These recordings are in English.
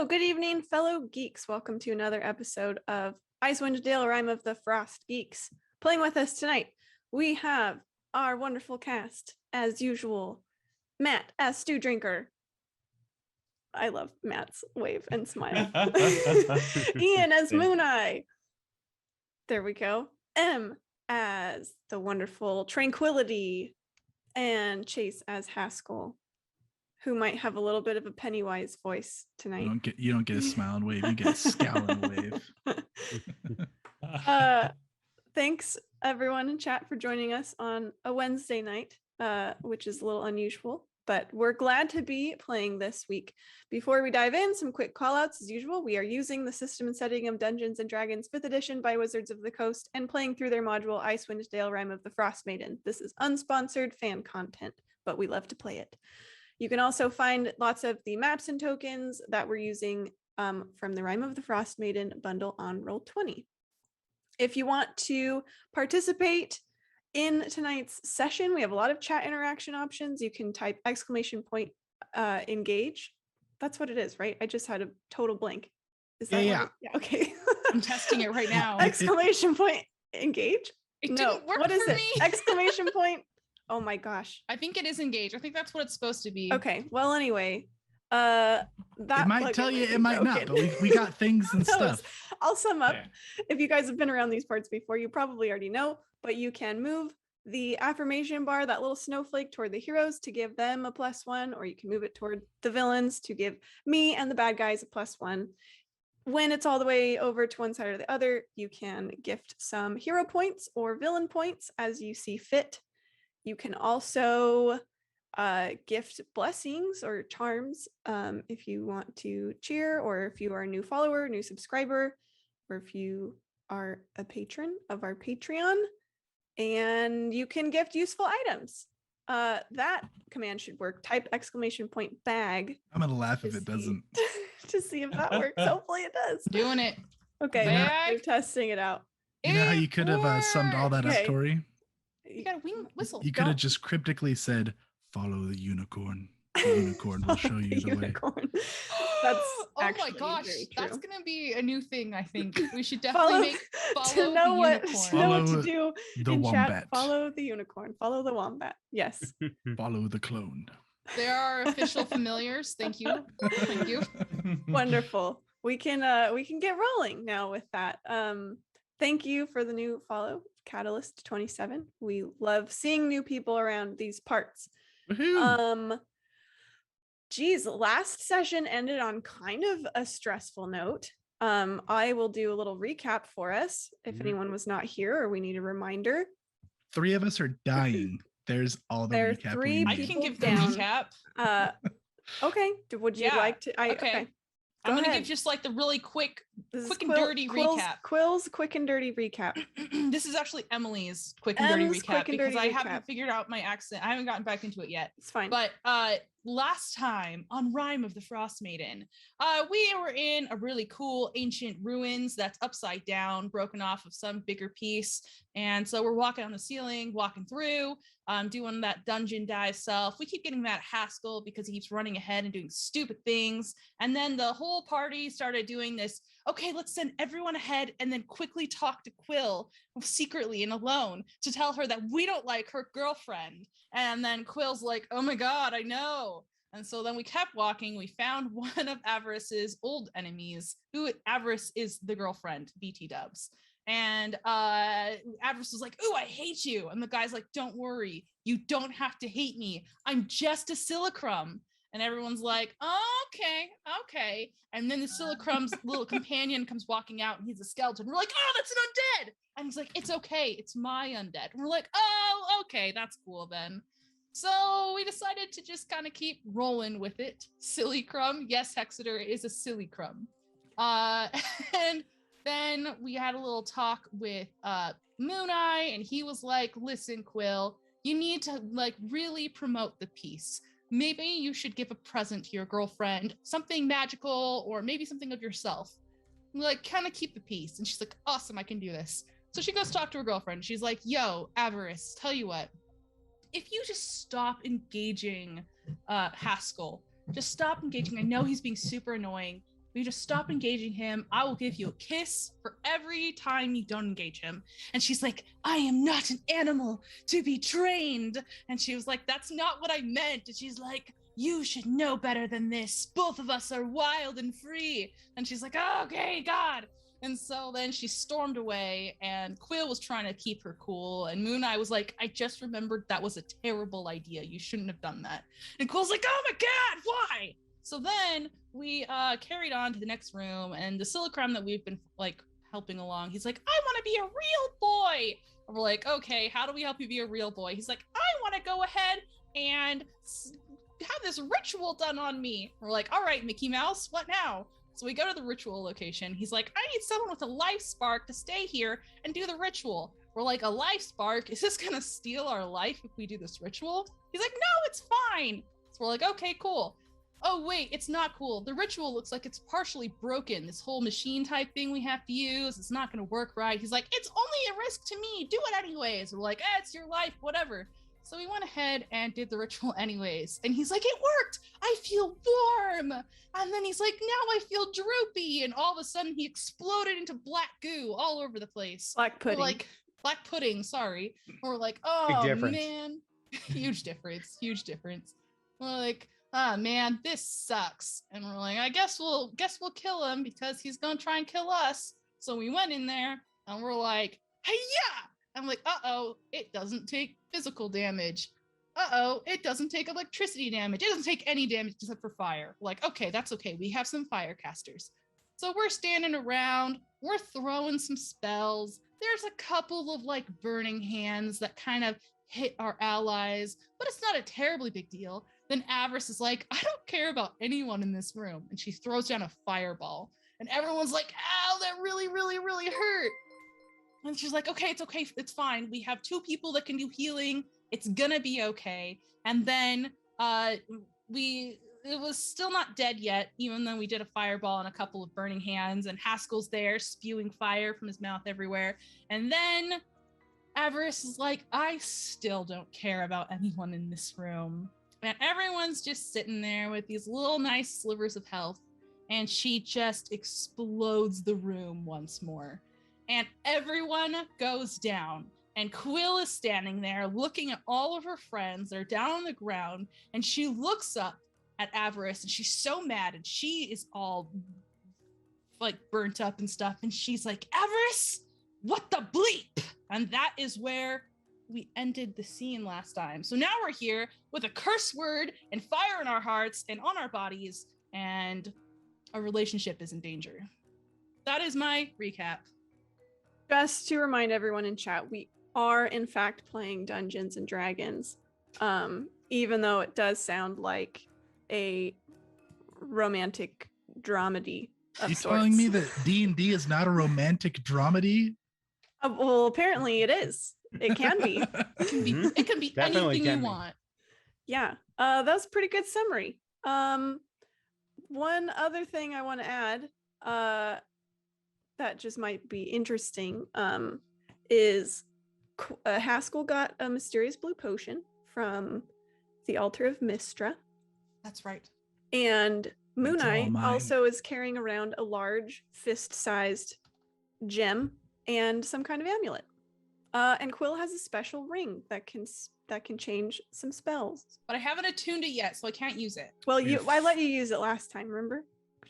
good evening, fellow geeks. Welcome to another episode of Icewind Dale, Rime of the Frostgeeks. Playing with us tonight, we have our wonderful cast, as usual. Matt as Stew Drinker. I love Matt's wave and smile. Ian as Moon Eye. There we go. M as the wonderful Tranquility. And Chase as Haskell, who might have a little bit of a Pennywise voice tonight. You don't get a smile and wave, you get a scowl and wave. Thanks everyone in chat for joining us on a Wednesday night, which is a little unusual, but we're glad to be playing this week. Before we dive in, some quick callouts as usual. We are using the system and setting of Dungeons and Dragons 5th edition by Wizards of the Coast and playing through their module Icewind Dale, Rime of the Frostmaiden. This is unsponsored fan content, but we love to play it. You can also find lots of the maps and tokens that we're using from the Rime of the Frostmaiden bundle on Roll20. If you want to participate in tonight's session, we have a lot of chat interaction options. You can type !engage. That's what it is, right? I just had a total blank. Is that yeah. Yeah, okay. I'm testing it right now. !engage? It No, didn't work what is for it? me. Oh my gosh. I think it is engage. I think that's what it's supposed to be. Okay, well anyway, that it might tell you, it might not, but we got things and stuff. I'll sum up. Yeah. If you guys have been around these parts before, you probably already know, but you can move the affirmation bar, that little snowflake, toward the heroes to give them a +1, or you can move it toward the villains to give me and the bad guys a +1. When it's all the way over to one side or the other, you can gift some hero points or villain points as you see fit. You can also gift blessings or charms if you want to cheer, or if you are a new follower, new subscriber, or if you are a patron of our Patreon. And you can gift useful items. That command should work. Type !bag. I'm gonna laugh if it doesn't. To see if that works. Hopefully it does. Doing it. Okay, we're testing it out. You know how you could have summed all that up, Tori? You got a whistle. You could have just cryptically said, "Follow the unicorn. The unicorn will show you the way." That's oh my gosh, that's gonna be a new thing. I think we should definitely follow to know the what unicorn. to know what to do the in wombat. Chat, follow the unicorn. Follow the wombat. Yes. Follow the clone. They are official familiars. Thank you. Thank you. Wonderful. We can get rolling now with that. Thank you for the new follow, Catalyst 27. We love seeing new people around these parts. Woohoo. Geez, last session ended on kind of a stressful note. I will do a little recap for us if anyone was not here or we need a reminder. 3 of us are dying. There's all the recap. 3 I can give the recap. Okay. Would you like to? Okay. I'm going to give just like the really quick and dirty recap. Quill's quick and dirty recap. This is actually Emily's quick and dirty recap because I haven't figured out my accent. I haven't gotten back into it yet. It's fine. But last time on Rime of the Frostmaiden, we were in a really cool ancient ruins that's upside down, broken off of some bigger piece. And so we're walking on the ceiling, walking through, doing that dungeon dive self. We keep getting mad at Haskell because he keeps running ahead and doing stupid things. And then the whole party started doing this, okay, let's send everyone ahead and then quickly talk to Quill secretly and alone to tell her that we don't like her girlfriend. And then Quill's like, oh my God, I know. And so then we kept walking. We found one of Avarice's old enemies, who Avarice is the girlfriend, BT dubs. And Avarice was like, ooh, I hate you. And the guy's like, don't worry. You don't have to hate me. I'm just a Silicrum. And everyone's like, oh, okay. And then the Silicrum's little companion comes walking out and he's a skeleton. We're like, oh, that's an undead. And he's like, it's okay. It's my undead. And we're like, oh, okay, that's cool then. So we decided to just kind of keep rolling with it. Silly Crumb. Yes, Hexeter is a silly crumb. And then we had a little talk with Moon Eye, and he was like, listen, Quill, you need to like really promote the peace. Maybe you should give a present to your girlfriend, something magical, or maybe something of yourself. Like, kind of keep the peace. And she's like, awesome, I can do this. So she goes talk to her girlfriend. She's like, yo, Avarice, tell you what, if you just stop engaging Haskell, just stop engaging. I know he's being super annoying. We just stop engaging him. I will give you a kiss for every time you don't engage him. And she's like, I am not an animal to be trained. And she was like, that's not what I meant. And she's like, you should know better than this. Both of us are wild and free. And she's like, oh, okay, God. And so then she stormed away, and Quill was trying to keep her cool. And Moon Eye was like, I just remembered that was a terrible idea. You shouldn't have done that. And Quill's like, oh my God, why? So then we carried on to the next room, and the Silicram that we've been like helping along, he's like, I want to be a real boy. And we're like, okay, how do we help you be a real boy? He's like, I want to go ahead and have this ritual done on me. We're like, all right, Mickey Mouse, what now? So we go to the ritual location. He's like, I need someone with a life spark to stay here and do the ritual. We're like, a life spark? Is this gonna steal our life if we do this ritual? He's like, no, it's fine. So we're like, okay, cool. Oh wait, it's not cool. The ritual looks like it's partially broken. This whole machine type thing we have to use, it's not gonna work right. He's like, it's only a risk to me. Do it anyways. We're like, it's your life, whatever. So we went ahead and did the ritual anyways. And he's like, it worked. I feel warm. And then he's like, now I feel droopy. And all of a sudden he exploded into black goo all over the place. Black pudding. We're like, black pudding, sorry. We're like, oh man. Huge difference. We're like, oh man, this sucks. And we're like, I guess we'll kill him because he's gonna try and kill us. So we went in there and we're like, hey yeah. I'm like, uh-oh, it doesn't take physical damage. Uh-oh, it doesn't take electricity damage. It doesn't take any damage except for fire. We're like, okay, that's okay. We have some fire casters. So we're standing around, we're throwing some spells. There's a couple of like burning hands that kind of hit our allies, but it's not a terribly big deal. Then Avarice is like, I don't care about anyone in this room. And she throws down a fireball. And everyone's like, ow, that really, really, really hurt. And she's like, okay, it's fine. We have 2 people that can do healing. It's gonna be okay. And then it was still not dead yet, even though we did a fireball and a couple of burning hands, and Haskell's there spewing fire from his mouth everywhere. And then Avarice is like, I still don't care about anyone in this room. And everyone's just sitting there with these little nice slivers of health. And she just explodes the room once more. And everyone goes down. And Quill is standing there looking at all of her friends. They're down on the ground. And she looks up at Avarice, and she's so mad. And she is all like burnt up and stuff. And she's like, Avarice, what the bleep? And that is where we ended the scene last time. So now we're here with a curse word and fire in our hearts and on our bodies. And our relationship is in danger. That is my recap. Just to remind everyone in chat, we are in fact playing Dungeons and Dragons, even though it does sound like a romantic dramedy of You sorts. telling me that D&D is not a romantic dramedy? Well, apparently it is. It can be. It can be Definitely anything can you be. Yeah. want. That was a pretty good summary. One other thing I want to add, that just might be interesting, is Haskell got a mysterious blue potion from the altar of Mistra. That's right. And Moon It's all Eye mine. also is carrying around a large fist-sized gem and some kind of amulet. And Quill has a special ring that can change some spells. But I haven't attuned it yet, so I can't use it. Well, I let you use it last time, remember?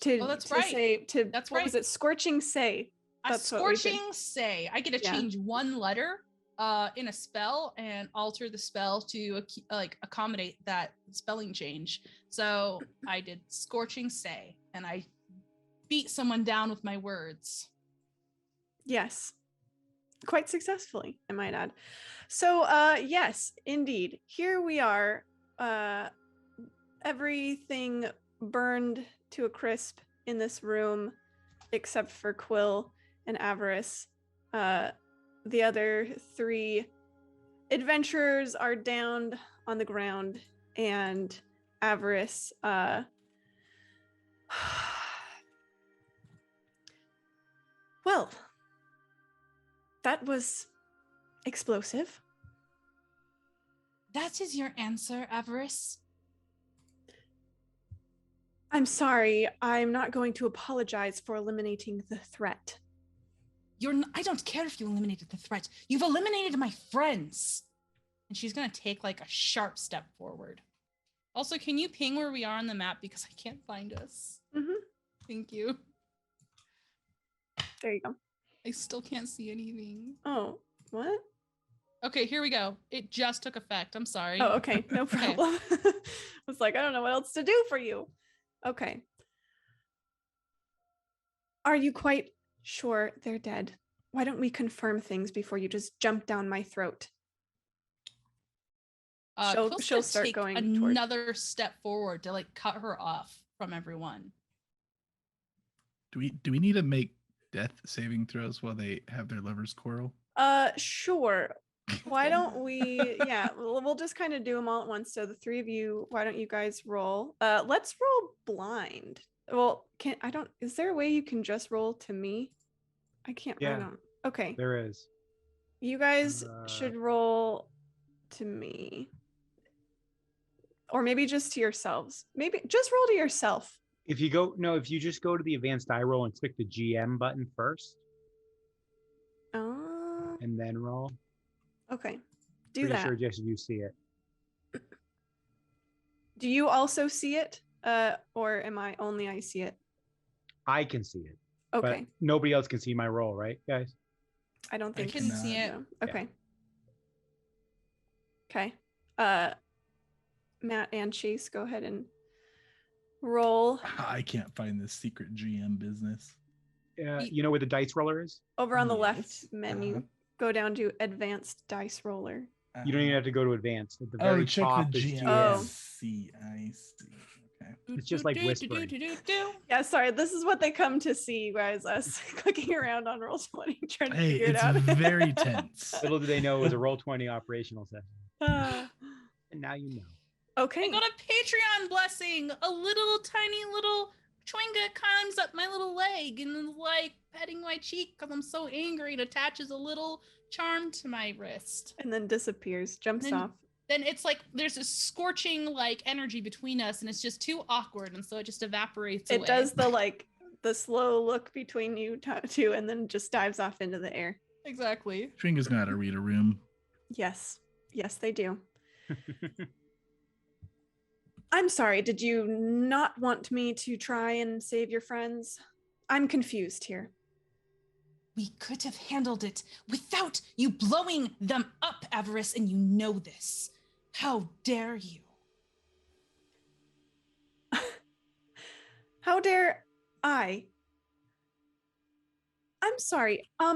That's right. That's what was it? Scorching Say. A That's what we did. scorching say. I get to Yeah. change one letter in a spell and alter the spell to accommodate that spelling change. So I did scorching say, and I beat someone down with my words. Yes. Quite successfully, I might add. So, yes, indeed. Here we are. Everything burned to a crisp in this room, except for Quill and Avarice. The other 3 adventurers are down on the ground, and Avarice well, that was explosive. That is your answer, Avarice? I'm sorry. I'm not going to apologize for eliminating the threat. I don't care if you eliminated the threat. You've eliminated my friends. And she's going to take like a sharp step forward. Also, can you ping where we are on the map because I can't find us? Mm-hmm. Thank you. There you go. I still can't see anything. Oh, what? Okay, here we go. It just took effect. I'm sorry. Oh, okay. No problem. I was like, I don't know what else to do for you. Okay. Are you quite sure they're dead? Why don't we confirm things before you just jump down my throat? She'll start going another step forward to like cut her off from everyone. Do we need to make death saving throws while they have their lovers quarrel? Sure. Why don't we? Yeah, we'll just kind of do them all at once. So the three of you, why don't you guys roll? Let's roll blind. Well, is there a way you can just roll to me? I can't. Yeah, I don't. Okay. There is. You guys should roll to me. Or maybe just to yourselves. Maybe just roll to yourself. If you just go to the advanced die roll and click the GM button first. And then roll. Okay. Do Pretty that. sure just you see it. Do you also see it? Or am I only I see it? I can see it. Okay. But nobody else can see my roll, right, guys? I don't think I can see it. No. Okay. Okay. Matt and Chase, go ahead and roll. I can't find this secret GM business. You know where the dice roller is? Over on the Yes. left menu, go down to advanced dice roller. You don't even have to go to advanced. At the Oh, very check top the is GM. Oh. I see. Okay. It's just like whispering. Yeah, sorry. This is what they come to see, you guys. Us clicking around on Roll20, trying to Hey, figure it it's out. very tense. Little do they know it was a Roll20 operational session. Uh, And now you know. okay. I got a Patreon blessing. A little tiny little Chwinga climbs up my little leg and is like petting my cheek because I'm so angry and attaches a little charm to my wrist. And then disappears, jumps off. Then it's like there's a scorching like energy between us and it's just too awkward and so it just evaporates away. It does the slow look between you two and then just dives off into the air. Exactly. Schwinga's know how to read a room. Yes. Yes, they do. I'm sorry, did you not want me to try and save your friends? I'm confused here. We could have handled it without you blowing them up, Avarice, and you know this. How dare you? How dare I? I'm sorry. How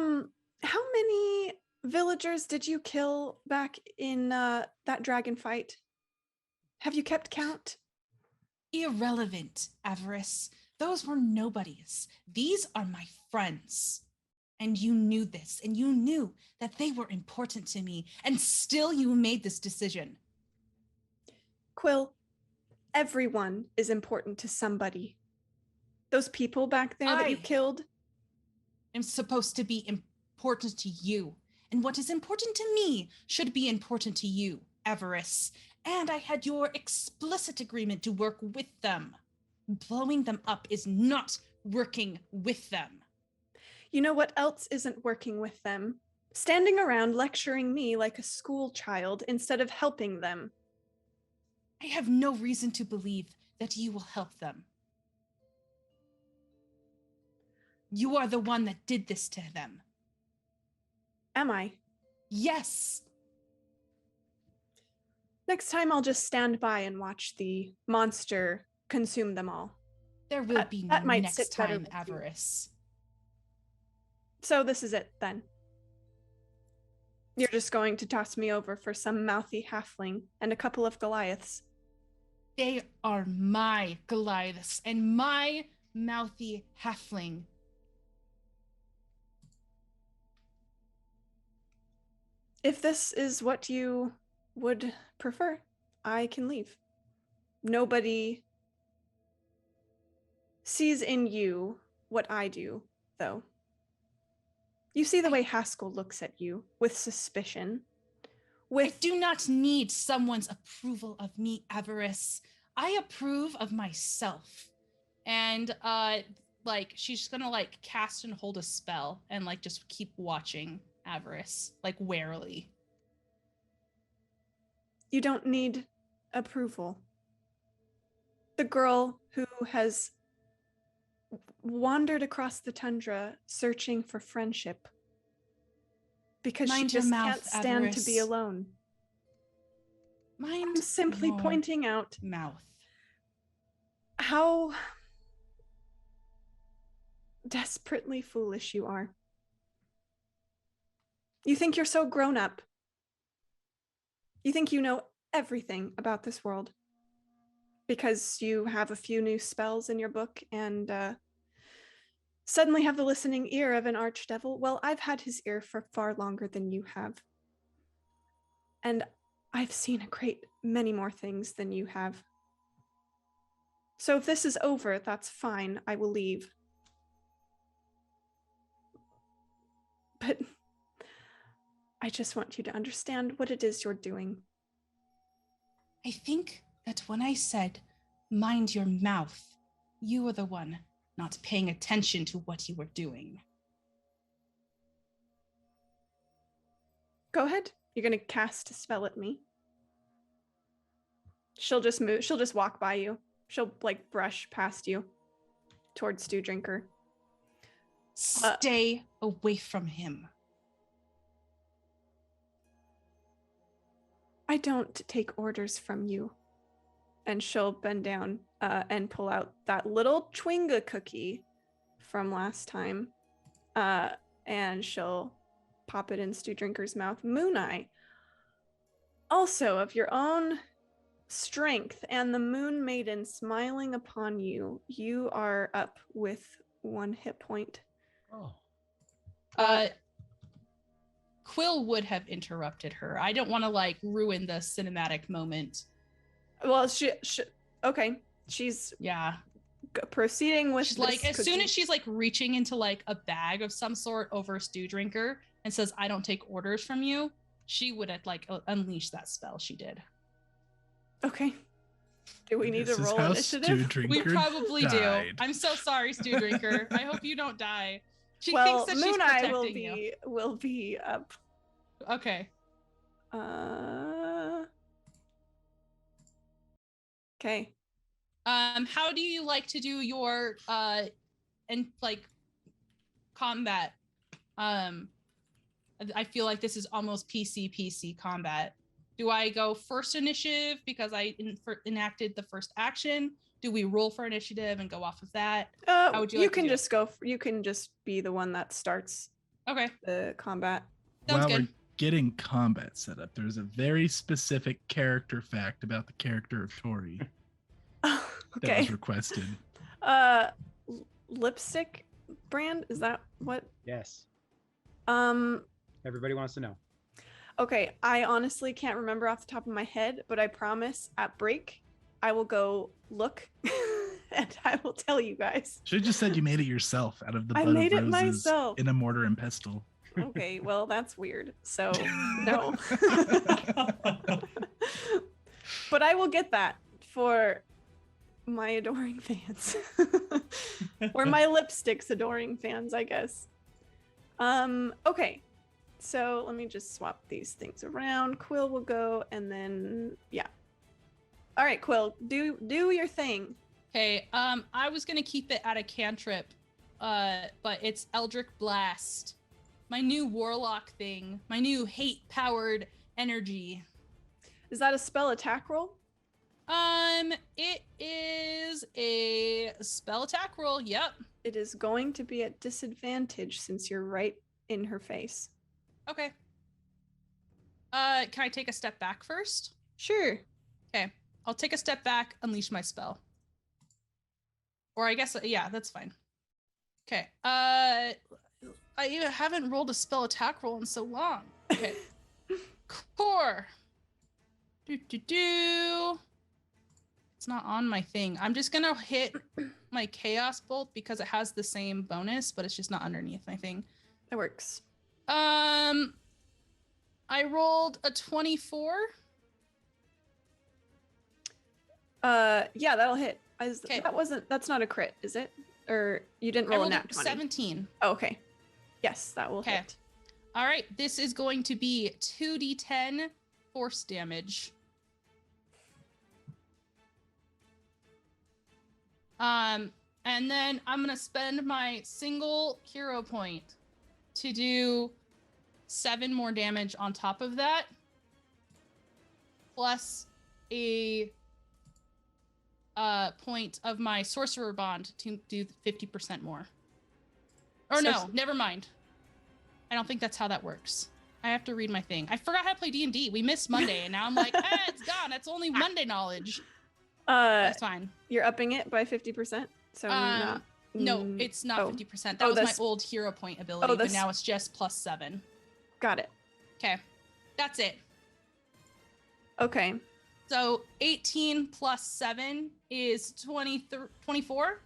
many villagers did you kill back in that dragon fight? Have you kept count? Irrelevant, Avarice. Those were nobodies. These are my friends. And you knew this, and you knew that they were important to me, and still you made this decision. Quill, everyone is important to somebody. Those people back there that you killed? I'm supposed to be important to you, and what is important to me should be important to you, Avarice. And I had your explicit agreement to work with them. Blowing them up is not working with them. You know what else isn't working with them? Standing around lecturing me like a school child instead of helping them. I have no reason to believe that you will help them. You are the one that did this to them. Am I? Yes. Next time I'll just stand by and watch the monster consume them all. There will be that might next sit better time, with you. Avarice. So this is it then. You're just going to toss me over for some mouthy halfling and a couple of Goliaths. They are my Goliaths and my mouthy halfling. If this is what you would prefer, I can leave. Nobody sees in you what I do, though. You see the way Haskell looks at you, with suspicion. I do not need someone's approval of me, Avarice. I approve of myself. and like she's gonna like cast and hold a spell and like just keep watching Avarice like warily. You don't need approval. The girl who has wandered across the tundra searching for friendship because Mind she your just mouth, can't stand to be Avarice. alone. Mind I'm simply your pointing out mouth. how desperately foolish you are. You think you're so grown up. You think you know everything about this world because you have a few new spells in your book and suddenly have the listening ear of an archdevil. Well, I've had his ear for far longer than you have. And I've seen a great many more things than you have. So if this is over, that's fine. I will leave. But I just want you to understand what it is you're doing. I think that when I said, mind your mouth, you were the one not paying attention to what you were doing. Go ahead. You're going to cast a spell at me. She'll just move. She'll just walk by you. She'll like brush past you towards Stew Drinker. Stay away from him. I don't take orders from you. And she'll bend down and pull out that little Chwinga cookie from last time. And she'll pop it in Stew Drinker's mouth. Moon Eye, also of your own strength and the Moon Maiden smiling upon you, you are up with 1 hit point. Oh. Quill would have interrupted her. I don't want to like ruin the cinematic moment. Well, she okay. She's proceeding with She's this like, as cookie. soon as she's like reaching into like a bag of some sort over Stew Drinker and says, I don't take orders from you, she would have like unleashed that spell she did. Okay. Do we need This to is roll how initiative? Stew Drinker We probably died. do. I'm so sorry, Stew Drinker. I hope you don't die. She Well, thinks that she's Moon Eye protecting will be up. you. Okay. Okay. How do you like to do your and like combat? I feel like this is almost PC combat. Do I go first initiative because I enacted the first action? Do we roll for initiative and go off of that? How would you like to can do it? just go. You can just be the one that starts Okay. the combat. Sounds While good. we're getting combat set up, there's a very specific character fact about the character of Tori that Okay. was requested. Lipstick brand, is that what? Yes. Everybody wants to know. Okay, I honestly can't remember off the top of my head, but I promise at break I will go look and I will tell you guys. Should have just said you made it yourself out of the I bud made of it roses myself. in a mortar and pestle. Okay, well that's weird. So no. But I will get that for my adoring fans. Or my lipsticks adoring fans, I guess. Okay. So let me just swap these things around. Quill will go and then yeah. All right, Quill, do your thing. Okay, I was gonna keep it at a cantrip, but it's Eldritch Blast, my new warlock thing, my new hate-powered energy. Is that a spell attack roll? It is a spell attack roll. Yep. It is going to be at disadvantage since you're right in her face. Okay. Can I take a step back first? Sure. Okay. I'll take a step back, unleash my spell. Or I guess, yeah, that's fine. Okay. I haven't rolled a spell attack roll in so long. Okay. Core. It's not on my thing. I'm just gonna hit my Chaos Bolt because it has the same bonus, but it's just not underneath my thing. That works. I rolled a 24. Yeah, that'll hit. Okay. That's not a crit, is it? Or you didn't I roll a rolled nat a 20? 17. Oh, okay. Yes, that will Okay. hit. All right, this is going to be 2d10 force damage. And then I'm gonna spend my single hero point to do 7 more damage on top of that, plus a point of my sorcerer bond to do 50% more. Or no, never mind. I don't think that's how that works. I have to read my thing. I forgot how to play D&D. We missed Monday, and now I'm like, it's gone. That's only Monday knowledge. That's fine. You're upping it by 50%. So not. No, it's not 50%. That was my old hero point ability, but now it's just plus 7. Got it. Okay, that's it. Okay. So 18 plus 7 is 24?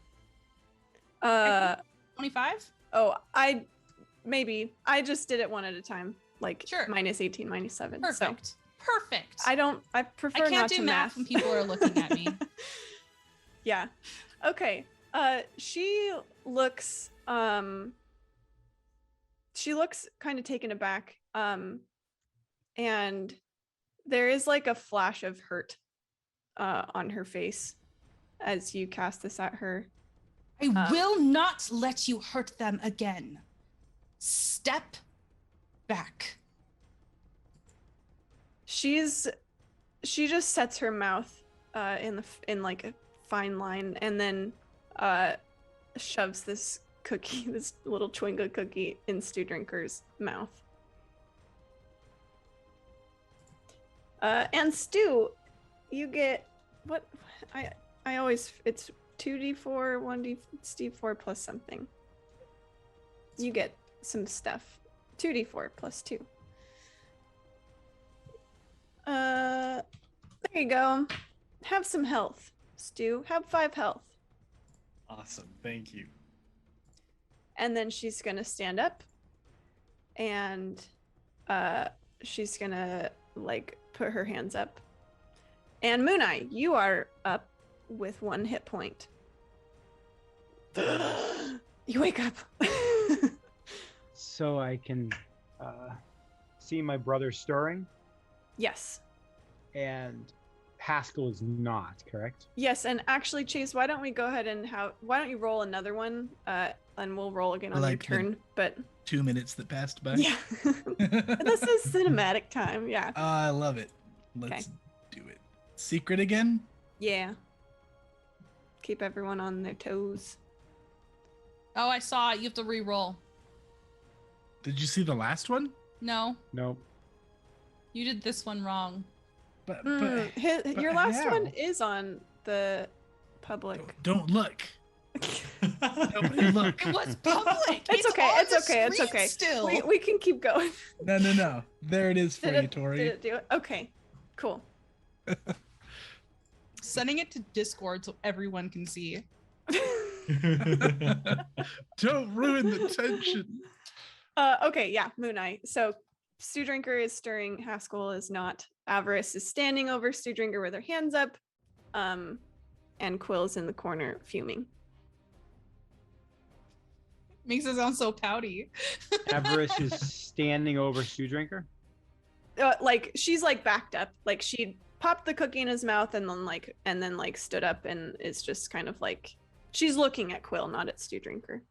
25? Oh, I just did it one at a time. Like Sure. minus 18, minus 7. Perfect. So Perfect. I prefer I can't not do to math when people are looking at me. Yeah. Okay. She looks kind of taken aback. And there is like a flash of hurt on her face as you cast this at her. I will not let you hurt them again. Step back. She just sets her mouth in like a fine line, and then shoves this cookie, this little Chewinga cookie, in Stew Drinker's mouth. And Stew, you get what I always, it's 2d4, 1d, it's d4 plus something. You get some stuff. 2d4 plus 2. There you go. Have some health, Stew. Have 5 health. Awesome. Thank you. And then she's gonna stand up, and she's gonna like put her hands up. And Mooneye, you are up with 1 hit point. You wake up. So I can see my brother stirring, Yes. and Haskell is not, correct? Yes, and actually, Chase, why don't we go ahead and why don't you roll another one, and we'll roll again on your turn. But 2 minutes that passed by. yeah, this is cinematic time. Yeah. I love it. Let's do it. Secret again? Yeah. Keep everyone on their toes. Oh, I saw it. You have to re-roll. Did you see the last one? No, Nope. you did this one wrong. But Your last how? one is on the public. Don't look. Nobody look. It was public. It's okay. on It's the okay. It's screen okay. Still. We can keep going. No. There it is for Did you, Tori. it do it? Okay. Cool. Sending it to Discord so everyone can see. Don't ruin the tension. Okay, yeah, Moon Eye. So Stew Drinker is stirring, Haskell is not. Avarice is standing over Stew Drinker with her hands up. And Quill's in the corner fuming. Makes it sound so pouty. Avarice is standing over Stew Drinker. Like she's like backed up. Like she popped the cookie in his mouth and then stood up and is just kind of like, she's looking at Quill, not at Stew Drinker.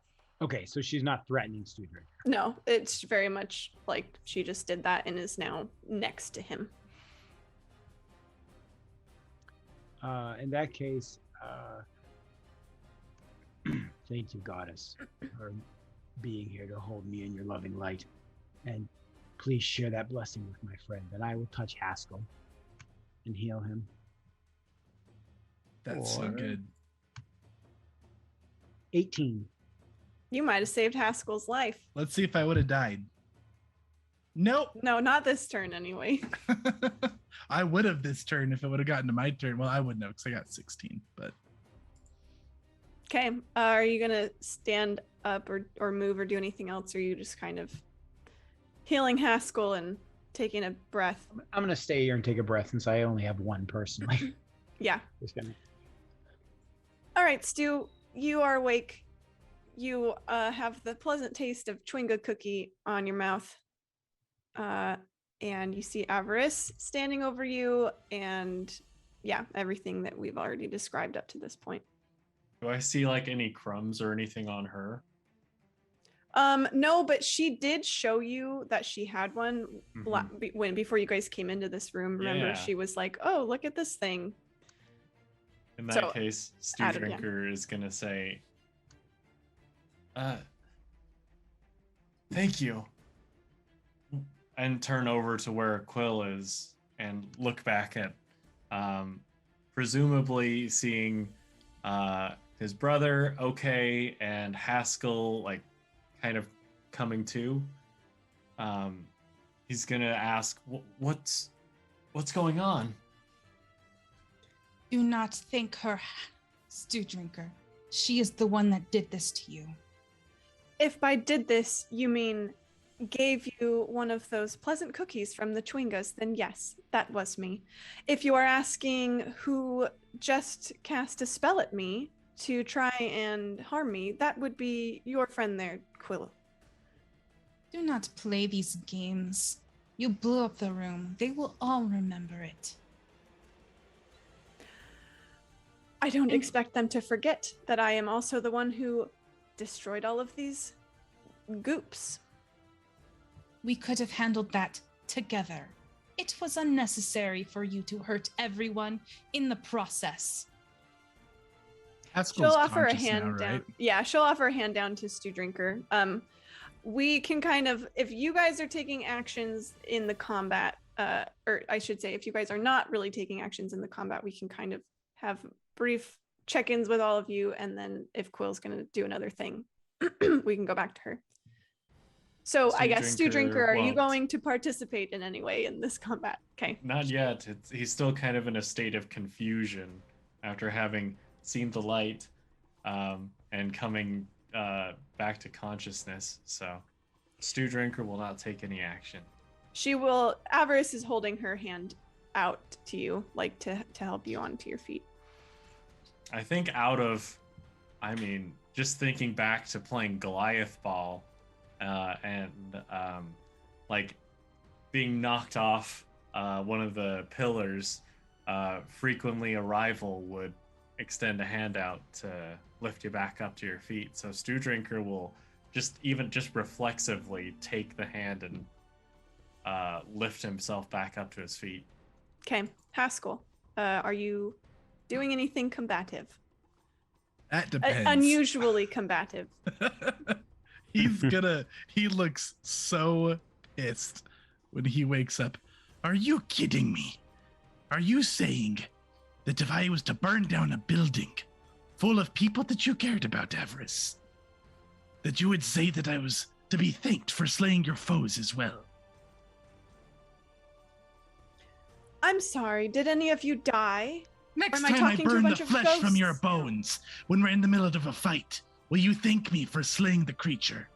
Okay, so she's not threatening Stew Drinker. No, it's very much like she just did that and is now next to him. In that case, thank you, Goddess, for being here to hold me in your loving light. And please share that blessing with my friend. And I will touch Haskell and heal him. That's so good. 18. You might have saved Haskell's life. Let's see if I would have died. Nope. No, not this turn anyway. I would have this turn if it would have gotten to my turn. Well, I wouldn't know because I got 16, but. Okay. Are you gonna stand up or move or do anything else? Or are you just kind of healing Haskell and taking a breath? I'm going to stay here and take a breath since I only have one personally. Yeah. Just gonna... All right, Stu, you are awake. You have the pleasant taste of chewing a cookie on your mouth. And you see Avarice standing over you, and yeah, everything that we've already described up to this point. Do I see like any crumbs or anything on her? No, but she did show you that she had one Mhm. before you guys came into this room. Remember, Yeah. she was like, "Oh, look at this thing." In that So, case, Stu added, yeah. Drinker is gonna say, thank you. And turn over to where Quill is and look back at presumably seeing his brother okay and Haskell like kind of coming to. He's gonna ask, what's going on? Do not thank her, Stew Drinker. She is the one that did this to you. If by did this you mean gave you one of those pleasant cookies from the Chwingas, then yes, that was me. If you are asking who just cast a spell at me to try and harm me, that would be your friend there, Quill. Do not play these games. You blew up the room. They will all remember it. I don't expect them to forget that I am also the one who destroyed all of these goops. We could have handled that together. It was unnecessary for you to hurt everyone in the process. Haskell's She'll offer a conscious hand now, down. right? Yeah, she'll offer a hand down to Stew Drinker. We can kind of, if you guys are taking actions in the combat, or I should say, if you guys are not really taking actions in the combat, we can kind of have brief check-ins with all of you, and then if Quill's going to do another thing, we can go back to her. So I guess Stew Drinker, are you going to participate in any way in this combat? Okay. Not yet. He's still kind of in a state of confusion after having seen the light and coming back to consciousness. So Stew Drinker will not take any action. She will. Avarice is holding her hand out to you, like to help you onto your feet. I think just thinking back to playing Goliath Ball and like being knocked off one of the pillars, frequently a rival would extend a hand out to lift you back up to your feet. So Stew Drinker will just reflexively take the hand and lift himself back up to his feet. Okay, Haskell, are you doing anything combative? That depends. Unusually combative. He looks so pissed when he wakes up. Are you kidding me? Are you saying that if I was to burn down a building full of people that you cared about, Avarice, that you would say that I was to be thanked for slaying your foes as well? I'm sorry, did any of you die? Next Or am I time I talking to a burn the bunch of flesh from your ghosts? bones when we're in the middle of a fight, will you thank me for slaying the creature?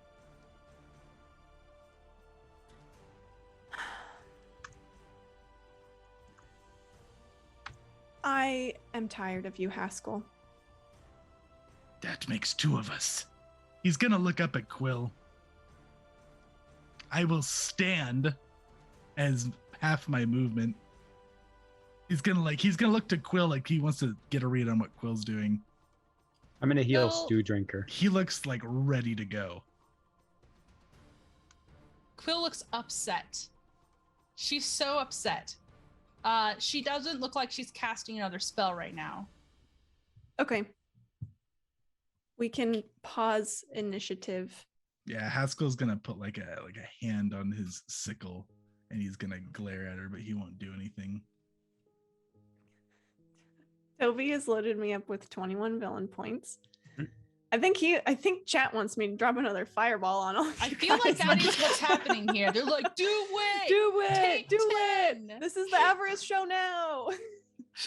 I am tired of you, Haskell. That makes two of us. He's gonna look up at Quill. I will stand as half my movement. He's gonna look to Quill like he wants to get a read on what Quill's doing. I'm gonna heal No. Stew Drinker. He looks like ready to go. Quill looks upset. She's so upset. She doesn't look like she's casting another spell right now. Okay. We can pause initiative. Yeah, Haskell's gonna put like a hand on his sickle and he's gonna glare at her, but he won't do anything. Toby has loaded me up with 21 villain points. I think chat wants me to drop another fireball on all of I you feel like guys. that is what's happening here. They're like, do it! Do it! Take Do 10. it! This is the Avarice show now.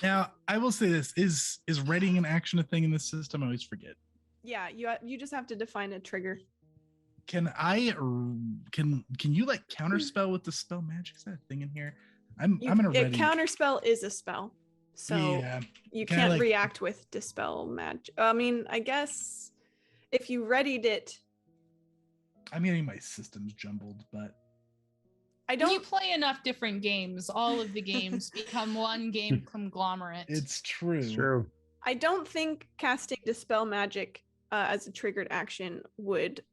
Now, I will say this: is writing an action a thing in this system? I always forget. Yeah, you just have to define a trigger. Can you like counterspell with the spell magic? Is that a thing in here? I'm gonna ready. Counterspell is a spell. So Yeah. you Kinda can't like- react with dispel magic. I mean, I guess if you readied it, I'm getting my systems jumbled, but I When you don't. play enough different games, all of the games become one game conglomerate. it's true. It's true. I don't think casting dispel magic as a triggered action would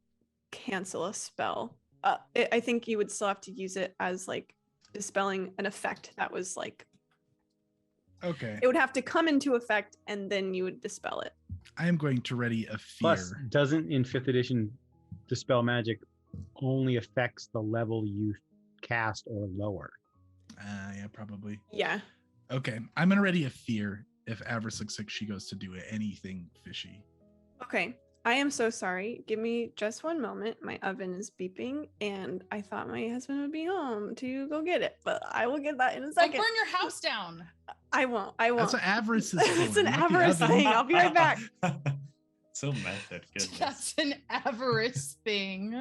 cancel a spell. I think you would still have to use it as like dispelling an effect that was like Okay. it would have to come into effect and then you would dispel it. I am going to ready a fear. Plus, doesn't in 5th edition dispel magic only affects the level you cast or lower? Yeah, probably. Yeah. Okay. I'm gonna ready a fear if Avarice looks like she goes to do anything fishy. Okay. I am so sorry. Give me just one moment. My oven is beeping and I thought my husband would be home to go get it, but I will get that in a Don't second. burn your house down. I won't. That's what Avarice is for. It's an not the avarice oven. thing. I'll be right back. So method, goodness. That's an avarice thing.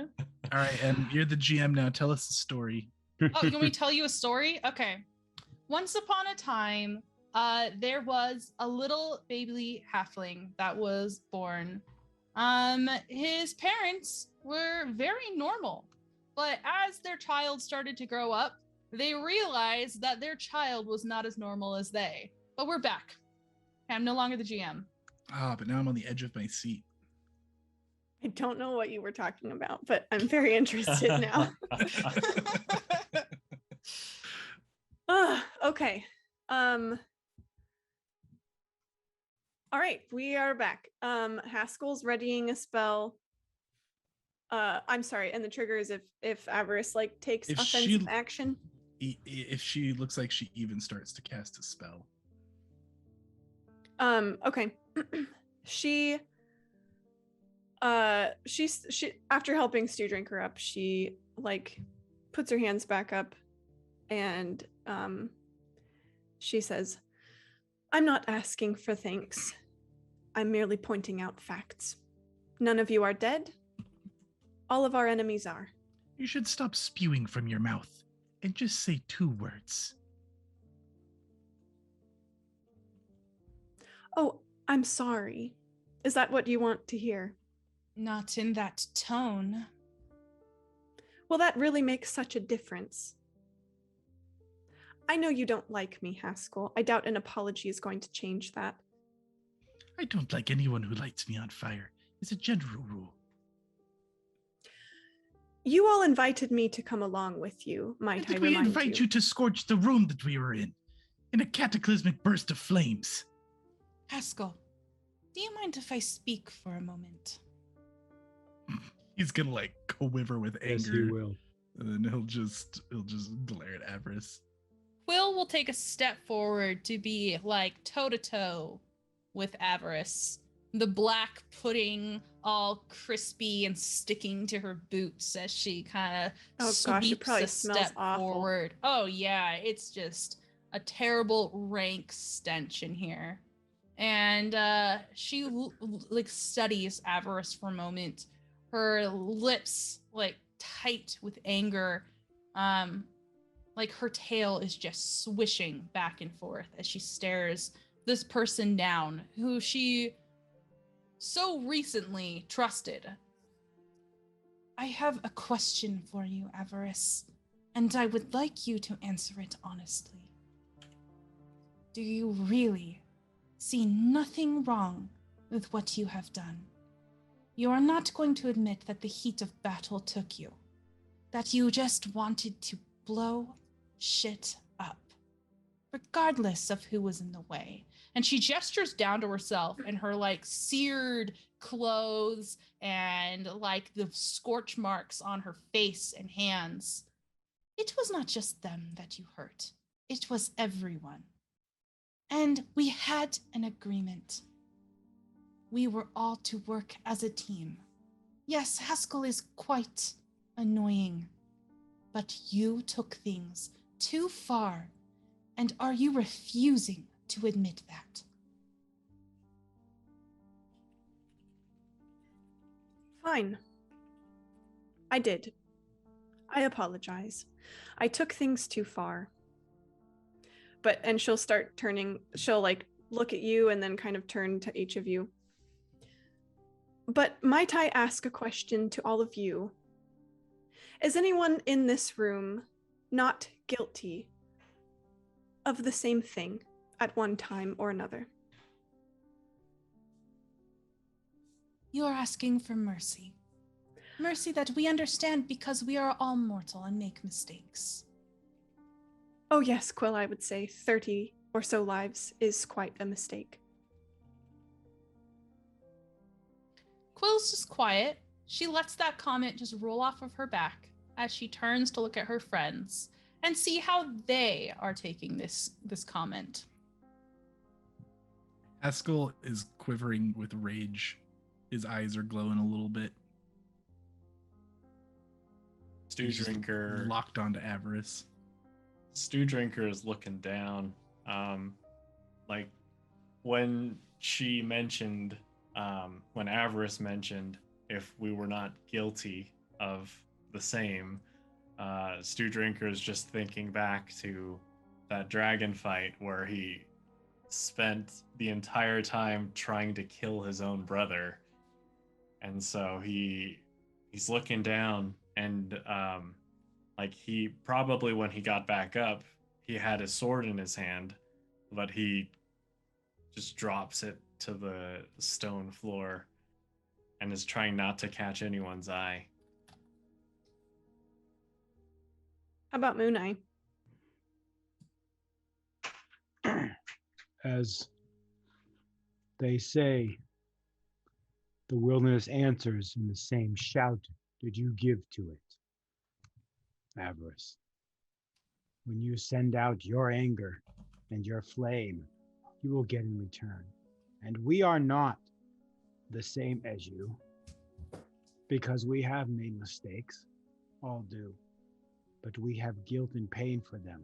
All right, and you're the GM now. Tell us the story. Oh, can we tell you a story? Okay. Once upon a time, there was a little baby halfling that was born. His parents were very normal, but as their child started to grow up, they realized that their child was not as normal as they. But we're back. I'm no longer the GM. But now I'm on the edge of my seat. I don't know what you were talking about, but I'm very interested now. Okay. All right, we are back. Haskell's readying a spell. I'm sorry, and the trigger is if Avarice like takes If offensive she- action. If she looks like she even starts to cast a spell. Okay. she after helping Stu drink her up, she like puts her hands back up and she says, "I'm not asking for thanks. I'm merely pointing out facts. None of you are dead. All of our enemies are." You should stop spewing from your mouth and just say 2 words. Oh, I'm sorry. Is that what you want to hear? Not in that tone. Well, that really makes such a difference. I know you don't like me, Haskell. I doubt an apology is going to change that. I don't like anyone who lights me on fire. It's a general rule. You all invited me to come along with you, might I Did we remind invite you to scorch the room that we were in a cataclysmic burst of flames? Haskell, do you mind if I speak for a moment? He's gonna like quiver with anger. Yes, you will. And then he'll just glare at Avarice. Quill will take a step forward to be like toe to toe with Avarice. The black pudding all crispy and sticking to her boots as she kind of Oh gosh, it sweeps probably a smells step awful. forward. Oh yeah, it's just a terrible rank stench in here. And she like studies Avarice for a moment. Her lips like tight with anger. Like her tail is just swishing back and forth as she stares this person down who she so recently trusted. I have a question for you, Avarice, and I would like you to answer it honestly. Do you really see nothing wrong with what you have done? You are not going to admit that the heat of battle took you, that you just wanted to blow shit up, regardless of who was in the way. And she gestures down to herself and her like seared clothes and like the scorch marks on her face and hands. It was not just them that you hurt. It was everyone. And we had an agreement. We were all to work as a team. Yes, Haskell is quite annoying, but you took things too far, and are you refusing to admit that? Fine. I did. I apologize. I took things too far. and she'll start turning, she'll like look at you and then kind of turn to each of you. But might I ask a question to all of you? Is anyone in this room not guilty of the same thing at one time or another? You are asking for mercy. Mercy that we understand because we are all mortal and make mistakes. Oh yes, Quill, I would say 30 or so lives is quite a mistake. Quill's just quiet. She lets that comment just roll off of her back as she turns to look at her friends and see how they are taking this comment. Haskell is quivering with rage. His eyes are glowing a little bit. Stew He's just Drinker. locked onto Avarice. Stew Drinker is looking down. Like when she mentioned, when Avarice mentioned if we were not guilty of the same, Stew Drinker is just thinking back to that dragon fight where he spent the entire time trying to kill his own brother. And so he's looking down and like he probably, when he got back up, he had his sword in his hand, but he just drops it to the stone floor and is trying not to catch anyone's eye. How about Moon Eye? As they say, the wilderness answers in the same shout did you give to it, Avarice. When you send out your anger and your flame, you will get in return. And we are not the same as you, because we have made mistakes, all do, but we have guilt and pain for them.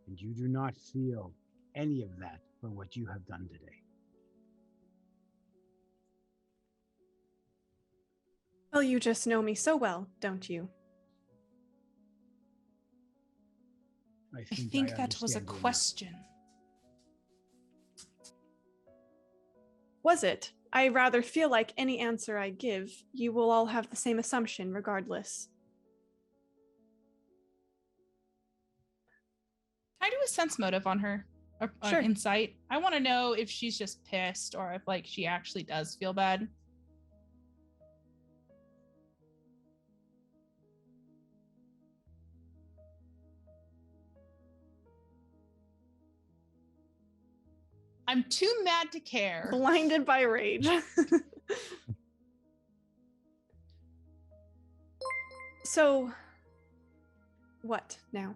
And you do not feel any of that for what you have done today. Well, you just know me so well, don't you? I think that was a understand you now. question. Was it? I rather feel like any answer I give, you will all have the same assumption regardless. Can I do a sense motive on her? Or Sure. Insight? I want to know if she's just pissed or if like she actually does feel bad. I'm too mad to care. Blinded by rage. So, what now?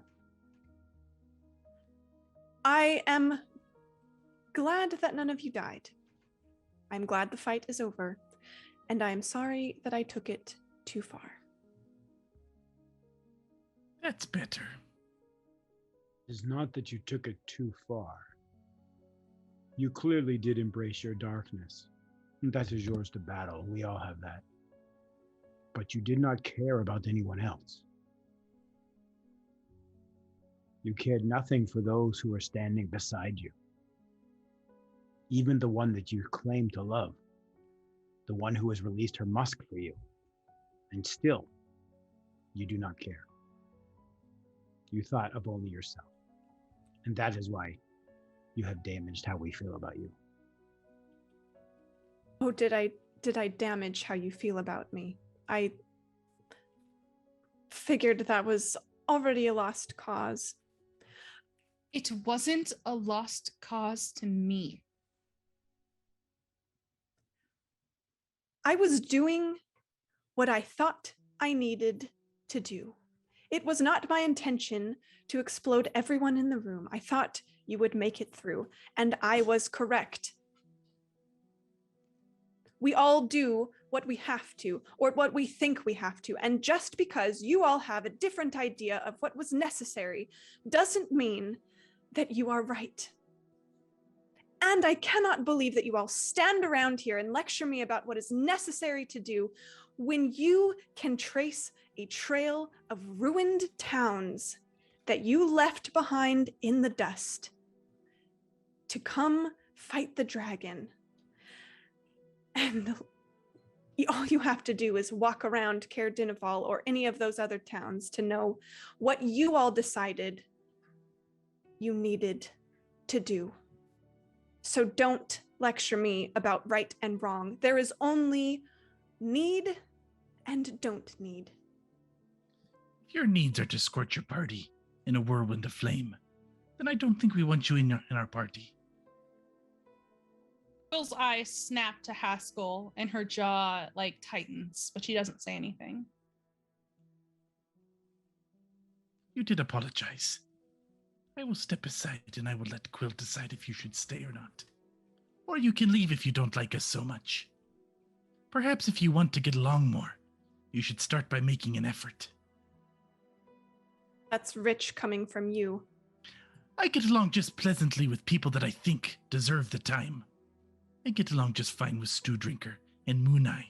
I am glad that none of you died. I'm glad the fight is over, and I am sorry that I took it too far. That's better. It is not that you took it too far. You clearly did embrace your darkness. That is yours to battle. We all have that. But you did not care about anyone else. You cared nothing for those who were standing beside you. Even the one that you claim to love. The one who has released her musk for you. And still, you do not care. You thought of only yourself. And that is why you have damaged how we feel about you. Oh, did I damage how you feel about me? I figured that was already a lost cause. It wasn't a lost cause to me. I was doing what I thought I needed to do. It was not my intention to explode everyone in the room. I thought you would make it through, and I was correct. We all do what we have to, or what we think we have to, and just because you all have a different idea of what was necessary doesn't mean that you are right. And I cannot believe that you all stand around here and lecture me about what is necessary to do when you can trace a trail of ruined towns that you left behind in the dust to come fight the dragon. And all you have to do is walk around Caer Dineval or any of those other towns to know what you all decided you needed to do. So don't lecture me about right and wrong. There is only need and don't need. Your needs are to scorch your party in a whirlwind of flame. Then I don't think we want you in our party. Quill's eyes snap to Haskell and her jaw like tightens, but she doesn't say anything. You did apologize. I will step aside and I will let Quill decide if you should stay or not. Or you can leave if you don't like us so much. Perhaps if you want to get along more, you should start by making an effort. That's rich coming from you. I get along just pleasantly with people that I think deserve the time. I get along just fine with Stew Drinker and Mooneye.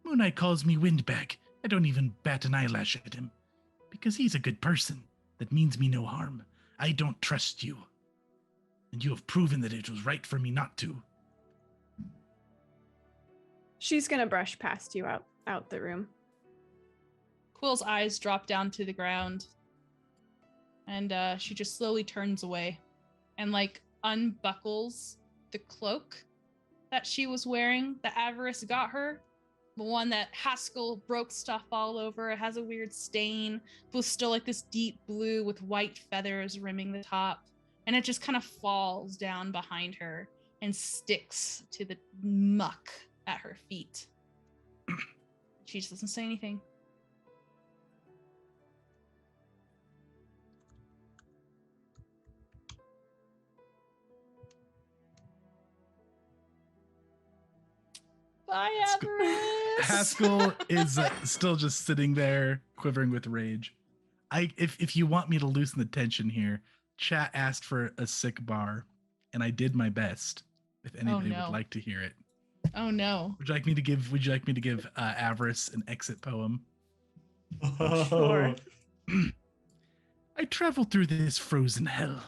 Mooneye calls me Windbag. I don't even bat an eyelash at him. Because he's a good person. That means me no harm. I don't trust you. And you have proven that it was right for me not to. She's gonna brush past you out the room. Quill's eyes drop down to the ground. And she just slowly turns away and like unbuckles the cloak that she was wearing that Avarice got her. The one that Haskell broke stuff all over. It has a weird stain, but it's still like this deep blue with white feathers rimming the top. And it just kind of falls down behind her and sticks to the muck at her feet. She just doesn't say anything. Bye, Avarice. Haskell is still just sitting there, quivering with rage. If you want me to loosen the tension here, chat asked for a sick bar, and I did my best. If anybody would like to hear it. Oh no. Would you like me to give Avarice an exit poem? Sure. I travel through this frozen hell,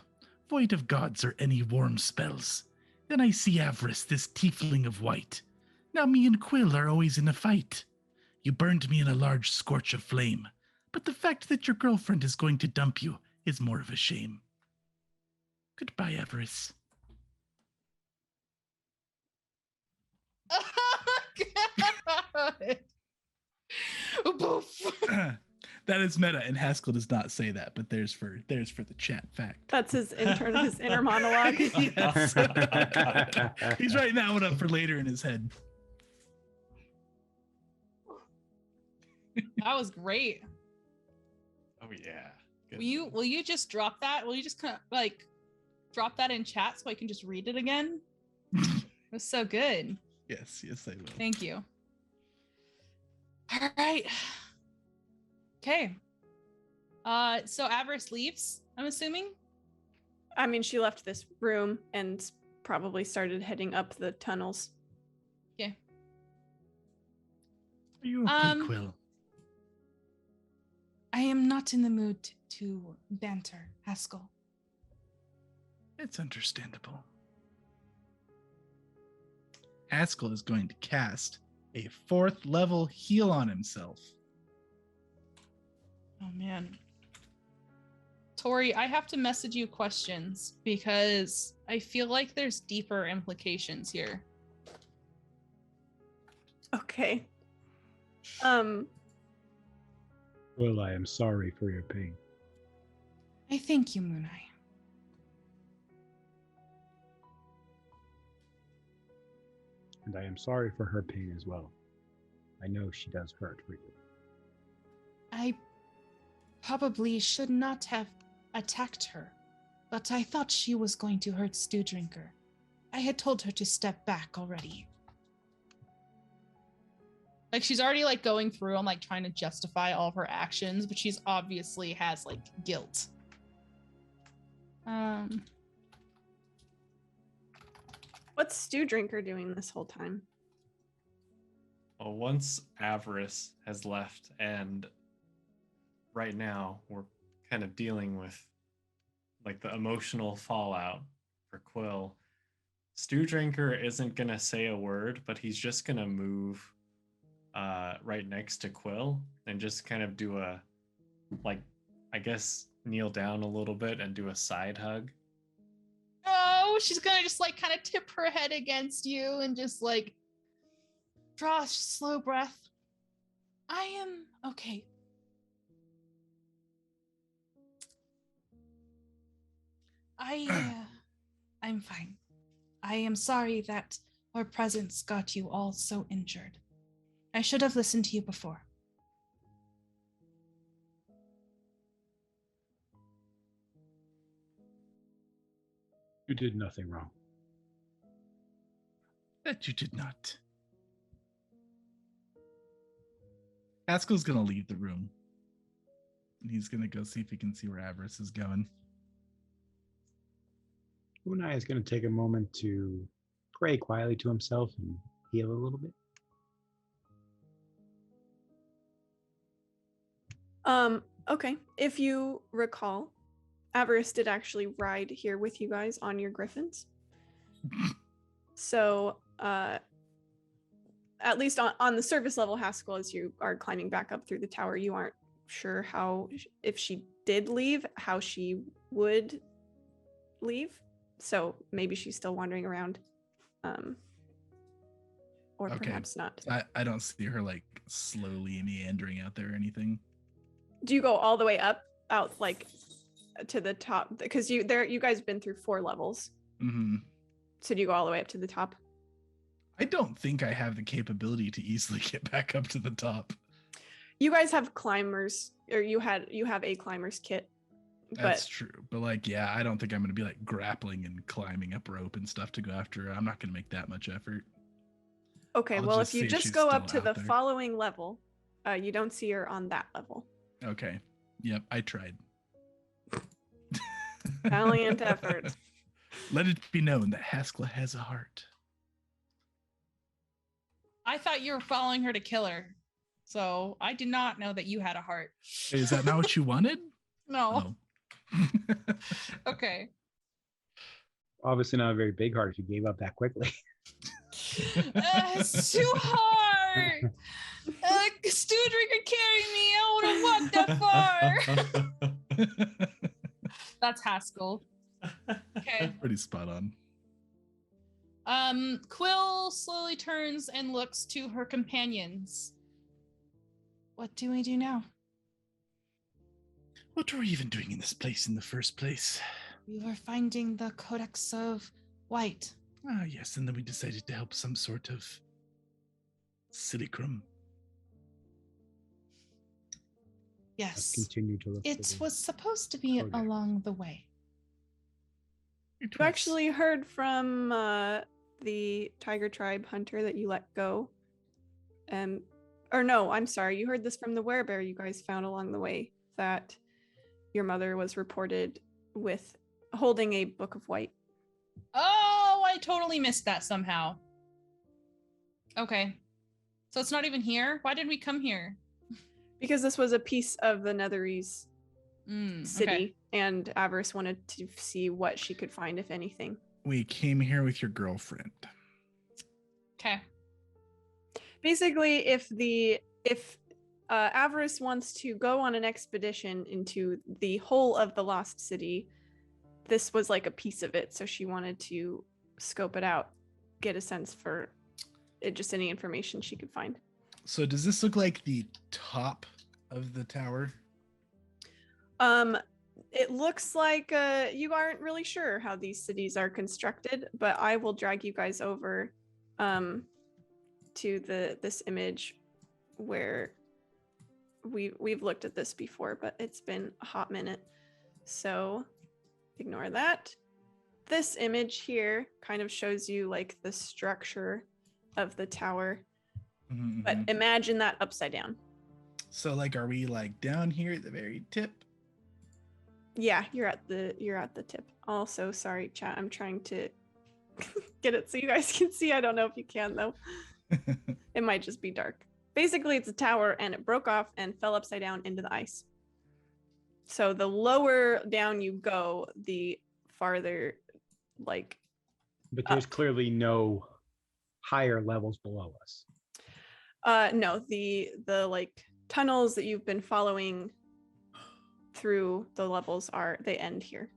void of gods or any warm spells. Then I see Avarice, this tiefling of white. Now me and Quill are always in a fight. You burned me in a large scorch of flame, but the fact that your girlfriend is going to dump you is more of a shame. Goodbye, Avarice. That is meta, and Haskell does not say that, but there's for the chat fact. That's his inner monologue. Yes. He's writing that one up for later in his head. That was great. Oh yeah. Good. Will you just drop that? Will you just kind of like drop that in chat so I can just read it again? It was so good. Yes, I will. Thank you. All right. Okay. So Avarice leaves, I'm assuming? I mean, she left this room and probably started heading up the tunnels. Okay. Are you okay, Quill? I am not in the mood to banter, Haskell. It's understandable. Haskell is going to cast a 4th level heal on himself. Oh man. Tori, I have to message you questions because I feel like there's deeper implications here. Okay. Well, I am sorry for your pain. I thank you, Mooneye. And I am sorry for her pain as well. I know she does hurt for you. I probably should not have attacked her, but I thought she was going to hurt Stew Drinker. I had told her to step back already. Like she's already like going through and like trying to justify all of her actions, but she's obviously has like guilt. What's Stew Drinker doing this whole time? Well, once Avarice has left, and right now we're kind of dealing with like the emotional fallout for Quill, Stew Drinker isn't gonna say a word, but he's just gonna move right next to Quill and just kind of do a, like, I guess kneel down a little bit and do a side hug. Oh, she's gonna just like kind of tip her head against you and just like draw a slow breath. I am okay. I'm fine. I am sorry that our presence got you all so injured. I should have listened to you before. You did nothing wrong. Bet you did not. Haskell's gonna leave the room. And he's gonna go see if he can see where Avarice is going. Unai is going to take a moment to pray quietly to himself and heal a little bit. Okay. If you recall, Avarice did actually ride here with you guys on your griffins. So, at least on the surface level, Haskell, as you are climbing back up through the tower, you aren't sure how, if she did leave, how she would leave. So maybe she's still wandering around. Or Okay. perhaps not. I don't see her like slowly meandering out there or anything. Do you go all the way up, out like to the top? Because you guys have been through 4 levels. Mm-hmm. So do you go all the way up to the top? I don't think I have the capability to easily get back up to the top. You guys have climbers, or you have a climber's kit. That's true. But like, yeah, I don't think I'm going to be like grappling and climbing up rope and stuff to go after her. I'm not going to make that much effort. Okay, I'll well, just if you see if just she's go up still to out the there. following level, you don't see her on that level. Okay. Yep, I tried. Valiant effort. Let it be known that Haskell has a heart. I thought you were following her to kill her. So I did not know that you had a heart. Wait, is that not what you wanted? No. Oh. Okay. Obviously not a very big heart if you gave up that quickly. It's too hard. Stew Drinker, carry me. I want to walk that far. That's Haskell. Okay. Pretty spot on. Quill slowly turns and looks to her companions. What do we do now? What were we even doing in this place in the first place? We were finding the Codex of White. Ah, yes, and then we decided to help some sort of Silicrum. Yes. Continue to look. It was supposed to be Codex. along the way. It You actually heard from the Tiger Tribe hunter that you let go. Or no, I'm sorry. You heard this from the Werebear you guys found along the way, that your mother was reported with holding a book of white. Oh, I totally missed that somehow. Okay. So it's not even here? Why did we come here? Because this was a piece of the Netherese city, Okay. and Avarice wanted to see what she could find, if anything. We came here with your girlfriend. Okay. Basically, if Avarice wants to go on an expedition into the whole of the Lost City, this was like a piece of it, so she wanted to scope it out, get a sense for it, just any information she could find. So does this look like the top of the tower? It looks like you aren't really sure how these cities are constructed, but I will drag you guys over to this image where we've looked at this before, but it's been a hot minute, so ignore that. This image here kind of shows you like the structure of the tower, Mm-hmm. but imagine that upside down. So like, are we like down here at the very tip? Yeah, you're at the tip. Also, sorry, chat. I'm trying to get it so you guys can see. I don't know if you can though. It might just be dark. Basically, it's a tower, and it broke off and fell upside down into the ice. So the lower down you go, the farther, like, But there's clearly no higher levels below us. no, the like tunnels that you've been following through the levels they end here.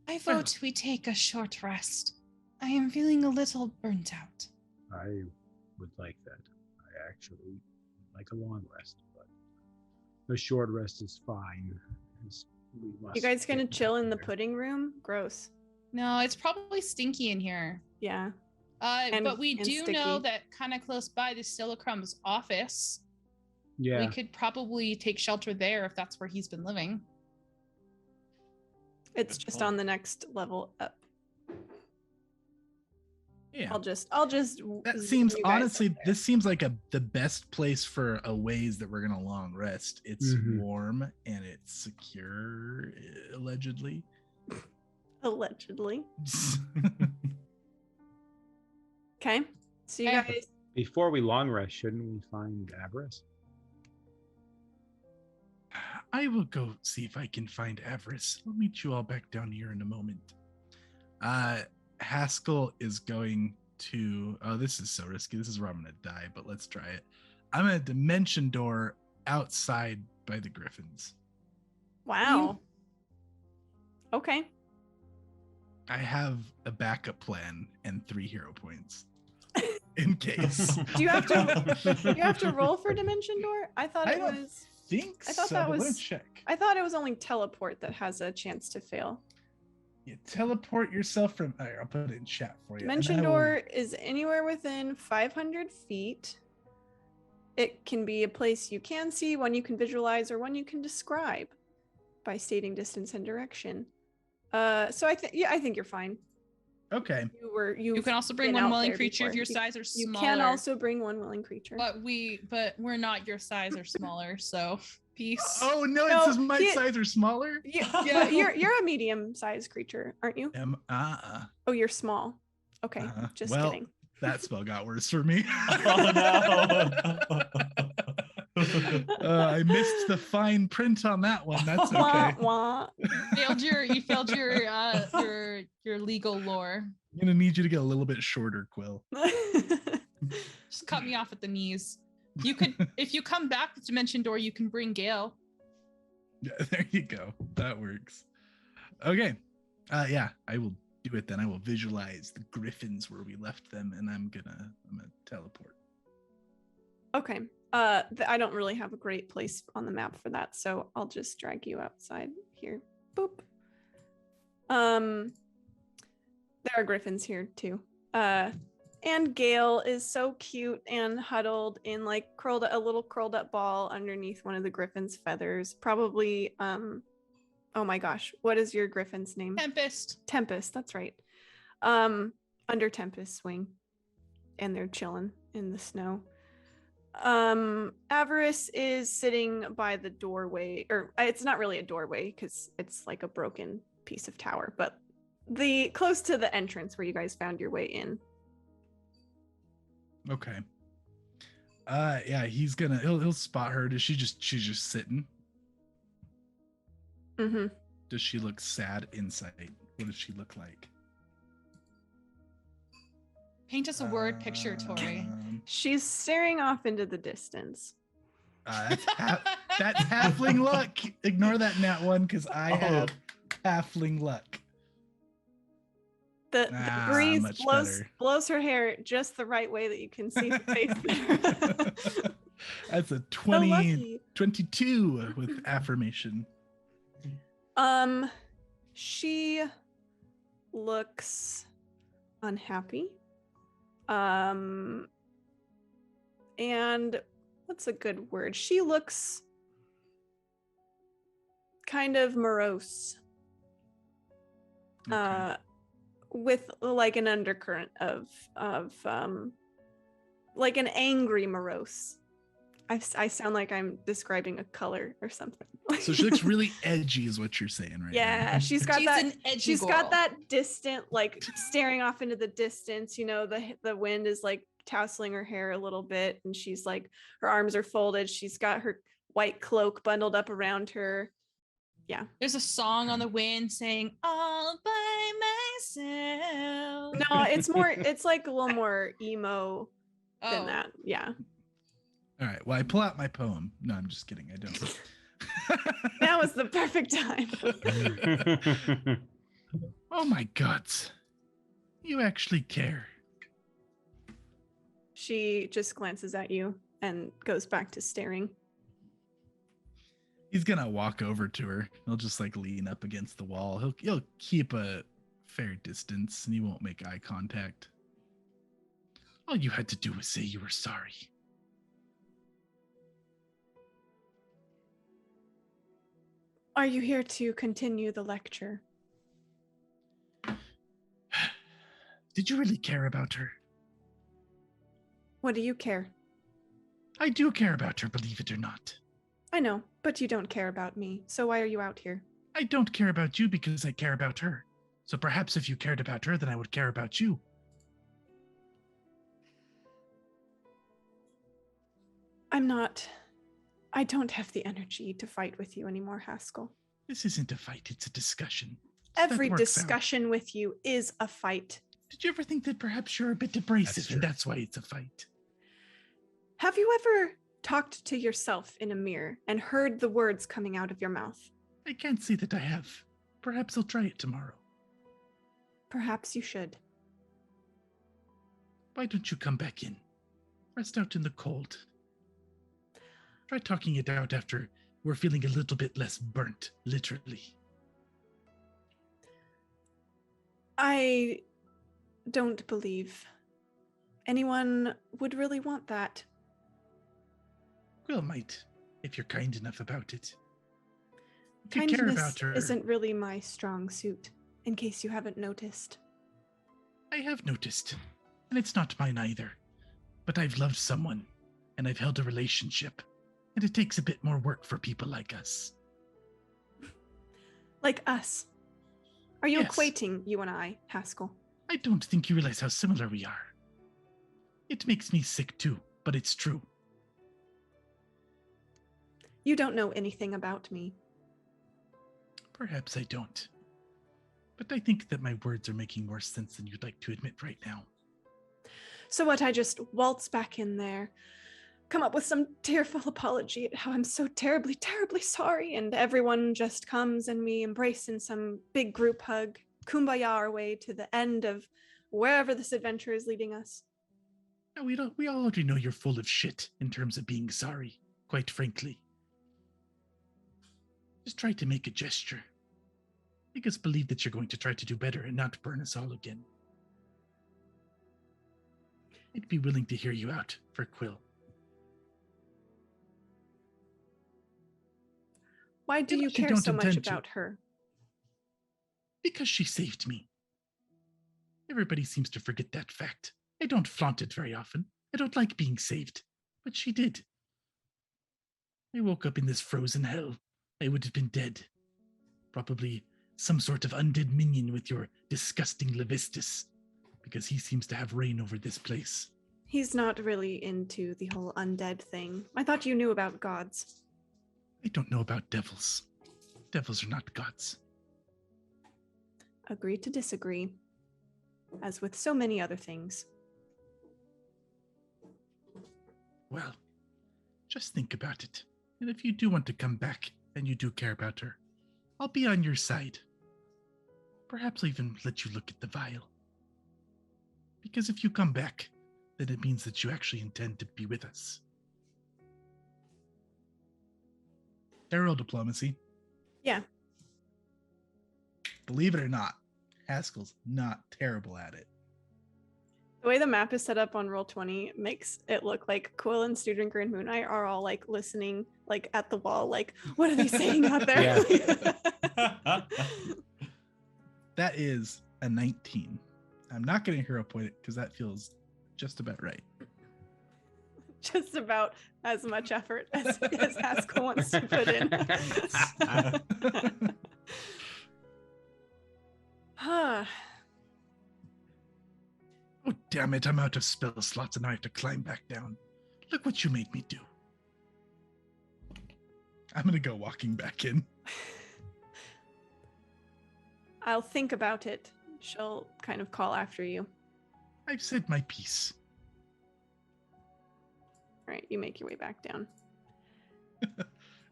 I vote we take a short rest. I am feeling a little burnt out. I would like that. I actually like a long rest, but a short rest is fine. We You must guys gonna get chill back in the there. pudding room? Gross. No, it's probably stinky in here. Yeah. But we and do know sticky. that kind of close by the Stillicrum's office. Yeah. We could probably take shelter there if that's where he's been living. It's Good just point. on the next level up. Yeah. I'll just That zoom seems you guys up honestly, there. this seems like the best place for a ways that we're gonna long rest. It's Mhm. warm and it's secure, allegedly. Allegedly. Okay. So you Okay. guys Before we long rest, shouldn't we find Avarice? I will go see if I can find Avarice. I'll meet you all back down here in a moment. Haskell is going to. Oh, this is so risky. This is where I'm going to die, but let's try it. I'm at a dimension door outside by the Griffins. wow. Okay. I have a backup plan and 3 hero points in case. Do you have to roll for dimension door? I thought I it don't was think I thought so, that but let me was- check. I thought it was only teleport that has a chance to fail. You teleport yourself from. I'll put it in chat for you. and Dimension I will- door is anywhere within 500 feet. It can be a place you can see, one you can visualize, or one you can describe by stating distance and direction. So I think you're fine. Okay. You can also bring been one out willing there creature of before. your size or You smaller. can also bring one willing creature. But we're not your size or smaller, so peace. Oh no! It No, says my he- size or smaller. Yeah, you're a medium-sized creature, aren't you? Oh, you're small. Okay, just well, kidding. that spell got worse for me. Oh no. I missed the fine print on that one. That's Wah, okay. wah. You failed your legal lore. I'm gonna need you to get a little bit shorter, Quill. Just cut me off at the knees. You could, if you come back with Dimension Door, you can bring Gale. Yeah, there you go. That works. Okay. Yeah, I will do it then. I will visualize the Griffins where we left them, and I'm gonna teleport. Okay. I don't really have a great place on the map for that, so I'll just drag you outside here. Boop. There are griffins here too. And Gale is so cute and huddled in like a little curled up ball underneath one of the griffin's feathers. Probably oh my gosh, what is your griffin's name? Tempest. Tempest, that's right. Under Tempest's wing. And they're chilling in the snow. Avarice is sitting by the doorway, or it's not really a doorway because it's like a broken piece of tower, but close to the entrance where you guys found your way in. Okay. Yeah, he'll spot her. She's just sitting? Mm-hmm. Does she look sad inside? What does she look like? Paint us a word picture, Tori. She's staring off into the distance. That's halfling luck. Ignore that nat one because I have halfling luck. The breeze much better. blows her hair just the right way that you can see her face there. That's a So 20, lucky. 22 with affirmation. She looks unhappy. And what's a good word? She looks kind of morose. Okay. With like an undercurrent of like an angry morose. I sound like I'm describing a color or something. So she looks really edgy, is what you're saying, right? Yeah, now. she's got She's that. an edgy She's girl. got that distant, like staring off into the distance. You know, the wind is like tousling her hair a little bit, and she's like, her arms are folded. She's got her white cloak bundled up around her. Yeah. There's a song on the wind saying all by myself. No, it's like a little more emo than Oh. that. Yeah. All right. Well, I pull out my poem. No, I'm just kidding. I don't. Now is the perfect time. Oh my God. You actually care. She just glances at you and goes back to staring. He's gonna walk over to her. He'll just like lean up against the wall. He'll keep a fair distance and he won't make eye contact. All you had to do was say you were sorry. Are you here to continue the lecture? Did you really care about her? What do you care? I do care about her, believe it or not. I know, but you don't care about me, so why are you out here? I don't care about you because I care about her. So perhaps if you cared about her, then I would care about you. I don't have the energy to fight with you anymore, Haskell. This isn't a fight, it's a discussion. Every That works out. discussion with you is a fight. Did you ever think that perhaps you're a bit abrasive That's and true. that's why it's a fight? Have you ever talked to yourself in a mirror and heard the words coming out of your mouth? I can't say that I have. Perhaps I'll try it tomorrow. Perhaps you should. Why don't you come back in? Rest out in the cold. Try talking it out after we're feeling a little bit less burnt, literally. I don't believe anyone would really want that. Quill might, if you're kind enough about it. If you care Kindness about her, isn't really my strong suit, in case you haven't noticed. I have noticed, and it's not mine either. But I've loved someone, and I've held a relationship, and it takes a bit more work for people like us. Like us. Are you Yes. equating you and I, Haskell? I don't think you realize how similar we are. It makes me sick too, but it's true. You don't know anything about me. Perhaps I don't. But I think that my words are making more sense than you'd like to admit right now. So what, I just waltz back in there, come up with some tearful apology at how I'm so terribly, terribly sorry, and everyone just comes and we embrace in some big group hug, kumbaya our way to the end of wherever this adventure is leading us. No, we already know you're full of shit in terms of being sorry, quite frankly. Just try to make a gesture. Make us believe that you're going to try to do better and not burn us all again. I'd be willing to hear you out for Quill. Why do you Unless you care don't so much intend to. about her? Because she saved me. Everybody seems to forget that fact. I don't flaunt it very often. I don't like being saved. But she did. I woke up in this frozen hell. I would have been dead. Probably some sort of undead minion with your disgusting Levistus. Because he seems to have reign over this place. He's not really into the whole undead thing. I thought you knew about gods. I don't know about devils. Devils are not gods. Agree to disagree. As with so many other things. Well, just think about it. And if you do want to come back and you do care about her, I'll be on your side. Perhaps I'll even let you look at the vial. Because if you come back, then it means that you actually intend to be with us. Aerial diplomacy. Yeah. Believe it or not, Haskell's not terrible at it. The way the map is set up on Roll20 makes it look like Quill and Studenker and Moon Eye are all like listening, like at the wall, like, what are they saying out there? That is a 19. I'm not going to hero point it because that feels just about right. Just about as much effort as Haskell wants to put in. Oh, damn it. I'm out of spell slots and I have to climb back down. Look what you made me do. I'm gonna go walking back in. I'll think about it. She'll kind of call after you. I've said my piece. All right, you make your way back down.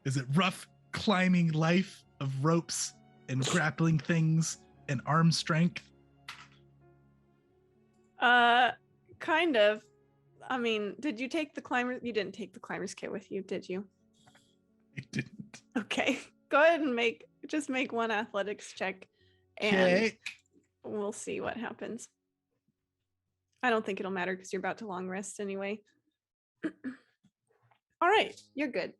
Is it rough climbing life of ropes and grappling things and arm strength? Kind of. I mean, did you take the climber? You didn't take the climber's kit with you, did you? I didn't. Okay. Go ahead and make one athletics check, and Okay. we'll see what happens. I don't think it'll matter because you're about to long rest anyway. All right, you're good.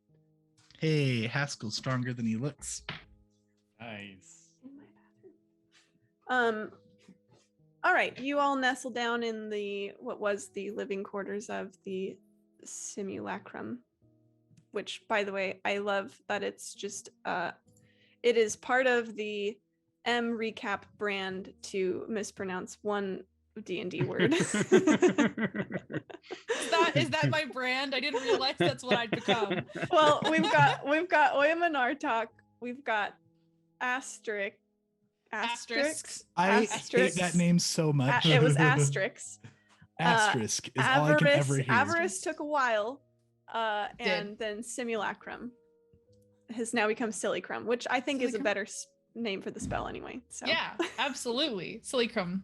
Hey, Haskell's stronger than he looks. Nice. All right, you all nestle down in what was the living quarters of the simulacrum, which, by the way, I love that it's just it is part of the M recap brand to mispronounce one D&D word. Is that my brand? I didn't realize that's what I'd become. Well, we've got Oyamenartok, we've got Asterix. Asterisks. I hate Asterisks. that name so much. It was Asterix. Asterisk is all I can ever hear. Avarice took a while, and then Simulacrum has now become Sillycrum, which I think is a Sillycrum? better name for the spell anyway. So Yeah, absolutely. Sillycrum.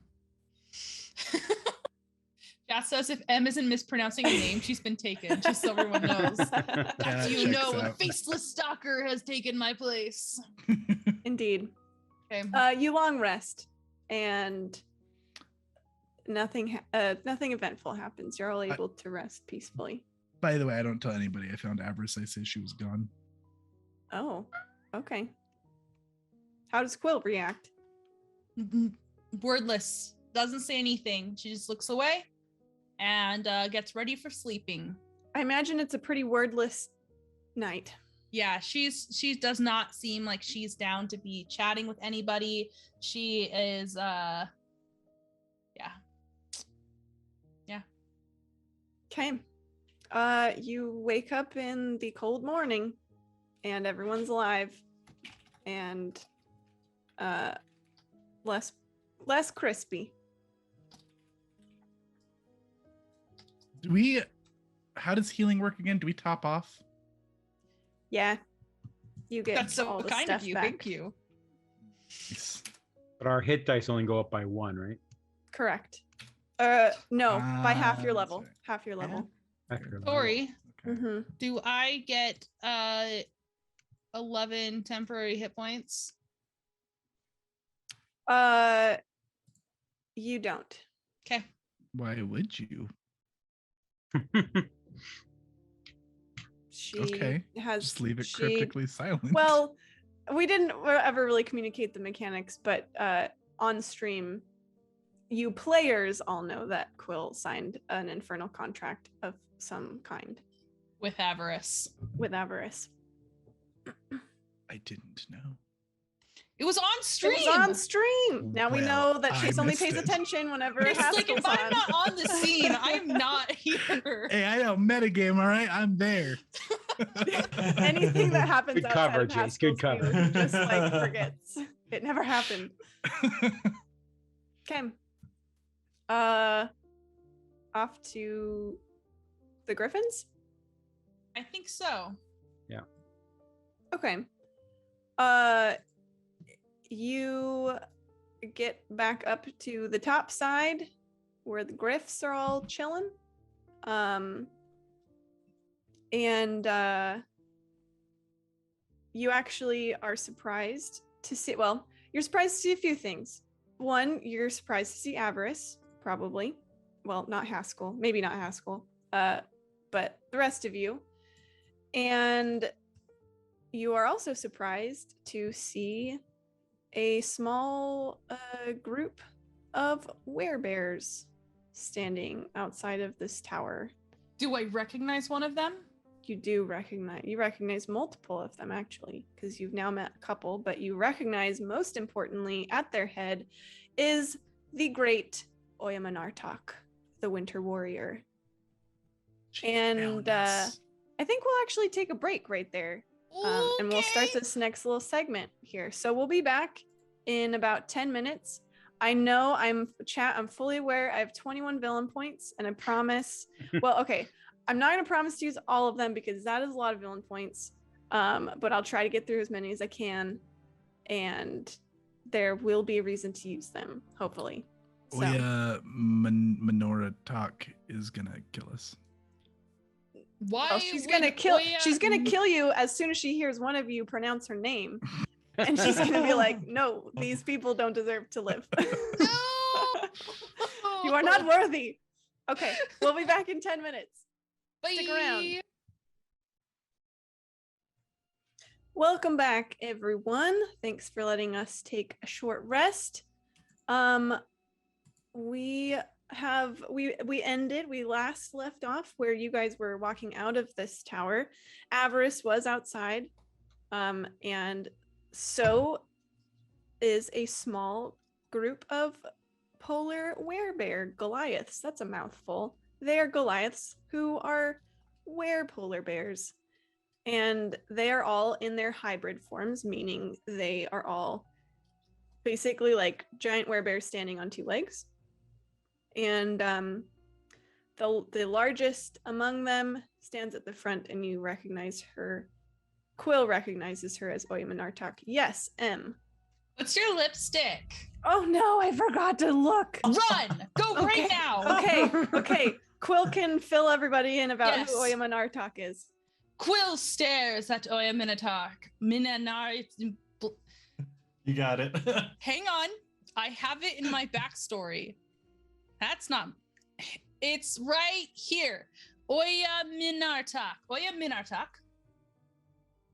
Jazz says if M isn't mispronouncing a name, she's been taken, just so everyone knows. Yeah, You checks know, the out. faceless stalker has taken my place. indeed. Okay. You long rest, and nothing eventful happens. You're all able to rest peacefully. By the way, I don't tell anybody I found Avarice. I say she was gone. Oh, okay. How does Quill react? Wordless. Doesn't say anything. She just looks away and gets ready for sleeping. I imagine it's a pretty wordless night. Yeah, she does not seem like she's down to be chatting with anybody. She is Okay. You wake up in the cold morning and everyone's alive and less crispy. How does healing work again? Do we top off? Yeah. You get that's so all the kind stuff of you. back. Thank you. Nice. But our hit dice only go up by 1, right? Correct. No, by half your that's level. right. Half your level. After level. Tori, Okay. Mm-hmm. do I get 11 temporary hit points? You don't. Okay. Why would you? She Okay. has Just leave it she- cryptically silent. Well, we didn't ever really communicate the mechanics, but on stream, you players all know that Quill signed an infernal contract of some kind With avarice. with Avarice. I didn't know. It was on stream. It was on stream. Now we Well, know that I she's only missed pays it. attention whenever It's like Haskell's if I'm on. not on the scene, I'm not here. Hey, I know metagame, all right? I'm there. Anything that happens Good outside cover, of Jace, good Haskell's view, cover. he just like forgets. It never happened. Okay. Off to the Griffins? I think so. Okay. You get back up to the top side where the Griffs are all chilling. And you actually are surprised to see, well, you're surprised to see a few things. One, you're surprised to see Avarice, probably. Well, not Haskell, maybe not Haskell, but the rest of you. And you are also surprised to see a small group of werebears standing outside of this tower. Do I recognize one of them? You recognize multiple of them actually, because you've now met a couple, but you recognize most importantly at their head is the great Oyamenartok, the Winter Warrior. And I think we'll actually take a break right there And we'll start Okay. this next little segment here. So we'll be back in about 10 minutes. I know I'm fully aware I have 21 villain points, and I promise. Well, okay, I'm not going to promise to use all of them because that is a lot of villain points. But I'll try to get through as many as I can, and there will be a reason to use them, hopefully. So, Menorah talk is gonna kill us. Why well, she's would gonna kill. Oya- She's gonna kill you as soon as she hears one of you pronounce her name, and she's gonna be like, "No, these people don't deserve to live. No. You are not worthy." Okay, we'll be back in 10 minutes. Stick around. Bye. Welcome back, everyone. Thanks for letting us take a short rest. We last left off where you guys were walking out of this tower. Avarice was outside, and so is a small group of polar werebear Goliaths. That's a mouthful. They are Goliaths who are polar bears. And they are all in their hybrid forms, meaning they are all basically like giant werebears standing on two legs. And the largest among them stands at the front, and you recognize her. Quill recognizes her as Oya Minartak. Yes, M. What's your lipstick? Oh no, I forgot to look. Run! Go Okay. right now! Okay. Quill can fill everybody in about Yes. who Oya Minartak is. Quill stares at Oya Minotaur. You got it. Hang on. I have it in my backstory. That's not. It's right here. Oya Minartak. Oya Minartak.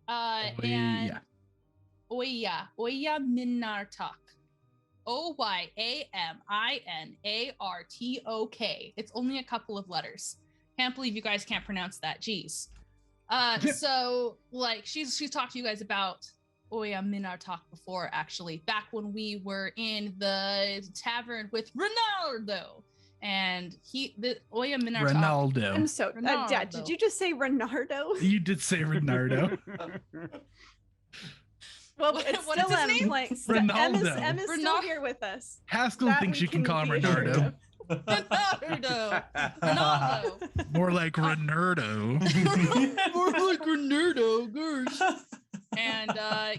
And Yeah. Oya Minartak. Oyamminartok. It's only a couple of letters. Can't believe you guys can't pronounce that. Jeez. So like she's talked to you guys about Oya Minartak before, actually, back when we were in the tavern with Ronaldo. And Oya Minartak. Ronaldo. I'm so Dad, did Ronaldo. you just say Renardo? You did say Renardo. Well, What- it's what still is his name? Like Ronaldo. M is still Renar- here with us. Haskell That thinks we you can call him be assured Renardo. of. Ronaldo. Ronaldo. More like Renardo. More like Ronaldo, gosh. And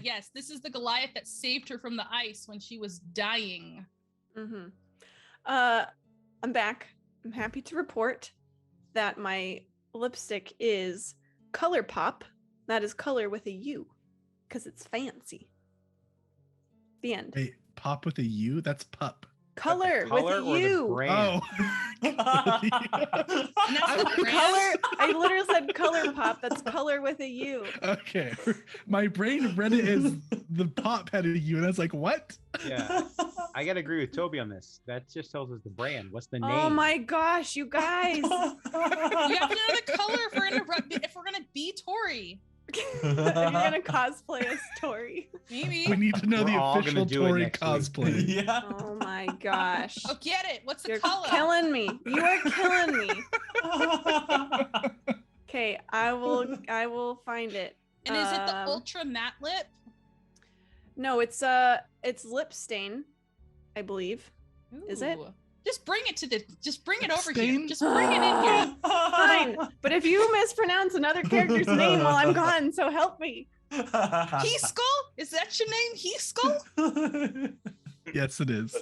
yes, this is the Goliath that saved her from the ice when she was dying. Mm-hmm. I'm back. I'm happy to report that my lipstick is Color Pop. That is color with a U, because it's fancy. The end. Wait, pop with a U? That's pup. Color with Color a or the U. brand? And that's the brand. Color. I literally said Color Pop. That's color with a U. Okay. My brain read it as the pop had a U, and I was like, what? Yeah, I gotta agree with Toby on this. That just tells us the brand. What's the name? Oh my gosh, you guys. You have to know the color if we're gonna be Tori. You're gonna cosplay as Tori. Maybe. We need to know We're the all gonna official do it Tory next week. cosplay. Yeah. Oh my gosh. Oh, get it. What's the You're color? killing me. You are killing me. Okay, I will find it. And is it the Um, ultra matte lip? No, it's lip stain, I believe. Is it? Ooh. Just bring it over Stain? here. Just bring it in here. Fine. But if you mispronounce another character's name while I'm gone, so help me. He Skull? Is that your name? He Skull? Yes, it is.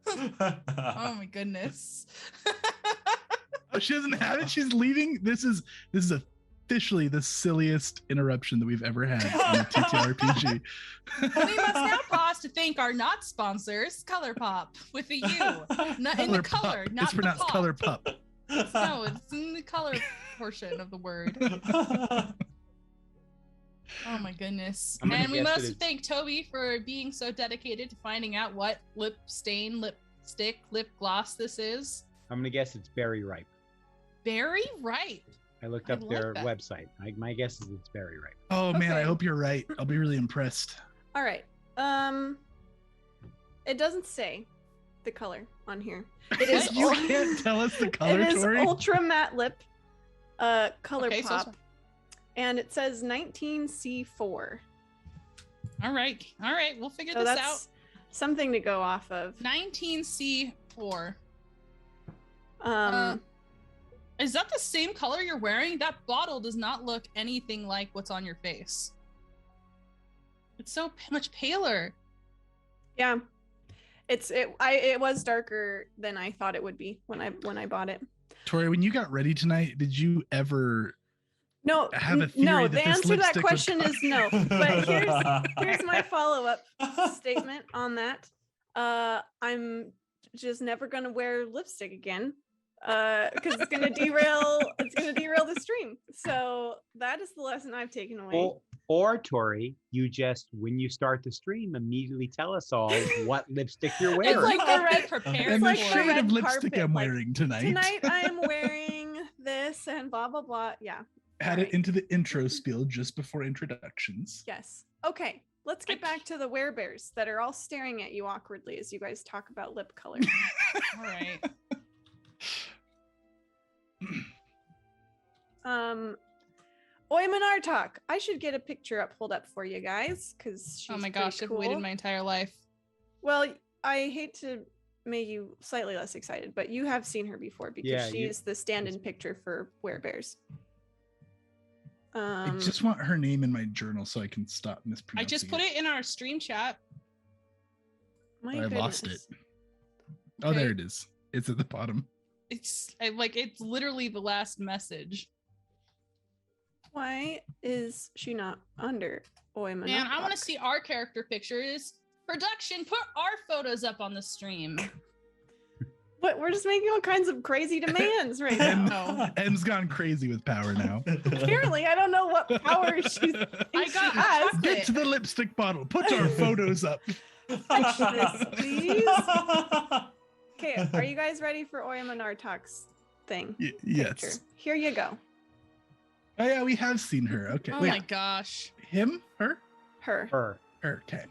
Oh my goodness. Oh, she doesn't have it. She's leaving. This is officially the silliest interruption that we've ever had on a TTRPG. We must now pause to thank our not sponsors, ColourPop, with a U. Not in the Pup. color, not It's the pronounced pop. color pup. No, it's in the color portion of the word. Oh my goodness. I'm gonna And we guess it must is- thank Toby for being so dedicated to finding out what lip stain, lipstick, lip gloss this is. I'm gonna guess it's Berry Ripe. Very ripe. I looked I up like their that. website. My guess is it's Berry Ripe. Oh man, I Okay. hope you're right. I'll be really impressed. All right. It doesn't say the color on here. It is You ul- can't tell us the color, it is Tori. ultra matte lip color Okay, so pop. and it says 19C4. All right. We'll figure So this that's out. something to go off of. 19C4. Um, Is that the same color you're wearing? That bottle does not look anything like what's on your face. It's so much paler. yeah, it was darker than I thought it would be when I bought it. Tori, when you got ready tonight, did you ever No, have a theory no. that The this answer to that lipstick would question is no. But here's my follow-up statement on that. I'm just never gonna wear lipstick again, because it's gonna derail the stream. So that is the lesson I've taken away. Or Tori, you just, when you start the stream, immediately tell us all what lipstick you're wearing. It's like already prepared. And the like for the shade red of lipstick carpet, I'm like, wearing tonight. Tonight I'm wearing this and blah blah blah. Yeah. Had Alright. it into the intro spiel just before introductions. Yes. Okay. Let's get back to the werebears that are all staring at you awkwardly as you guys talk about lip color. All right. Oyman Artok. I should get a picture pulled up for you guys because she's Oh my pretty gosh, I've waited cool. my entire life. Well, I hate to make you slightly less excited, but you have seen her before because Yeah, she you- is the stand-in picture for werebears. I just want her name in my journal so I can stop I mispronouncing just put it in our stream chat. my I lost it. goodness. Oh, there Okay. it is. It's at the bottom. It's it's literally the last message. Why is she not under Oyman? Man, I want to see our character pictures. Production, put our photos up on the stream. What? We're just making all kinds of crazy demands right Em, now. Em's gone crazy with power now. Apparently, I don't know what power she I got has. Get to the lipstick bottle. Put our photos up. Touch this, please. Okay, are you guys ready for Oyman Artok's thing? Yes. Picture? Here you go. Oh yeah, we have seen her. Okay. Oh Wait, my gosh. him? Her? Her. Her. Her. Okay.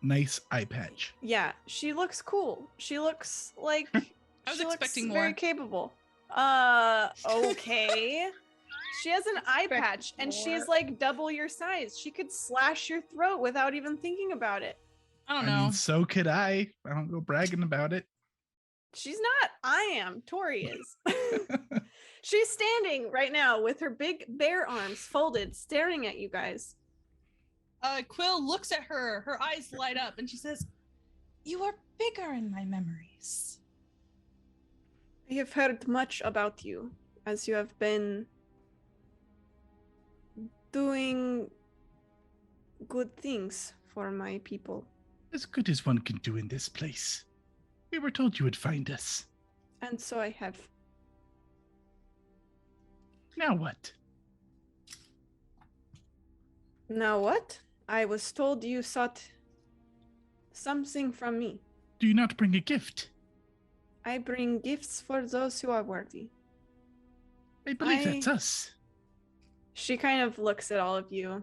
Nice eye patch. Yeah, she looks cool. She looks like I was she looks expecting very more. capable. Okay. She has an eye patch and she's like double your size. She could slash your throat without even thinking about it. I don't I know. mean, so could I. I don't go bragging about it. She's not. I am. Tori is. She's standing right now with her big bare arms folded, staring at you guys. Quill looks at her, her eyes light up, and she says, "You are bigger in my memories." I have heard much about you, as you have been doing good things for my people. As good as one can do in this place. We were told you would find us. And so I have. Now what? Now what? I was told you sought something from me. Do you not bring a gift? I bring gifts for those who are worthy. I believe that's us. She kind of looks at all of you.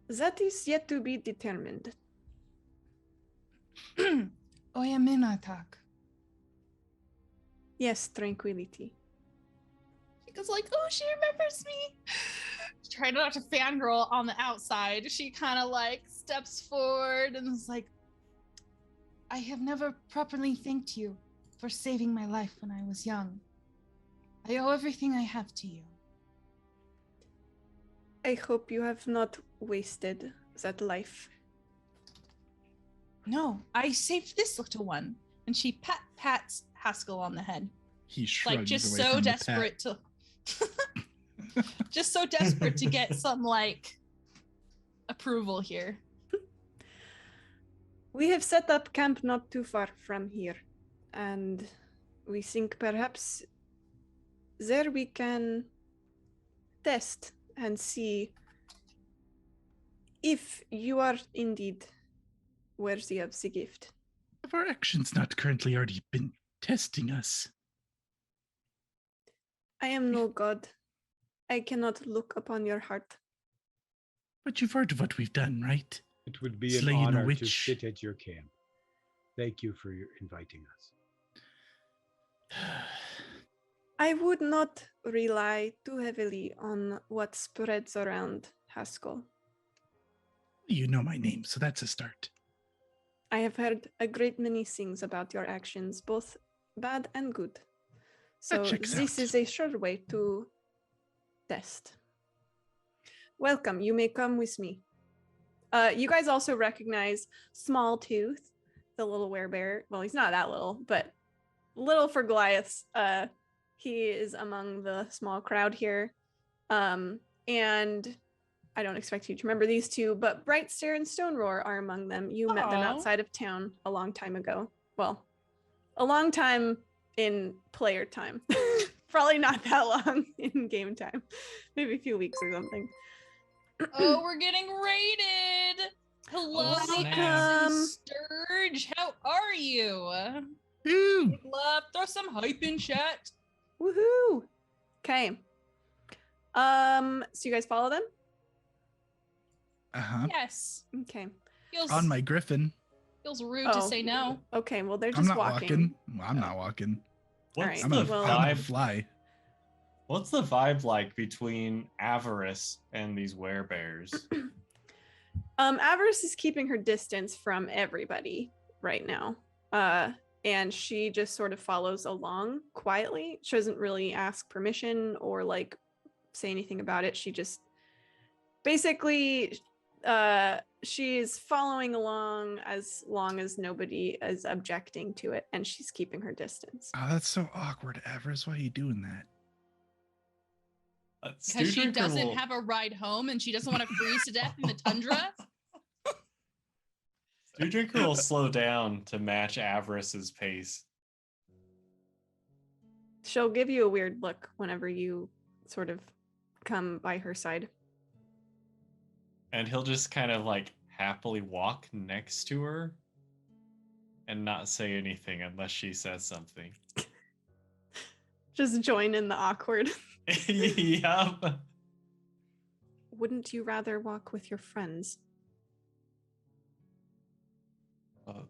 That is yet to be determined. Oyaminatak. Yes, tranquility. She goes like, "Oh, she remembers me." Trying not to fangirl on the outside. She kind of like steps forward and is like, "I have never properly thanked you for saving my life when I was young. I owe everything I have to you." I hope you have not wasted that life. "No, I saved this little one." And she pats Haskell on the head. He shrugs Like just away so from the desperate to just so desperate to get some like approval here. We have set up camp not too far from here, and we think perhaps there we can test and see if you are indeed worthy of the gift. Have our actions not currently already been testing us? I am no god. I cannot look upon your heart. But you've heard of what we've done, right? It would be an Slaying a honor to witch. sit at your camp. Thank you for inviting us. I would not rely too heavily on what spreads around Haskell. You know my name, so that's a start. I have heard a great many things about your actions, both bad and good. So checks this out. is a sure way to test. Welcome, you may come with me. You guys also recognize Small Tooth, the little werebear. Well, he's not that little, but little for Goliaths. He is among the small crowd here. And I don't expect you to remember these two, but Bright Stare and Stone Roar are among them. You met them Aw. outside of town a long time ago. Well, a long time in player time. Probably not that long in game time. Maybe a few weeks or something. Oh, we're getting raided. Hello, Welcome. Sturge. How are you? Ooh, Love, throw some hype in chat. Woohoo! Okay. So you guys follow them? uh-huh. Yes. Okay. Feels On my griffin. feels rude to Oh. say no. Okay, well they're I'm just not walking. walking. I'm not walking. What's Alright, I'm the gonna, well- I'm gonna vibe? fly. What's the vibe like between Avarice and these werebears? Avarice is keeping her distance from everybody right now. And she just sort of follows along quietly. She doesn't really ask permission or like say anything about it. She just basically she is following along as long as nobody is objecting to it, and she's keeping her distance. Oh, that's so awkward, Avarice. Why are you doing that? Because she doesn't have a ride home and she doesn't want to freeze to death in the tundra. Stew Drinker will slow down to match Avarice's pace. She'll give you a weird look whenever you sort of come by her side. And he'll just kind of like happily walk next to her and not say anything unless she says something. Just join in the awkward. Yup. Wouldn't you rather walk with your friends? Well,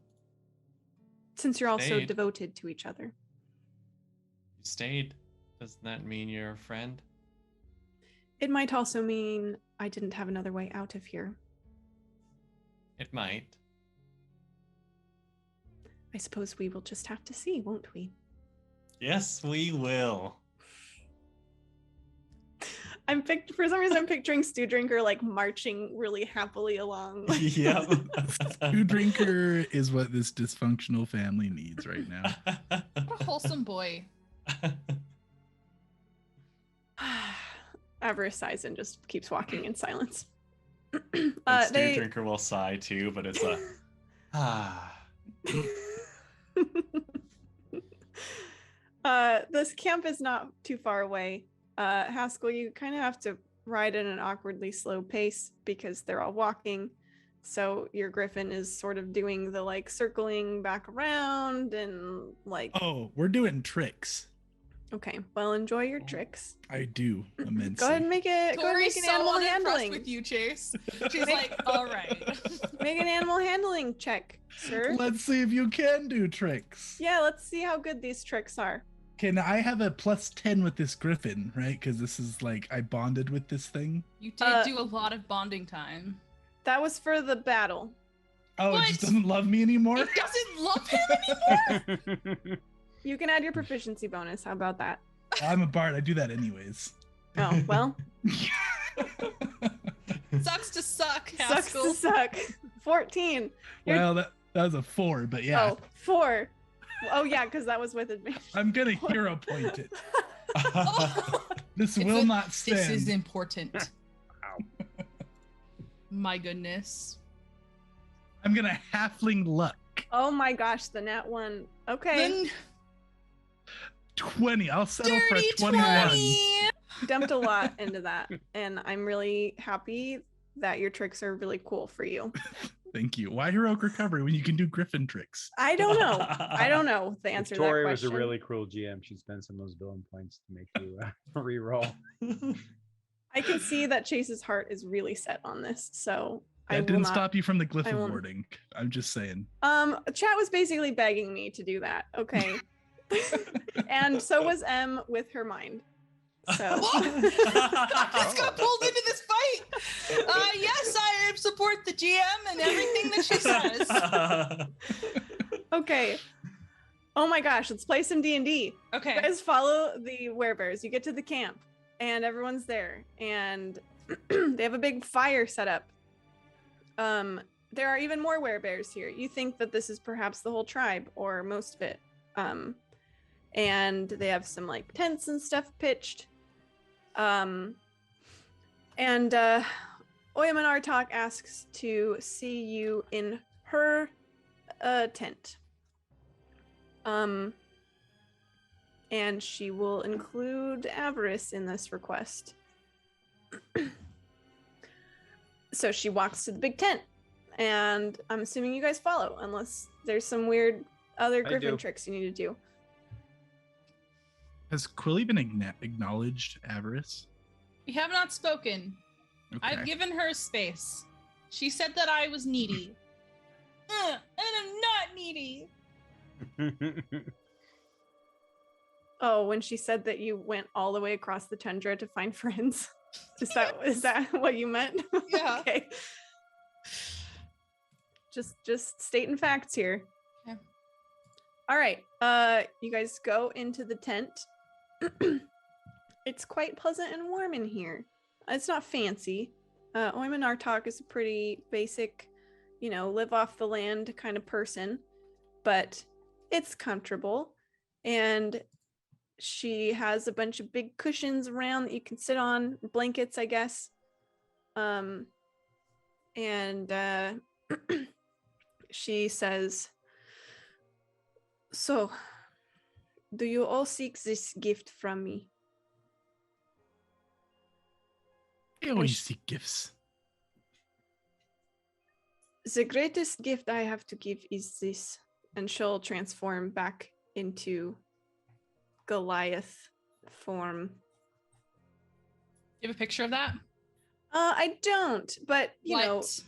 Since you're also Stayed. devoted to each other. you stayed. Doesn't that mean you're a friend? It might also mean I didn't have another way out of here. It might. I suppose we will just have to see, won't we? Yes, we will. For some reason I'm picturing Stew Drinker like marching really happily along. Yep. Stew Drinker is what this dysfunctional family needs right now. What a wholesome boy. Avarice sighs and just keeps walking in silence. And Stew Drinker will sigh too, but it's a This camp is not too far away. Haskell, you kind of have to ride at an awkwardly slow pace because they're all walking. So your griffin is sort of doing the like circling back around and like, Oh, we're doing tricks. okay, well, enjoy your tricks. I do immensely. Go ahead and make it. Go ahead and Tori's make an so animal unimpressed handling. with you, Chase. She's like, all right. Make an animal handling check, sir. Let's see if you can do tricks. Yeah, let's see how good these tricks are. Can I have a +10 with this griffin, right? Because this is like I bonded with this thing. You did do a lot of bonding time. That was for the battle. Oh, What? it just doesn't love me anymore. It doesn't love him anymore. You can add your proficiency bonus. How about that? I'm a bard. I do that anyways. Oh, well, Sucks to suck, sucks Haskell. to suck. 14. You're- Well, that was a 4, but yeah, Oh, 4. Oh, yeah, because that was with advantage. I'm gonna hero point it. This It's will a- not stand. This is important. My goodness. I'm gonna halfling luck. Oh my gosh, the nat 1. Okay. Then 20. I'll settle for a dirty 21. 20. Dumped a lot into that. And I'm really happy that your tricks are really cool for you. Thank you. Why heroic recovery when you can do griffin tricks? I don't know. I don't know the answer to that Victoria was question. a really cruel GM. She'd spend some of those villain points to make you re-roll. I can see that Chase's heart is really set on this, so I That will didn't not. stop you from the glyph I of won't. warding. I'm just saying. Chat was basically begging me to do that. Okay. And so was M with her mind. So Just got pulled into this fight. Yes, I support the GM and everything that she says. okay. Oh my gosh, let's play some D&D. Okay. You guys follow the Werebears. You get to the camp and everyone's there and they have a big fire set up. There are even more Werebears here. You think that this is perhaps the whole tribe or most of it. And they have some like tents and stuff pitched. And Oyam and Artok asks to see you in her tent. And she will include Avarice in this request. So she walks to the big tent, and I'm assuming you guys follow, unless there's some weird other griffin tricks you need to do. Has Quilly been acknowledged, Avarice? We have not spoken. Okay. I've given her space. She said that I was needy. And I'm not needy. Oh, when she said that you went all the way across the tundra to find friends. Is that what you meant? Yeah. Okay. Just stating facts here. Okay. All right. You guys go into the tent. It's quite pleasant and warm in here. It's not fancy. Oyman Artok is a pretty basic, live off the land kind of person, but it's comfortable. And she has a bunch of big cushions around that you can sit on, blankets, I guess. And she says, "So, do you all seek this gift from me?" I always seek gifts. The greatest gift I have to give is this. And she'll transform back into Goliath form. You have a picture of that? I don't, but What?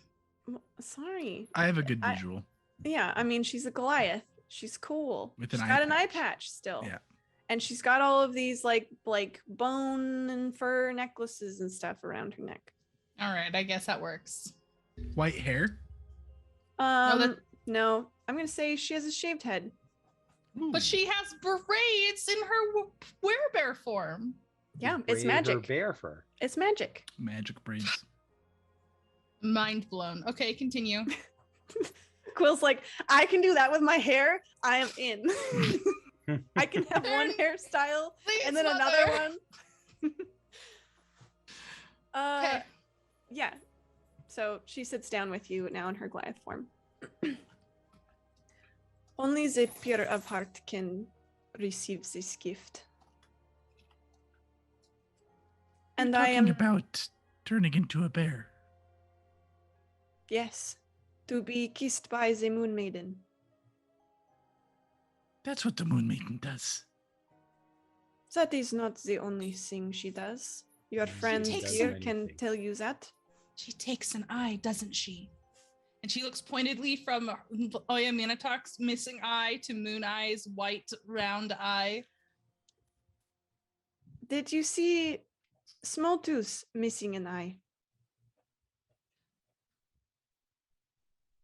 Sorry. I have a good visual. Yeah, I mean, she's a Goliath. She's cool. With She's an got eye an eye patch. patch still. Yeah. And she's got all of these like bone and fur necklaces and stuff around her neck. All right, I guess that works. White hair. No, I'm gonna say she has a shaved head. Ooh. But she has braids in her werebear form. Yeah, You it's braided her magic. bear fur. It's magic. Magic braids. Mind blown. Okay, continue. Quill's like, I can do that with my hair. I am in. I can have one hairstyle Please, and then mother. another one. Okay. Yeah. So she sits down with you now in her Goliath form. Only the pure of heart can receive this gift. And You're I am, talking about turning into a bear. yes, to be kissed by the Moon Maiden. That's what the Moon Maiden does. That is not the only thing she does. Your She friend takes here many can things. tell you that. She takes an eye, doesn't she? And she looks pointedly from Oya Minatok's missing eye to Moon Eye's white round eye. Did you see Small Tooth missing an eye?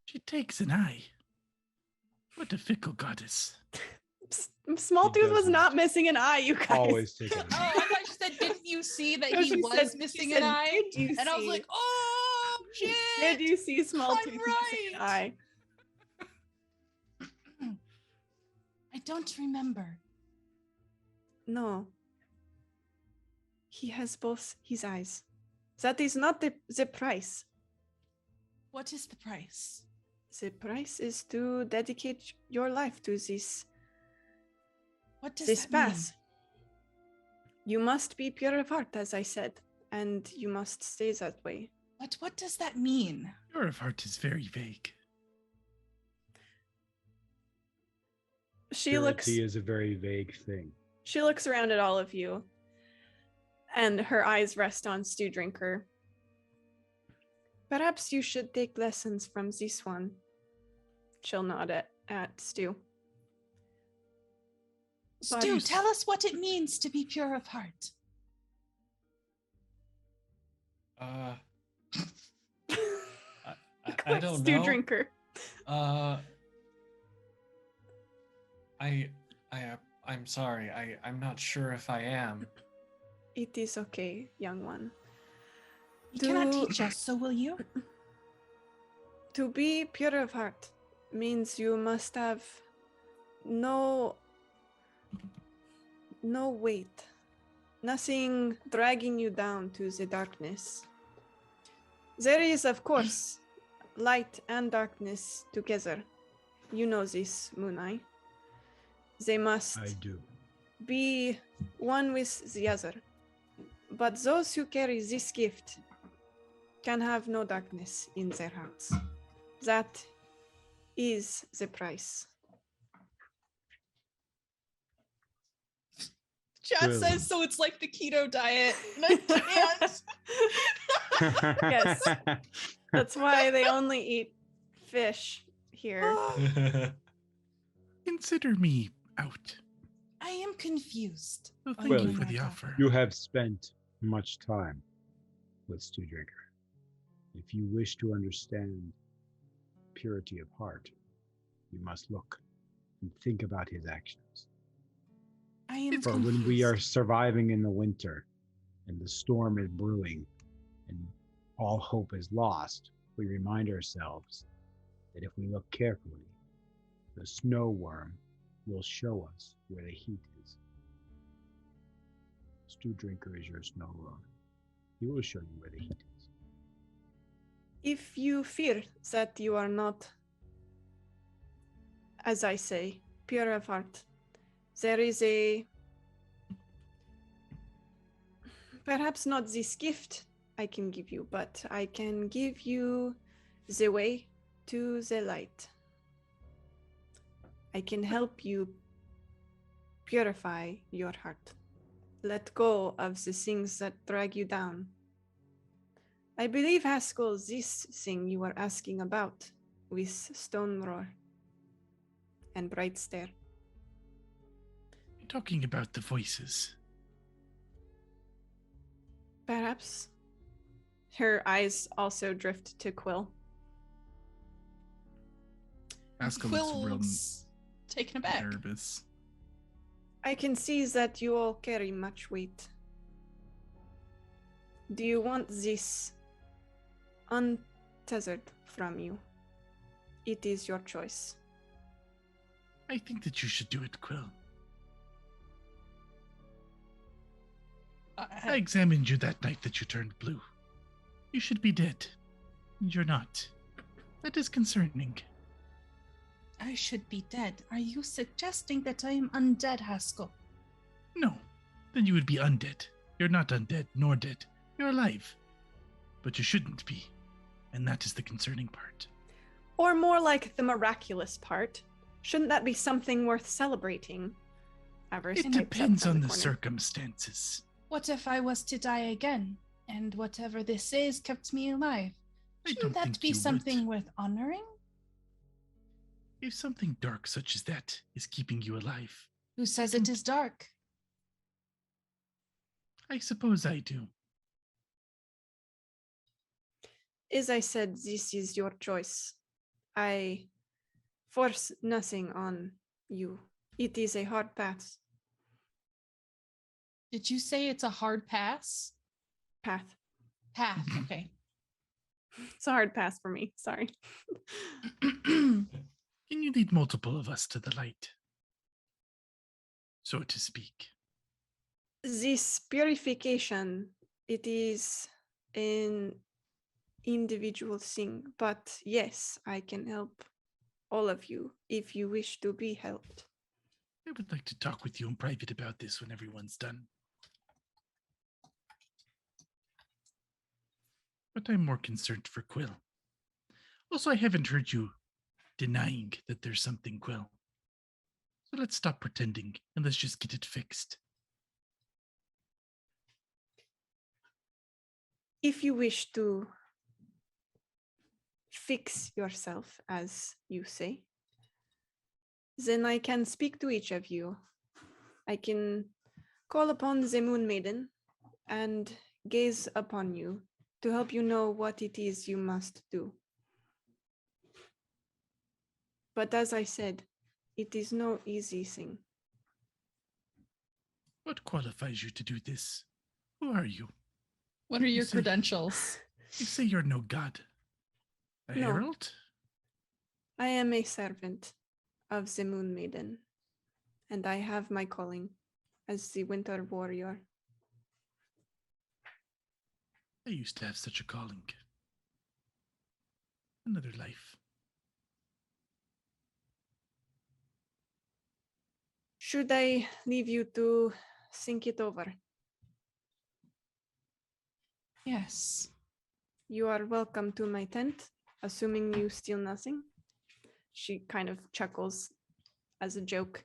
She takes an eye. What a fickle goddess. Small He Tooth was doesn't. not missing an eye, you guys. Always take it. Oh, I thought she said, didn't you see that No, he she was said- missing she an said, eye? Did you And I was see- like, oh, shit! Did you see Small I'm Tooth missing an eye? I don't remember. No. He has both his eyes. That is not the price. What is the price? The price is to dedicate your life to this What does this that mean? path. You must be pure of heart, as I said, and you must stay that way. What does that mean? Your heart is very vague. She looks Purity is a very vague thing. She looks around at all of you, and her eyes rest on Stew Drinker. Perhaps you should take lessons from this one. She'll nod at Stew. Stu, tell us what it means to be pure of heart. I don't Stew know. drinker. I'm sorry. I'm not sure if I am. It is okay, young one. You cannot teach us, so will you? To be pure of heart means you must have no weight, nothing dragging you down to the darkness. There is, of course, light and darkness together. You know this, Moon Eye. They must I do. be one with the other. But those who carry this gift can have no darkness in their hearts. That is the price. Chat Really? says, so it's like the keto diet. And I can't. Yes. That's why they only eat fish here. Consider me out. I am confused. So Oh, thank Well, you for the offer. You have spent much time with Stew Drinker. If you wish to understand purity of heart, you must look and think about his actions. I am For confused. when we are surviving in the winter and the storm is brewing and all hope is lost, we remind ourselves that if we look carefully, the snow worm will show us where the heat is. Stew Drinker is your snow worm. He will show you where the heat is. If you fear that you are not, as I say, pure of heart, there is perhaps not this gift I can give you, but I can give you the way to the light. I can help you purify your heart. Let go of the things that drag you down. I believe, Haskell, this thing you were asking about with Stone Roar and Bright Stare. You're talking about the voices. Perhaps. Her eyes also drift to Quill. Haskell looks real Quill's taken aback. nervous. I can see that you all carry much weight. Do you want this untethered from you? It is your choice. I think that you should do it, Quill. I examined you that night that you turned blue. You should be dead. And you're not. That is concerning. I should be dead. Are you suggesting that I am undead, Haskell? No. Then you would be undead. You're not undead, nor dead. You're alive. But you shouldn't be. And that is the concerning part. Or more like the miraculous part. Shouldn't that be something worth celebrating? Avarice It types up depends from on the corner. circumstances. What if I was to die again, and whatever this is kept me alive? I Shouldn't don't that think be you would. something worth honoring? If something dark such as that is keeping you alive, Who says it is dark? I suppose I do. As I said, this is your choice. I force nothing on you. It is a hard path. Did you say it's a hard pass? Path. Path, okay. It's a hard pass for me. Sorry. Can you lead multiple of us to the light? So to speak. This purification, it is an individual thing, but yes, I can help all of you if you wish to be helped. I would like to talk with you in private about this when everyone's done. But I'm more concerned for Quill. Also, I haven't heard you denying that there's something, Quill. So let's stop pretending and let's just get it fixed. If you wish to fix yourself, as you say, then I can speak to each of you I can call upon the Moon Maiden and gaze upon you to help you know what it is you must do. But as I said, it is no easy thing. What qualifies you to do this? Who are you? What are your say- credentials? You say you're no god. A No. herald? I am a servant of the Moon Maiden, and I have my calling as the Winter Warrior. I used to have such a calling. Another life. Should I leave you to think it over? Yes. You are welcome to my tent, assuming you steal nothing. She kind of chuckles as a joke.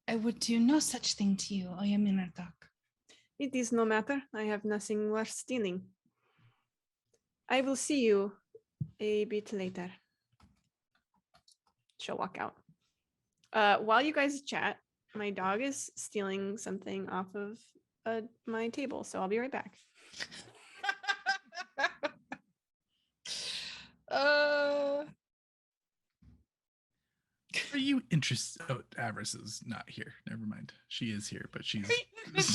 I would do no such thing to you. I am in a duck. It is no matter. I have nothing worth stealing. I will see you a bit later. She'll walk out. While you guys chat, my dog is stealing something off of my table, so I'll be right back. Are you interested? Oh, Avarice is not here. Never mind. She is here, but she's.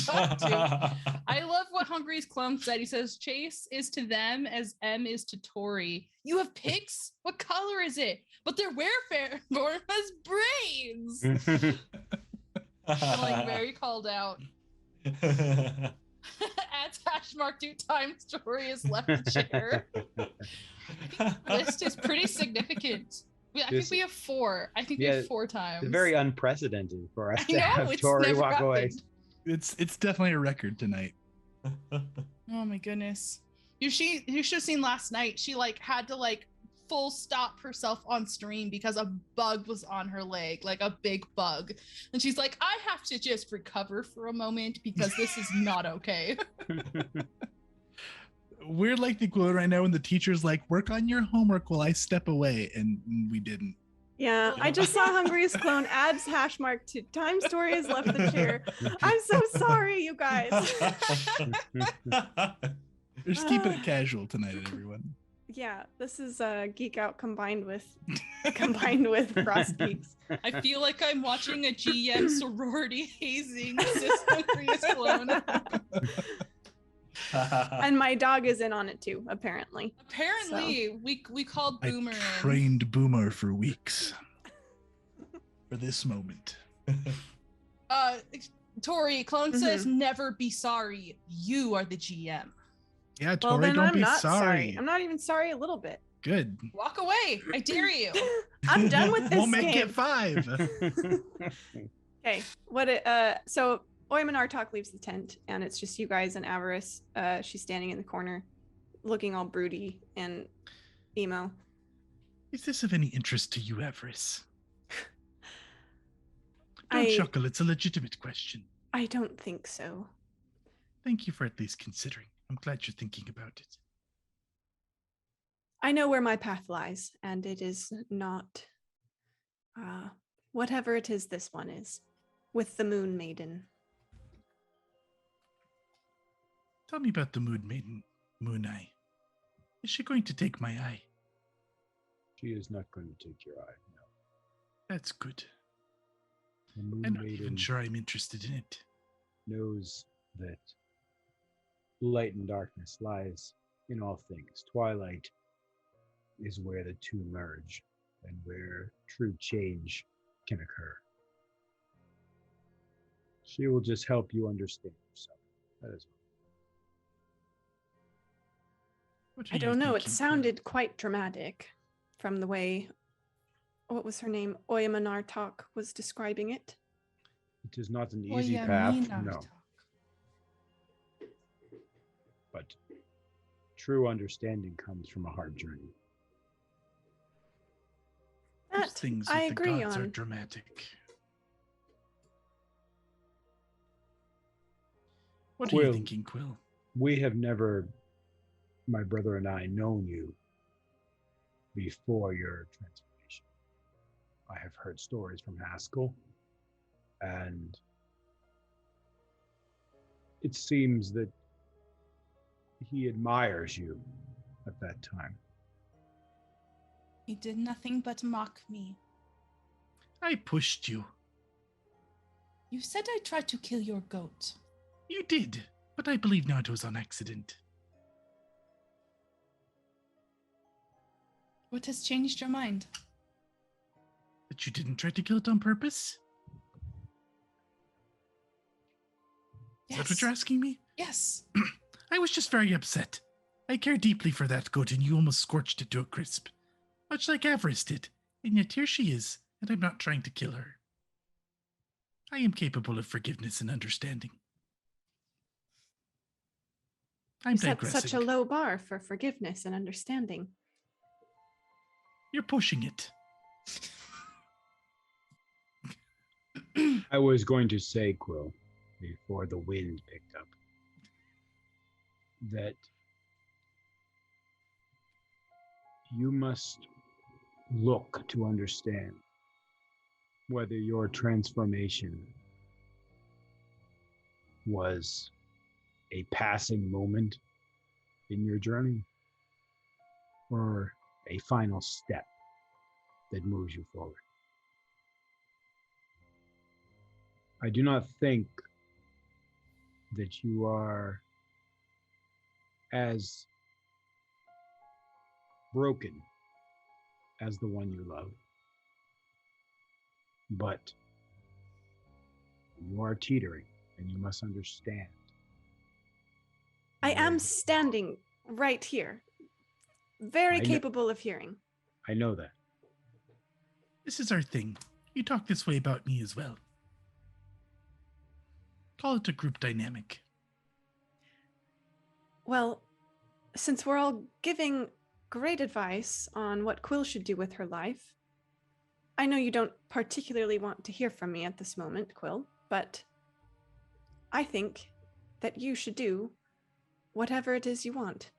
Talk to. I love what Hungry's clone said. He says Chase is to them as M is to Tori. You have pigs? What color is it? But they're Werebears has brains. Feeling very called out. Adds # 2 times Tori has left the chair. The list is pretty significant. I think we have 4. I think we have 4 times. It's very unprecedented for us I to know, have it's Tori never walk away. happened. It's definitely a record tonight. Oh my goodness. You should have seen last night. She had to full stop herself on stream because a bug was on her leg, like a big bug. And she's like, I have to just recover for a moment because this is not okay. We're like the equivalent right now when the teacher's like, work on your homework while I step away, and we didn't. Yeah, I just saw Hungry's clone adds # 2 times Tori has left the chair. I'm so sorry, you guys. We're just keeping it casual tonight, everyone. Yeah, this is Geek Out combined with Frostgeeks. I feel like I'm watching a GM sorority hazing system for his clone. And my dog is in on it too, apparently. Apparently, we called Boomer. I trained Boomer for weeks for this moment. Tori, clone says never be sorry. You are the GM. Yeah, Well, Tori, then don't I'm be not sorry. I'm not even sorry a little bit. Good. Walk away. I dare you. I'm done with this We'll make game. it 5. Okay, so Oyman Artok leaves the tent, and it's just you guys and Avarice. She's standing in the corner, looking all broody and emo. Is this of any interest to you, Avarice? Don't chuckle. It's a legitimate question. I don't think so. Thank you for at least considering. I'm glad you're thinking about it. I know where my path lies, and it is not whatever it is this one is, with the Moon Maiden. Tell me about the Moon Maiden, Moon Eye. Is she going to take my eye? She is not going to take your eye, no. That's good. The Moon I'm not even Maiden sure I'm interested in it. knows that light and darkness lies in all things. Twilight is where the two merge and where true change can occur. She will just help you understand yourself. That is What are I you don't know, it thinking, sounded quite dramatic from the way, what was her name, Oyman Artok was describing it. it is not an easy path, no. But true understanding comes from a hard journey. Those That things I with the agree gods are on. dramatic. What are you Quill. thinking, Quill? We have never, my brother and I, known you before your transformation. I have heard stories from Haskell And it seems that he admires you at that time. He did nothing but mock me. I pushed you. You said I tried to kill your goat. You did, but I believe now it was on accident. What has changed your mind? That you didn't try to kill it on purpose? Is that what you're asking me? Yes. I was just very upset. I care deeply for that goat, and you almost scorched it to a crisp. Much like Avarice did. And yet here she is, and I'm not trying to kill her. I am capable of forgiveness and understanding. I'm You set digressing. such a low bar for forgiveness and understanding. You're pushing it. I was going to say, Quill, before the wind picked up, that you must look to understand whether your transformation was a passing moment in your journey or a final step that moves you forward. I do not think that you are as broken as the one you love, but you are teetering, and you must understand. I am standing right here. Very I kn- capable of hearing. I know that. This is our thing. You talk this way about me as well. Call it a group dynamic. Well, since we're all giving great advice on what Quill should do with her life, I know you don't particularly want to hear from me at this moment, Quill, but I think that you should do whatever it is you want.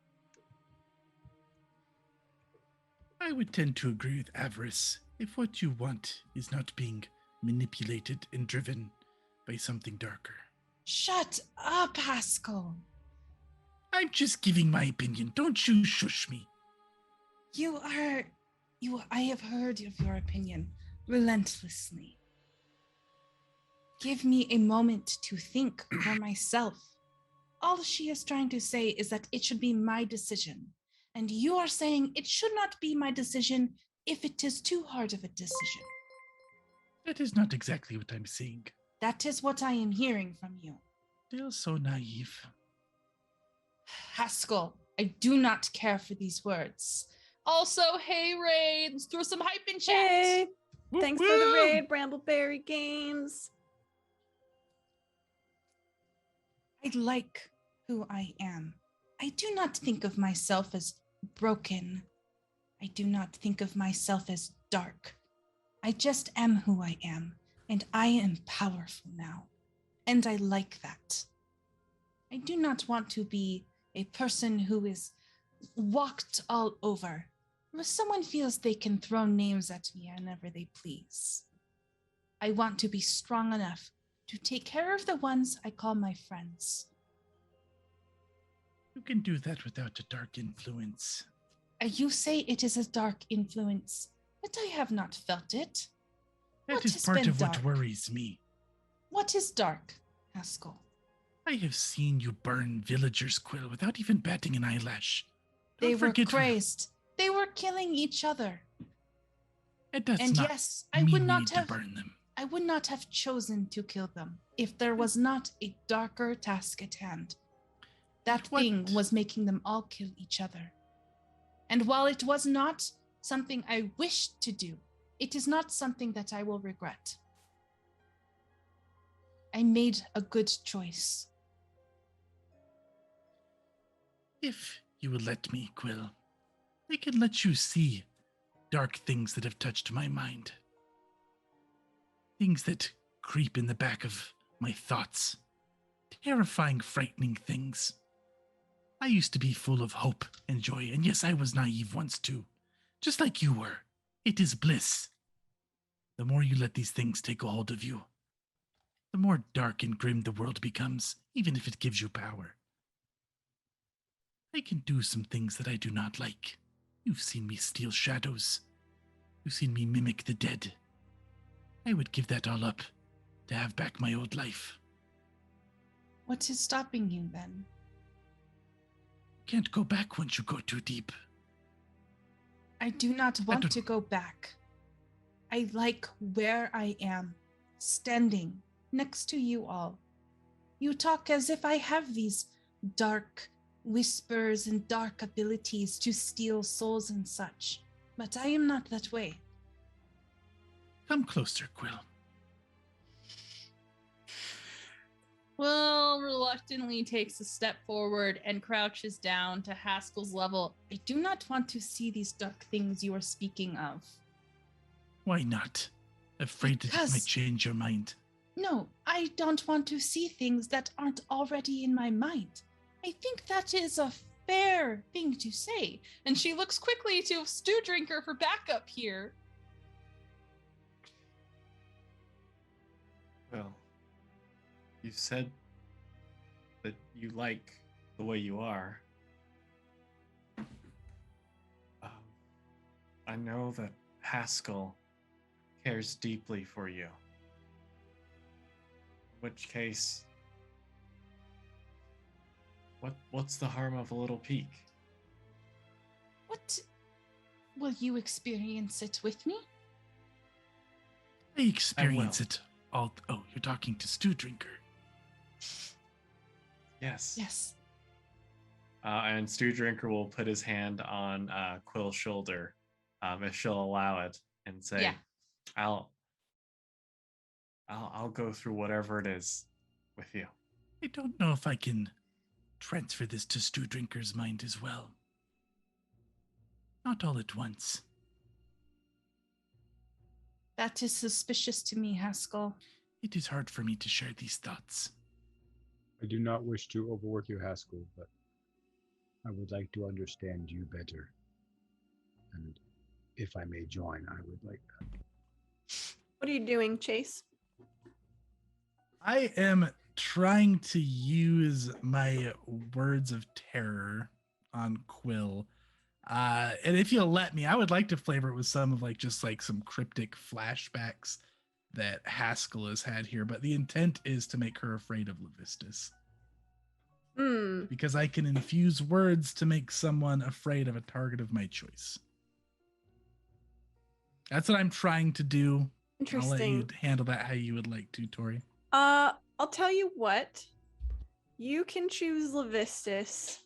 I would tend to agree with Avarice if what you want is not being manipulated and driven by something darker. Shut up, Haskell. I'm just giving my opinion. Don't you shush me. I have heard of your opinion relentlessly. Give me a moment to think for myself. All she is trying to say is that it should be my decision. And you are saying it should not be my decision if it is too hard of a decision. That is not exactly what I'm saying. That is what I am hearing from you. Still so naive. Haskell, I do not care for these words. Also, hey, Ray, let's throw some hype in chat. Hey, thanks for the Woo-woo! raid, Brambleberry Games. I like who I am. I do not think of myself as broken. I do not think of myself as dark. I just am who I am, and I am powerful now. And I like that. I do not want to be a person who is walked all over, where someone feels they can throw names at me whenever they please. I want to be strong enough to take care of the ones I call my friends. You can do that without a dark influence. You say it is a dark influence, but I have not felt it. That What is has part been of what dark? worries me. What is dark, Haskell? I have seen you burn villagers, Quill, without even batting an eyelash. They Don't were forget crazed. They were killing each other. It does And not yes, I mean would we not need have to burn them. I would not have chosen to kill them if there was not a darker task at hand. That What- thing was making them all kill each other. And while it was not something I wished to do, it is not something that I will regret. I made a good choice. If you will let me, Quill, I can let you see dark things that have touched my mind. Things that creep in the back of my thoughts. Terrifying, frightening things. I used to be full of hope and joy, and yes, I was naive once too. Just like you were. It is bliss. The more you let these things take a hold of you, the more dark and grim the world becomes, even if it gives you power. I can do some things that I do not like. You've seen me steal shadows. You've seen me mimic the dead. I would give that all up to have back my old life. What is stopping you then? Can't go back once you go too deep. I do not want don't- to go back. I like where I am, standing next to you all. You talk as if I have these dark whispers and dark abilities to steal souls and such, but I am not that way. Come closer, Quill. Will reluctantly takes a step forward and crouches down to Haskell's level. I do not want to see these dark things you are speaking of. Why not? Afraid that it Because- might change your mind. No, I don't want to see things that aren't already in my mind. I think that is a fair thing to say. And she looks quickly to Stew Drinker for backup here. Well, you said that you like the way you are. I know that Haskell cares deeply for you. In which case, what's the harm of a little peek? What? Will you experience it with me? I experience will. it all. Oh, you're talking to Stew Drinker. Yes. Yes. And Stew Drinker will put his hand on Quill's shoulder, if she'll allow it, and say, Yeah. I'll go through whatever it is with you. I don't know if I can transfer this to Stew Drinker's mind as well. Not all at once. That is suspicious to me, Haskell. It is hard for me to share these thoughts. I do not wish to overwork you, Haskell, but I would like to understand you better. And if I may join, I would like that. What are you doing, Chase? I am trying to use my words of terror on Quill. And if you'll let me, I would like to flavor it with some of some cryptic flashbacks that Haskell has had here. But the intent is to make her afraid of Levistus. Hmm. Because I can infuse words to make someone afraid of a target of my choice. That's what I'm trying to do. I'll let you Interesting. handle that how you would like to, Tori. I'll tell you what. You can choose Levistus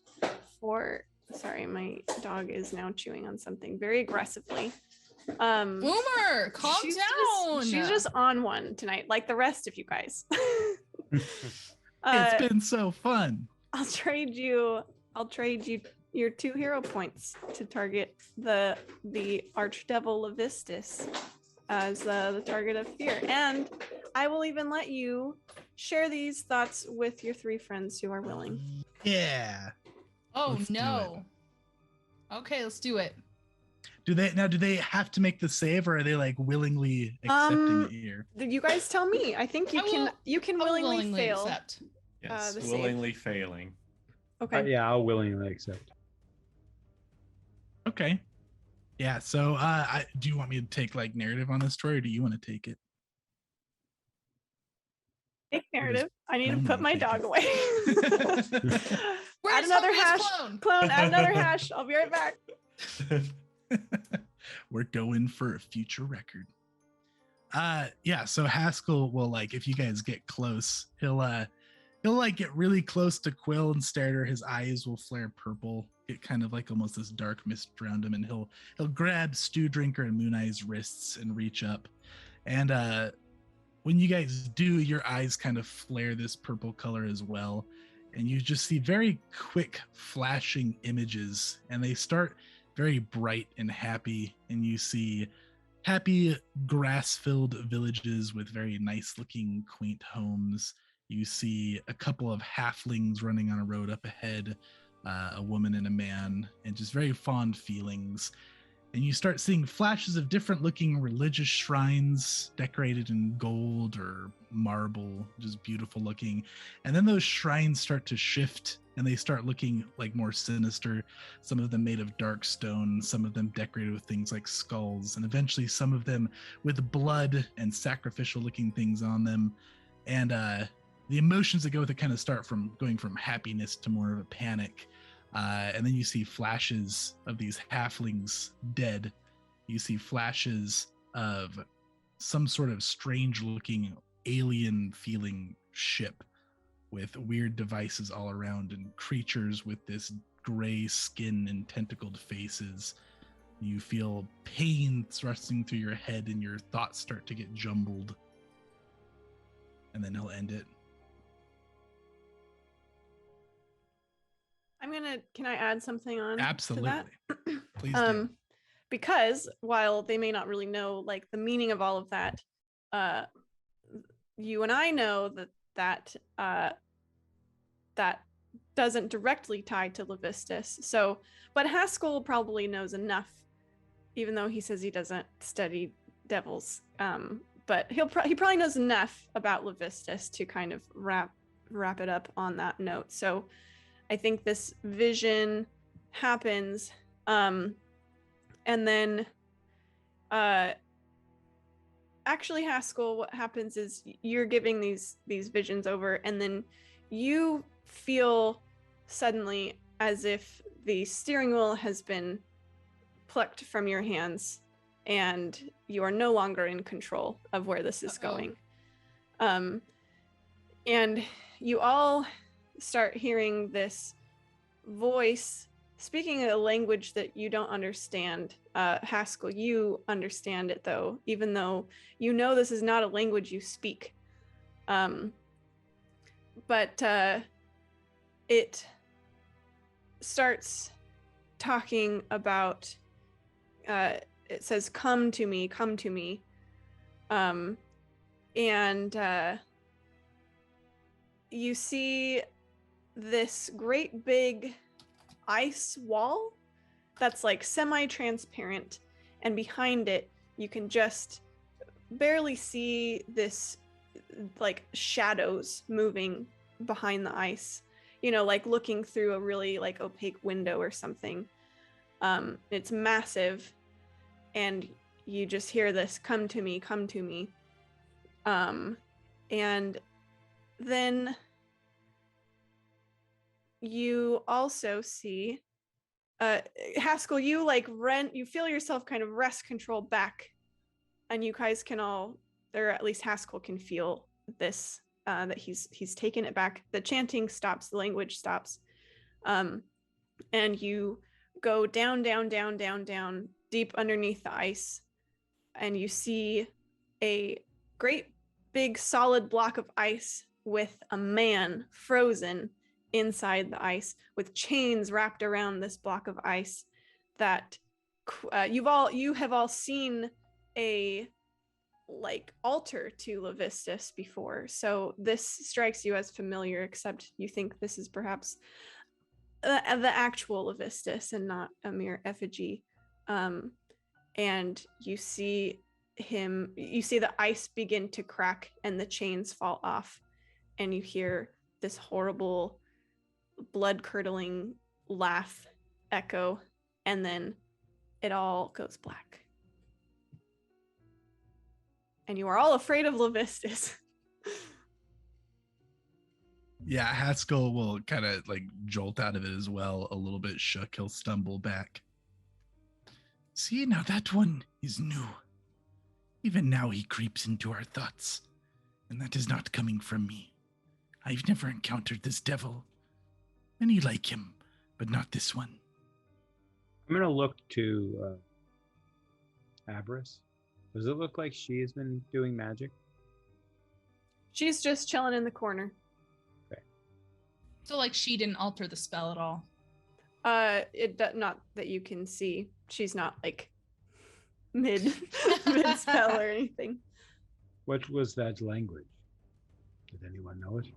for. Sorry, my dog is now chewing on something very aggressively. Boomer, calm she's down. she's just on one tonight, like the rest of you guys. It's been so fun. I'll trade you your 2 hero points to target the archdevil Levistus as the target of fear, and I will even let you share these thoughts with your 3 friends who are willing. Yeah. Oh Let's do no. Okay, let's do it. Do they have to make the save, or are they willingly accepting it here? You guys tell me. I think you can I'll willingly fail. accept. Yes, the save. willingly failing. Okay. Yeah, I'll willingly accept. Okay. Yeah. So, do you want me to take narrative on this, Troy, or do you want to take it? Take narrative. I need to clone put my take dog it? away. Where's Add another Hungry's hash. clone? Clone, add another hash. I'll be right back. We're going for a future record. Yeah. So Haskell will if you guys get close, he'll get really close to Quill and stare at her. His eyes will flare purple, get kind of almost this dark mist around him, and he'll grab Stew Drinker and Moon Eye's wrists and reach up. And when you guys do, your eyes kind of flare this purple color as well, and you just see very quick flashing images, and they start very bright and happy, and you see happy grass-filled villages with very nice-looking quaint homes. You see a couple of halflings running on a road up ahead, a woman and a man, and just very fond feelings. And you start seeing flashes of different looking religious shrines decorated in gold or marble, just beautiful looking. And then those shrines start to shift and they start looking like more sinister. Some of them made of dark stone, some of them decorated with things like skulls, and eventually some of them with blood and sacrificial looking things on them. And the emotions that go with it kind of start from going from happiness to more of a panic. And then you see flashes of these halflings dead. You see flashes of some sort of strange looking alien feeling ship with weird devices all around and creatures with this gray skin and tentacled faces. You feel pain thrusting through your head and your thoughts start to get jumbled. And then he'll end it. Can I add something on Absolutely. to that? Please do. Because while they may not really know like the meaning of all of that, you and I know that doesn't directly tie to Levistus. So, but Haskell probably knows enough, even though he says he doesn't study devils. But he probably knows enough about Levistus to kind of wrap it up on that note. So, I think this vision happens, and then, actually, Haskell, what happens is you're giving these visions over, and then you feel suddenly as if the steering wheel has been plucked from your hands, and you are no longer in control of where this is going. And you all start hearing this voice speaking a language that you don't understand. Haskell, you understand it though, even though you know this is not a language you speak. But it starts talking about, it says, come to me, come to me. And you see this great big ice wall that's like semi-transparent, and behind it you can just barely see this like shadows moving behind the ice, you know, like looking through a really like opaque window or something. It's massive, and you just hear this, come to me, come to me. And then you also see Haskell, you feel yourself kind of wrest control back, and you guys can all, or at least Haskell can feel this, that he's taken it back. The chanting stops, the language stops, and you go down, down, down, down, down, deep underneath the ice, and you see a great big solid block of ice with a man frozen inside the ice with chains wrapped around this block of ice that you have all seen a like altar to Levistus before. So this strikes you as familiar, except you think this is perhaps the actual Levistus and not a mere effigy. And you see the ice begin to crack and the chains fall off, and you hear this horrible blood-curdling laugh echo, and then it all goes black. And you are all afraid of Levistus. Yeah, Haskell will kind of like jolt out of it as well, a little bit shook. He'll stumble back. See, now that one is new. Even now he creeps into our thoughts, and that is not coming from me. I've never encountered this devil. Many like him, but not this one. I'm going to look to Avarice. Does it look like she has been doing magic? She's just chilling in the corner. Okay. So like she didn't alter the spell at all. Not that you can see. She's not like mid spell or anything. What was that language? Did anyone know it?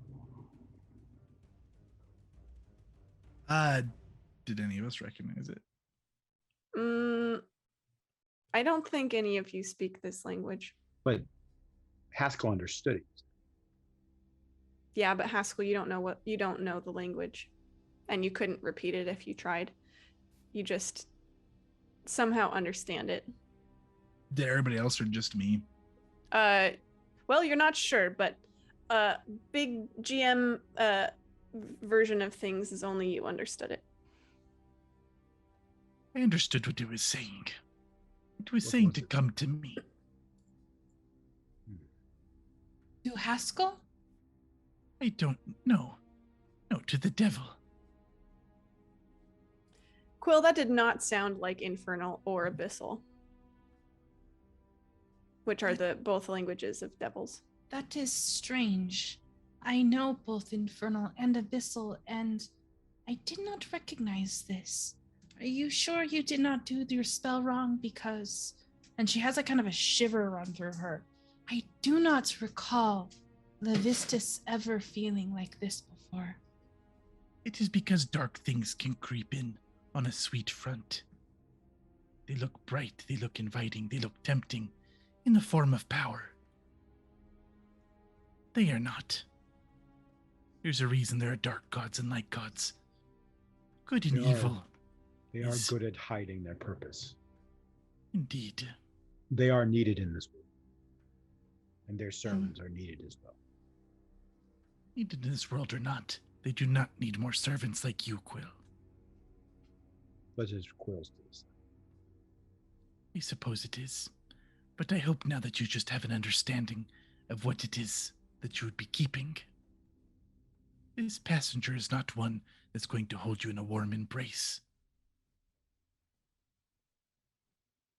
Did any of us recognize it? I don't think any of you speak this language. But Haskell understood it. Yeah, but Haskell, you don't know the language, and you couldn't repeat it if you tried. You just somehow understand it. Did everybody else or just me? Well, you're not sure, but big GM version of things is only you understood it. I understood what it was saying. It was What saying was to it? come to me. To Haskell? I don't know. No, to the devil. Quill, that did not sound like infernal or abyssal, which are the both languages of devils. That is strange. I know both infernal and abyssal, and I did not recognize this. Are you sure you did not do your spell wrong? Because, and she has a kind of a shiver run through her. I do not recall Levistus ever feeling like this before. It is because dark things can creep in on a sweet front. They look bright, they look inviting, they look tempting in the form of power. They are not. There's a reason there are dark gods and light gods. Good and They are- evil. They are Yes. good at hiding their purpose. Indeed. They are needed in this world. And their sermons are needed as well. Needed in this world or not, they do not need more servants like you, Quill. But as Quill's does. I suppose it is. But I hope now that you just have an understanding of what it is that you would be keeping. This passenger is not one that's going to hold you in a warm embrace.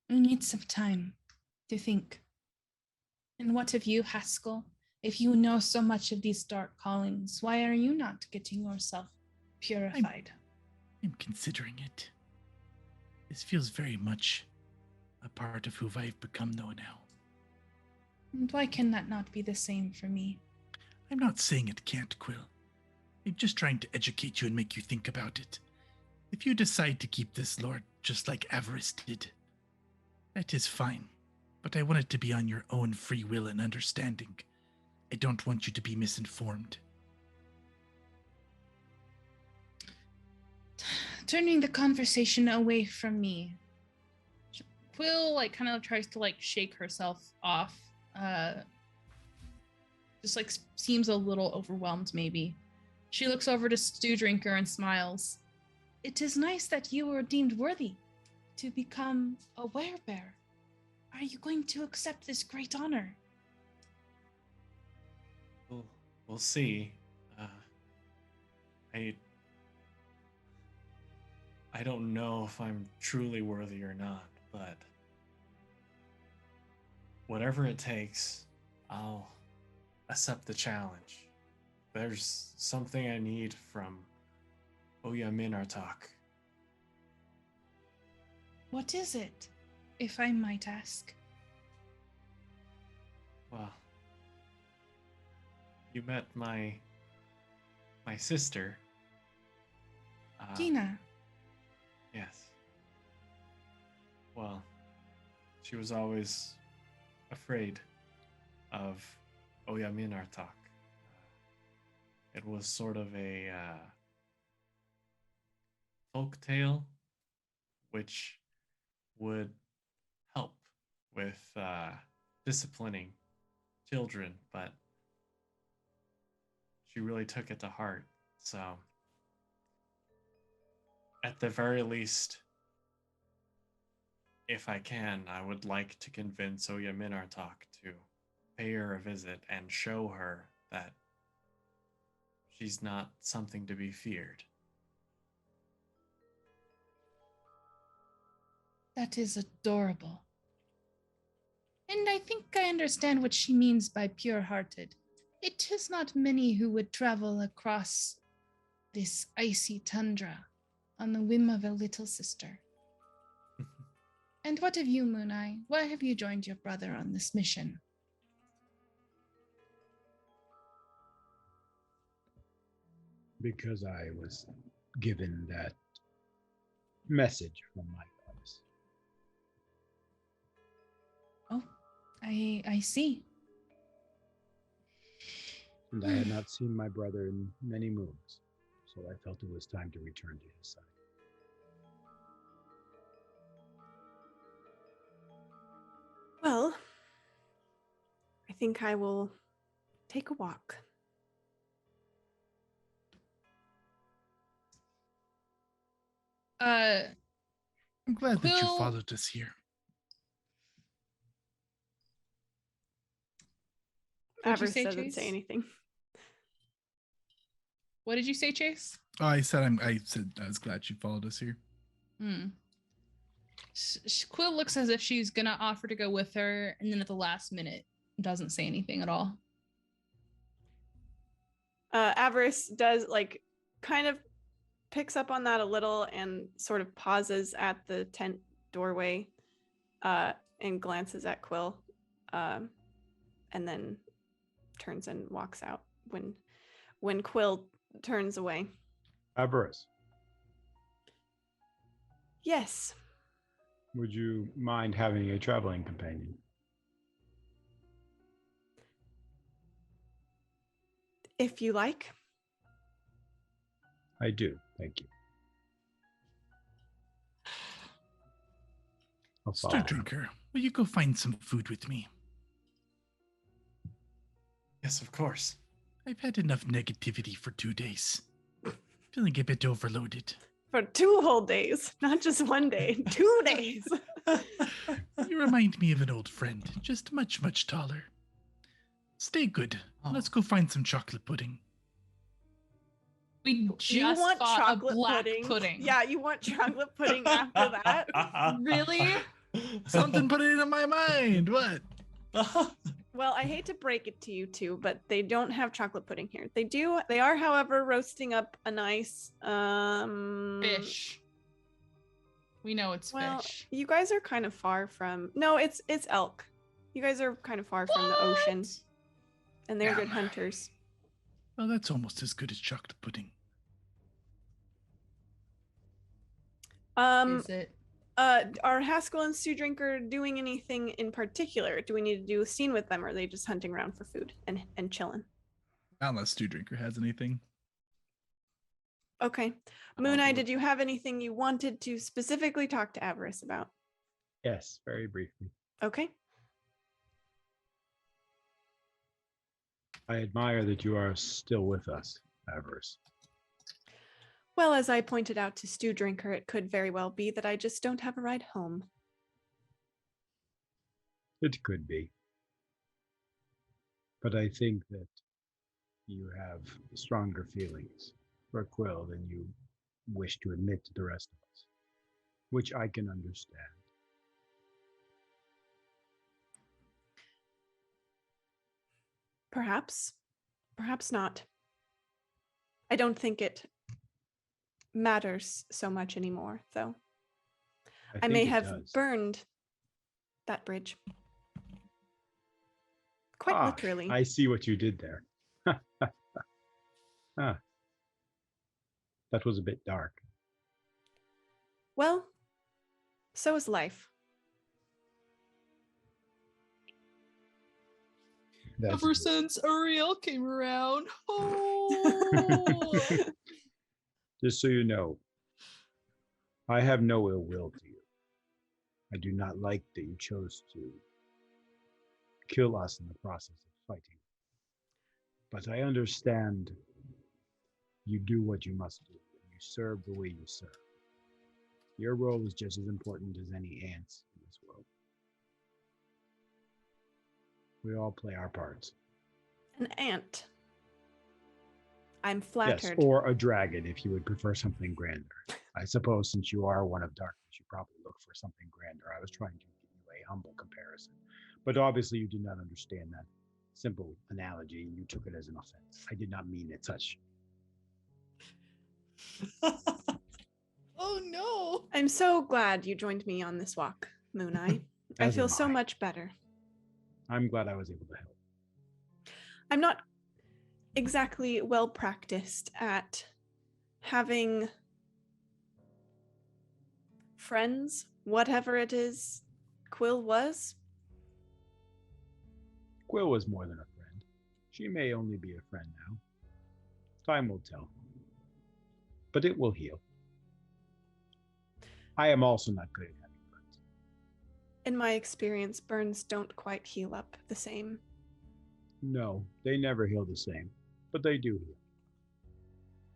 I need some time to think. And what of you, Haskell? If you know so much of these dark callings, why are you not getting yourself purified? I'm considering it. This feels very much a part of who I've become, though, now. And why can that not be the same for me? I'm not saying it can't, Quill. I'm just trying to educate you and make you think about it. If you decide to keep this lord just like Avarice did, that is fine. But I want it to be on your own free will and understanding. I don't want you to be misinformed. Turning the conversation away from me, Quill kind of tries to shake herself off. Just seems a little overwhelmed maybe. She looks over to Stew Drinker and smiles. It is nice that you were deemed worthy to become a werebear. Are you going to accept this great honor? We'll see. I don't know if I'm truly worthy or not, but whatever it takes, I'll accept the challenge. There's something I need from Oyaminartok. What is it, if I might ask? Well, you met my sister. Dina. Yes. Well, she was always afraid of Oyaminartok. It was sort of a folk tale which would help with disciplining children, but she really took it to heart. So, at the very least, if I can, I would like to convince Oyaminartok to pay her a visit and show her that she's not something to be feared. That is adorable. And I think I understand what she means by pure-hearted. It is not many who would travel across this icy tundra on the whim of a little sister. And what of you, Mooneye? Why have you joined your brother on this mission? Because I was given that message from my goddess. Oh, I see. and I had not seen my brother in many moons, so I felt it was time to return to his side. Well, I think I will take a walk. I'm glad that you Quill- followed us here. What'd you Avarice say, doesn't Chase? say anything. What did you say, Chase? Oh, I said I was glad you followed us here. Quill looks as if she's gonna offer to go with her, and then at the last minute doesn't say anything at all. Avarice does kind of picks up on that a little and sort of pauses at the tent doorway and glances at Quill and then turns and walks out when Quill turns away. Avarice, Yes. would you mind having a traveling companion? If you like. I do, thank you. I'll follow. Stew Drinker, will you go find some food with me? Yes, of course. I've had enough negativity for 2 days. Feeling a bit overloaded. For 2 whole days, not just 1 day, 2 days. You remind me of an old friend, just much, much taller. Stay good. Oh. Let's go find some chocolate pudding. We just You want fought chocolate a black pudding? Yeah, you want chocolate pudding after that? Really? Something put it in my mind. What? Well, I hate to break it to you two, but they don't have chocolate pudding here. They are, however, roasting up a nice Fish. We know it's Well, fish. you guys are kind of far from. No, it's elk. You guys are kind of far from the ocean, What? and they're Yeah. good hunters. Well, that's almost as good as chocolate pudding. Is it? Are Haskell and Stew Drinker doing anything in particular? Do we need to do a scene with them, or are they just hunting around for food and chilling? Unless Stew Drinker has anything. Okay. Moon Eye, did you have anything you wanted to specifically talk to Avarice about? Yes, very briefly. Okay. I admire that you are still with us, Avarice. Well, as I pointed out to Stew Drinker, it could very well be that I just don't have a ride home. It could be. But I think that you have stronger feelings for Quill than you wish to admit to the rest of us, which I can understand. Perhaps. Perhaps not. I don't think it matters so much anymore, though. I think may it have does. burned that bridge. Quite literally. I see what you did there. Ah. That was a bit dark. Well, so is life. Ever since Uriel came around. Oh. Just so you know, I have no ill will to you. I do not like that you chose to kill us in the process of fighting. But I understand you do what you must do, and you serve the way you serve. Your role is just as important as any ant's in this world. We all play our parts. An ant. I'm Yes, flattered. or a dragon if you would prefer something grander. I suppose since you are one of darkness, you probably look for something grander. I was trying to give you a humble comparison. But obviously you did not understand that simple analogy and you took it as an offense. I did not mean it such. Oh no. I'm so glad you joined me on this walk, Moon Eye. I As feel am so I. much better. I'm glad I was able to help. I'm not exactly well practiced at having friends, whatever it is Quill was. Quill was more than a friend. She may only be a friend now. Time will tell. But it will heal. I am also not good at having burns. In my experience, burns don't quite heal up the same. No, they never heal the same, but they do heal.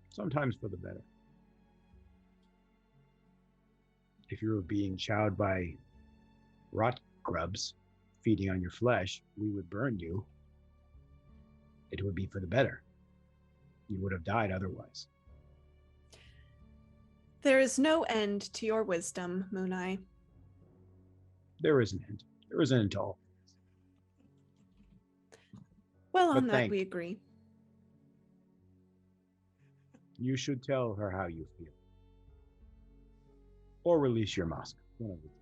Sometimes for the better. If you were being chowed by rot grubs feeding on your flesh, we would burn you. It would be for the better. You would have died otherwise. There is no end to your wisdom, Mooneye. There is an end. There is an end to all. Well, But on that thank we you. agree. You should tell her how you feel. Or release your mask. One of the two.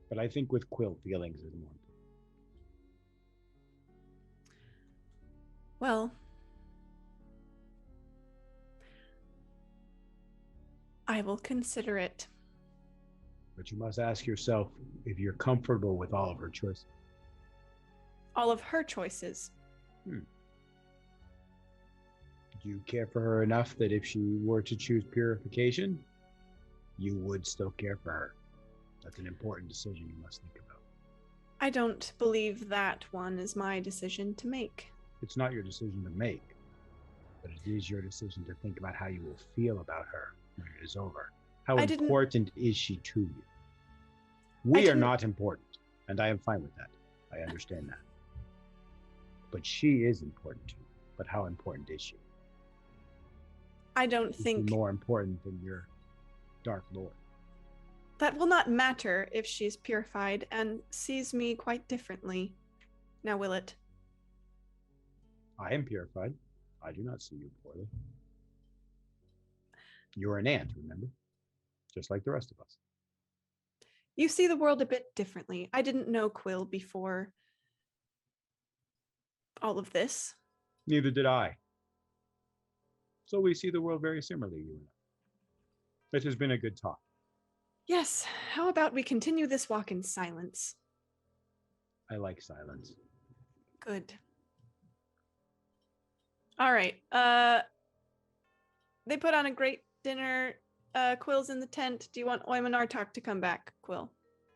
But I think with Quill, feelings is more important. Well, I will consider it. But you must ask yourself if you're comfortable with all of her choices. All of her choices. Do you care for her enough that if she were to choose purification, you would still care for her? That's an important decision you must think about. I don't believe that one is my decision to make. It's not your decision to make, but it is your decision to think about how you will feel about her when it is over. How I didn't- important is she to you? We are didn't- not important, and I am fine with that. I understand that. But she is important to you. But how important is she? I don't Is she think more important than your Dark Lord? that will not matter if she's purified and sees me quite differently. Now, will it? I am purified. I do not see you poorly. You're an ant, remember? Just like the rest of us. You see the world a bit differently. I didn't know Quill before all of this. Neither did I. So we see the world very similarly, you and I. It has been a good talk. Yes, how about we continue this walk in silence? I like silence. Good. All right. They put on a great dinner. Quill's in the tent. Do you want Oymanartok to come back, Quill?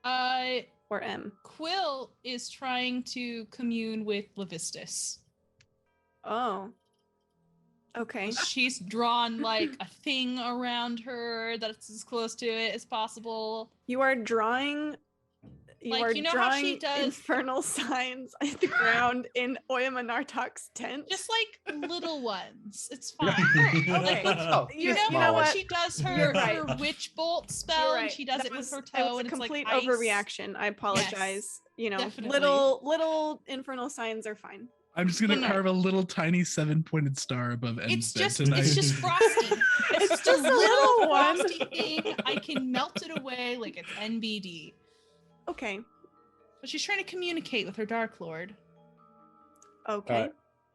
Or M? Quill is trying to commune with Levistus. Oh. Okay. She's drawn like a thing around her that's as close to it as possible. You are drawing. You Like, are you know how she drawing does- infernal signs at the ground in Oymanartok's tent. Just like little ones. It's fine. Okay. Oh, You just know small how when ones. she does You're her, right. her witch bolt spell You're and right. she does That it with her that toe was and a it's like complete ice. overreaction. I apologize. You know, definitely. little infernal signs are fine. I'm just gonna No. carve a little tiny 7-pointed star above M's It's bed just tonight. it's just frosty. It's just just a a little little one. frosty thing. I can melt it away like it's NBD. Okay. But she's trying to communicate with her Dark Lord. Okay.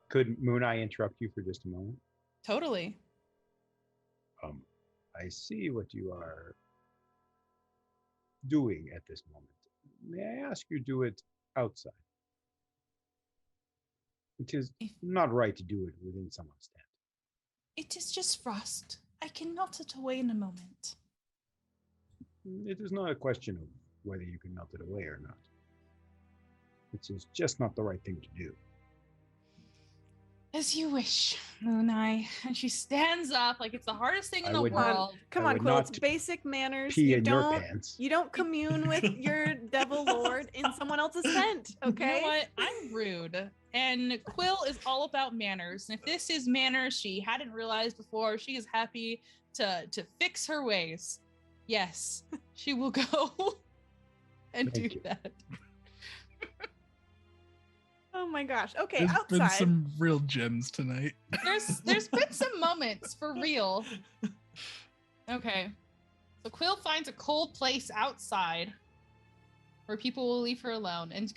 Could Moon Eye interrupt you for just a moment? Totally. I see what you are doing at this moment. May I ask you to do it outside? It is not right to do it within someone's tent. It is just frost. I can melt it away in a moment. It is not a question of whether you can melt it away or not. It is just not the right thing to do. As you wish, Mooneye. And she stands up like it's the hardest thing in I the would not- world. Come I on, would Quill. not It's basic manners. Pee You in your don't. pants. You don't commune with your devil lord in someone else's tent. Okay. You know what? I'm rude. And Quill is all about manners. And if this is manners she hadn't realized before, she is happy to fix her ways. Yes, she will go and Thank do you. that. Oh my gosh. Okay, There's been outside. some real gems tonight. There's been some moments for real. Okay. So Quill finds a cold place outside where people will leave her alone and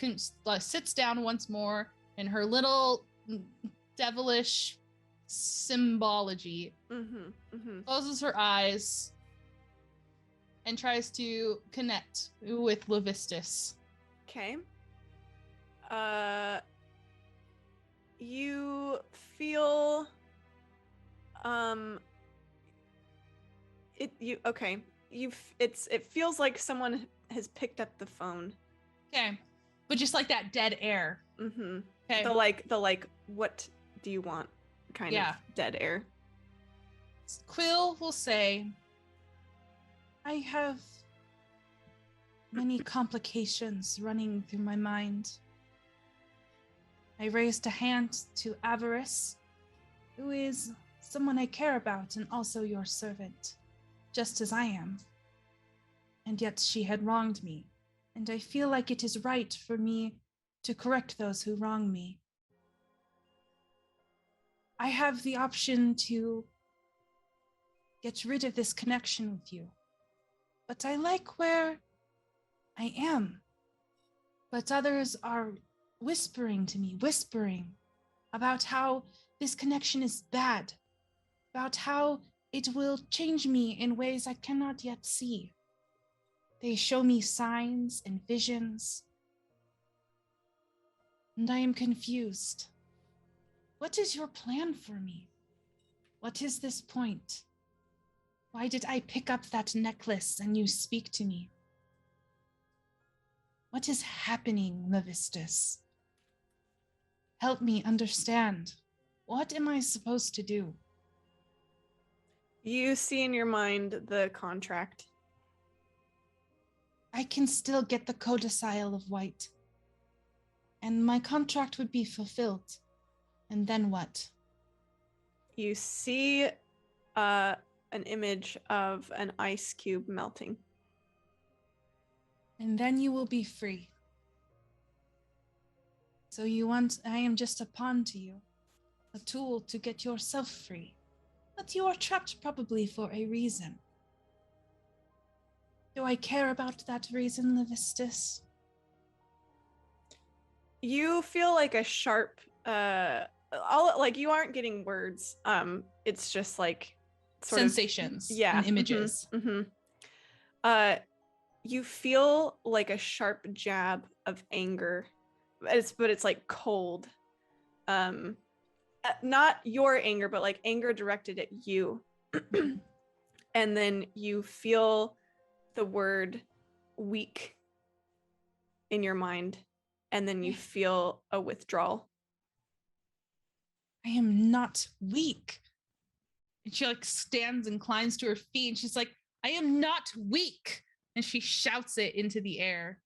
sits down once more in her little devilish symbology, closes her eyes, and tries to connect with Levistus. Okay. You feel it feels like someone has picked up the phone. Okay. But just like that dead air. Mm-hmm. Okay. The like what do you want kind of dead air. Quill will say, I have many complications running through my mind. I raised a hand to Avarice, who is someone I care about and also your servant, just as I am. And yet she had wronged me, and I feel like it is right for me to correct those who wrong me. I have the option to get rid of this connection with you, but I like where I am. But others are whispering to me, about how this connection is bad, about how it will change me in ways I cannot yet see. They show me signs and visions, and I am confused. What is your plan for me? What is this point? Why did I pick up that necklace and you speak to me? What is happening, Levistus? Help me understand. What am I supposed to do? You see in your mind the contract. I can still get the codicil of white, and my contract would be fulfilled. And then what? You see an image of an ice cube melting. And then you will be free. So I am just a pawn to you, a tool to get yourself free. But you are trapped probably for a reason. Do I care about that reason, Levistus? You feel like a sharp, you aren't getting words. It's just like sort sensations of, yeah, and images. You feel like a sharp jab of anger, but it's like cold. Not your anger, but like anger directed at you. And then you feel the word weak in your mind, and then you feel a withdrawal. I am not weak. And she like stands and climbs to her feet, and she's like, I am not weak. And she shouts it into the air,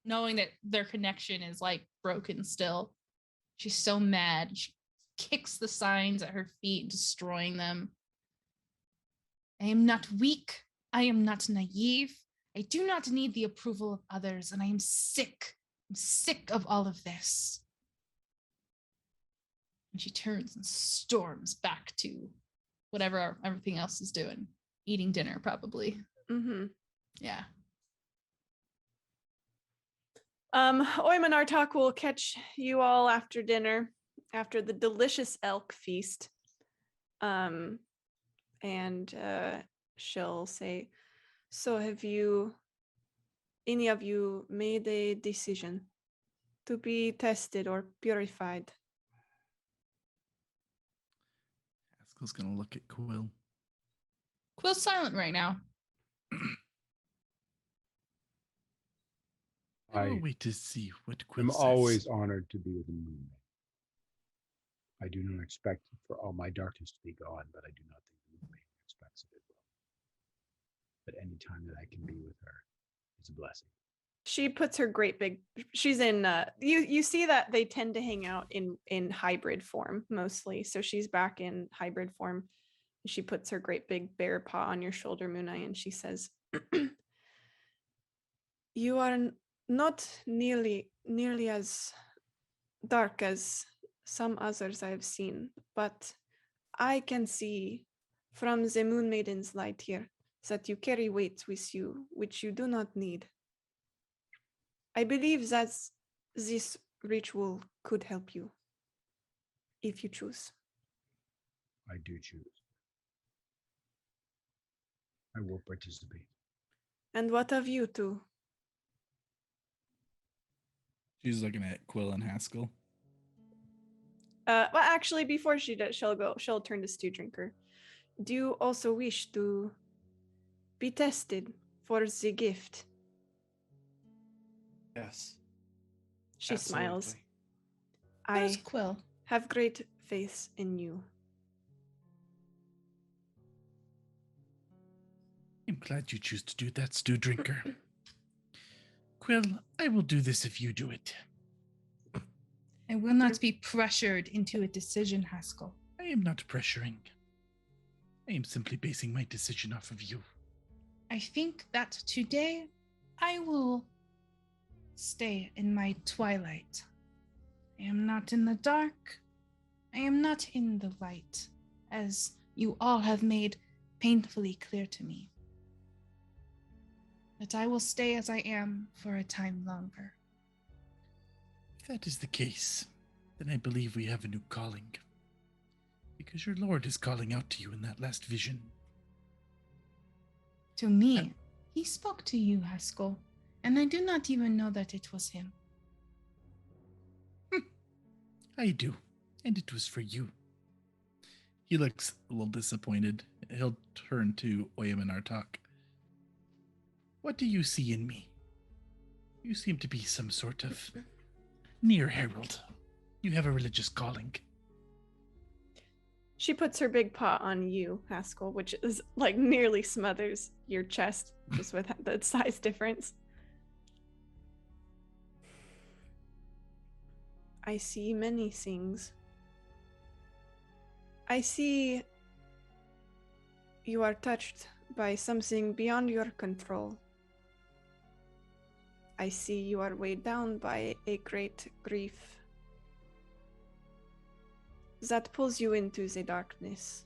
knowing that their connection is like broken still. She's so mad. She kicks the signs at her feet, destroying them. I am not weak. I am not naive. I do not need the approval of others, and I am sick. I'm sick of all of this. And she turns and storms back to whatever everything else is doing. Eating dinner, probably. Mm-hmm. Yeah. Oyman Artak will catch you all after dinner, after the delicious elk feast. And she'll say, so have any of you made a decision to be tested or purified? Haskell's gonna look at Quill. Quill's silent right now. I will wait to see what Quill I'm says. always honored to be with the moon. I do not expect for all my darkness to be gone, but I do not think the moon expects it as well. But any time that I can be with her is a blessing. She puts her great big, she's in, you see that they tend to hang out in hybrid form mostly. So she's back in hybrid form. She puts her great big bear paw on your shoulder, Moonai, and she says, you are not nearly as dark as some others I have seen, but I can see from the Moon Maiden's light here that you carry weight with you, which you do not need. I believe that this ritual could help you, if you choose. I do choose. I will participate. And what of you two? She's looking at Quill and Haskell. Well, actually, before she does, she'll turn to Stew Drinker. Do you also wish to be tested for the gift? Yes. She smiles. Absolutely. Where's I Quill? have great faith in you. I'm glad you choose to do that, Stew Drinker. Quill, I will do this if you do it. I will not be pressured into a decision, Haskell. I am not pressuring. I am simply basing my decision off of you. I think that today I will stay in my twilight. I am not in the dark. I am not in the light, as you all have made painfully clear to me. But I will stay as I am for a time longer. If that is the case, then I believe we have a new calling. Because your Lord is calling out to you in that last vision. To me, he spoke to you, Haskell, and I do not even know that it was him. I do, and it was for you. He looks a little disappointed. He'll turn to Oyam and Artak. What do you see in me? You seem to be some sort of near herald. You have a religious calling. She puts her big paw on you, Haskell, which is like nearly smothers your chest just with the size difference. I see many things. I see you are touched by something beyond your control. I see you are weighed down by a great grief that pulls you into the darkness.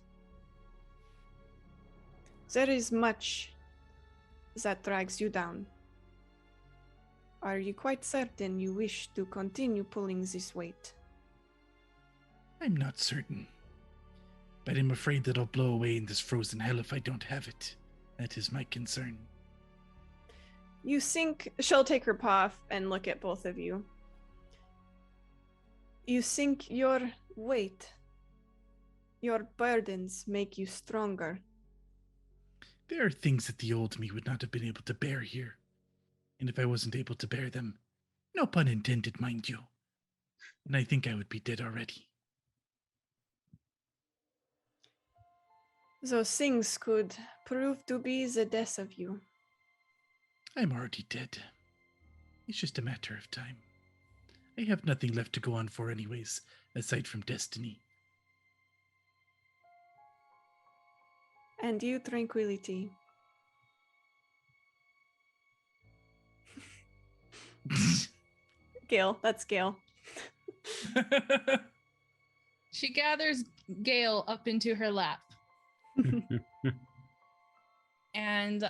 There is much that drags you down. Are you quite certain you wish to continue pulling this weight? I'm not certain. But I'm afraid that I'll blow away in this frozen hell if I don't have it. That is my concern. You think she'll take her paw off and look at both of you. You think your weight, your burdens make you stronger. There are things that the old me would not have been able to bear here. And if I wasn't able to bear them, no pun intended, mind you, then I think I would be dead already. Those things could prove to be the death of you. I'm already dead. It's just a matter of time. I have nothing left to go on for anyways, aside from destiny. And you, tranquility. Gale, that's Gale. She gathers Gale up into her lap. And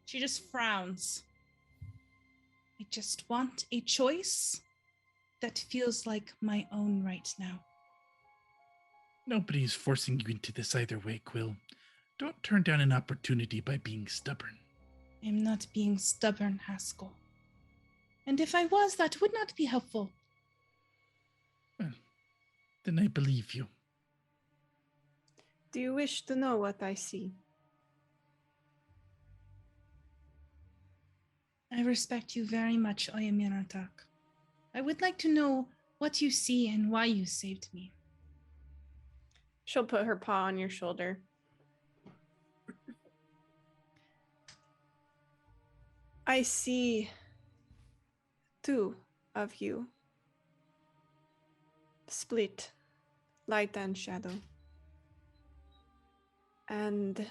she just frowns. I just want a choice that feels like my own right now. Nobody's forcing you into this either way, Quill. Don't turn down an opportunity by being stubborn. I'm not being stubborn, Haskell. And if I was, that would not be helpful. Well, then I believe you. Do you wish to know what I see? I respect you very much, Oyamiratak. I would like to know what you see and why you saved me. She'll put her paw on your shoulder. I see two of you. Split, light and shadow. And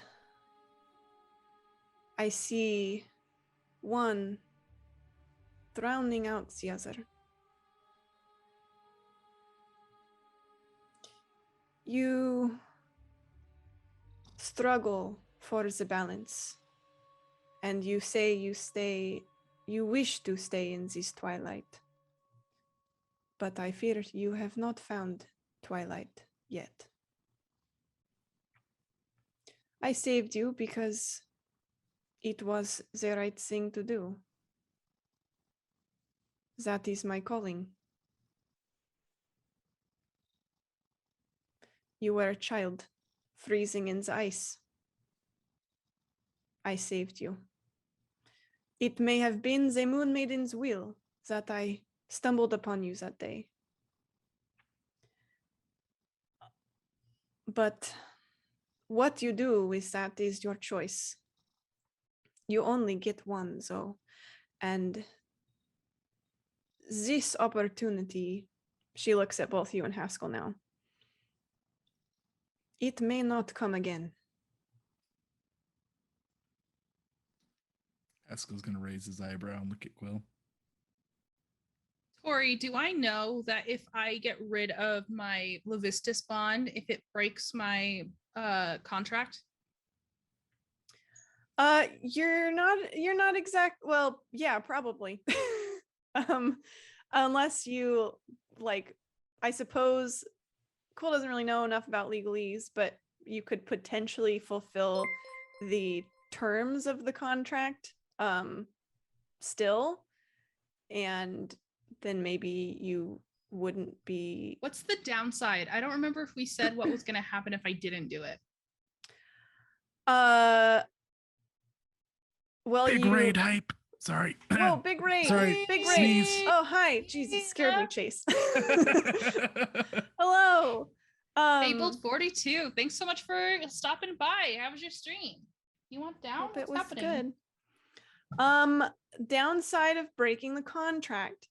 I see one drowning out the other. You struggle for the balance, and you say you wish to stay in this twilight. But I fear you have not found twilight yet. I saved you because it was the right thing to do. That is my calling. You were a child, freezing in the ice. I saved you. It may have been the Moon Maiden's will that I stumbled upon you that day. But what you do with that is your choice. You only get one, though. And this opportunity, she looks at both you and Haskell now. It may not come again. Haskell's gonna raise his eyebrow and look at Quill. Tori, do I know that if I get rid of my Levistus bond, if it breaks my contract? You're not exact. Well, yeah, probably. Unless you like, I suppose Quill doesn't really know enough about legalese, but you could potentially fulfill the terms of the contract still, and then maybe you wouldn't be. What's the downside? I don't remember if we said what was going to happen if I didn't do it. Well, Big raid hype. Sorry. Whoa, big raid. Sorry. Big raid. Sneeze. Oh, hi. Jesus, scared me, Chase. Hello. Fabled 42. Thanks so much for stopping by. How was your stream? You went down? Hope it What's was happening? good. Downside of breaking the contract.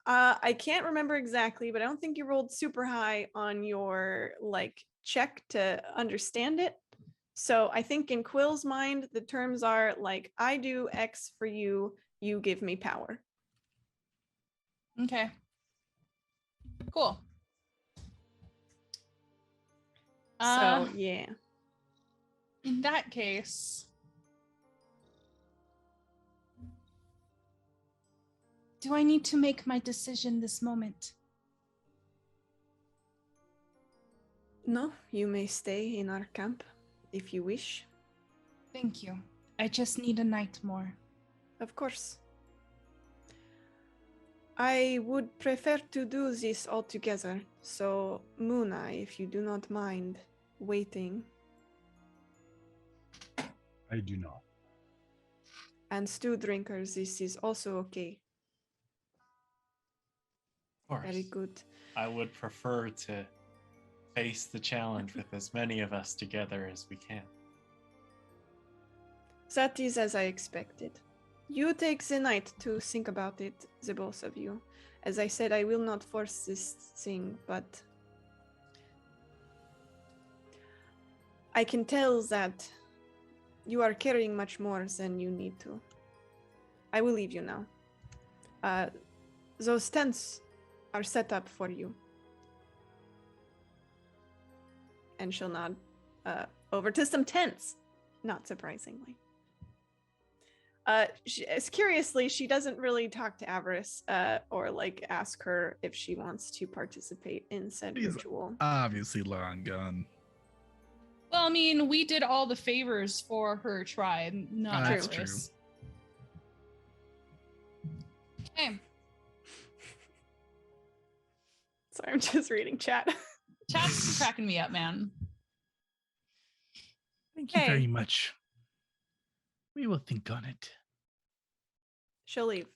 I can't remember exactly, but I don't think you rolled super high on your like check to understand it. So I think in Quill's mind, the terms are like, I do X for you, you give me power. Okay. Cool. So yeah. In that case, do I need to make my decision this moment? No, you may stay in our camp if you wish. Thank you. I just need a night more. Of course. I would prefer to do this all together. So, Muna, if you do not mind waiting. I do not. And stew drinkers, this is also okay. Of course. Very good. I would prefer to face the challenge with as many of us together as we can. That is as I expected. You take the night to think about it, the both of you. As I said, I will not force this thing, but I can tell that you are carrying much more than you need to. I will leave you now. Those tents are set up for you. And she'll nod over to some tents, not surprisingly. Curiously, she doesn't really talk to Avarice or like ask her if she wants to participate in said He's ritual. Obviously long gone. Well, I mean, we did all the favors for her tribe, not That's Avarice. Okay. Sorry, I'm just reading chat. Chat's cracking me up, man. Thank you Hey. very much. We will think on it. She'll leave.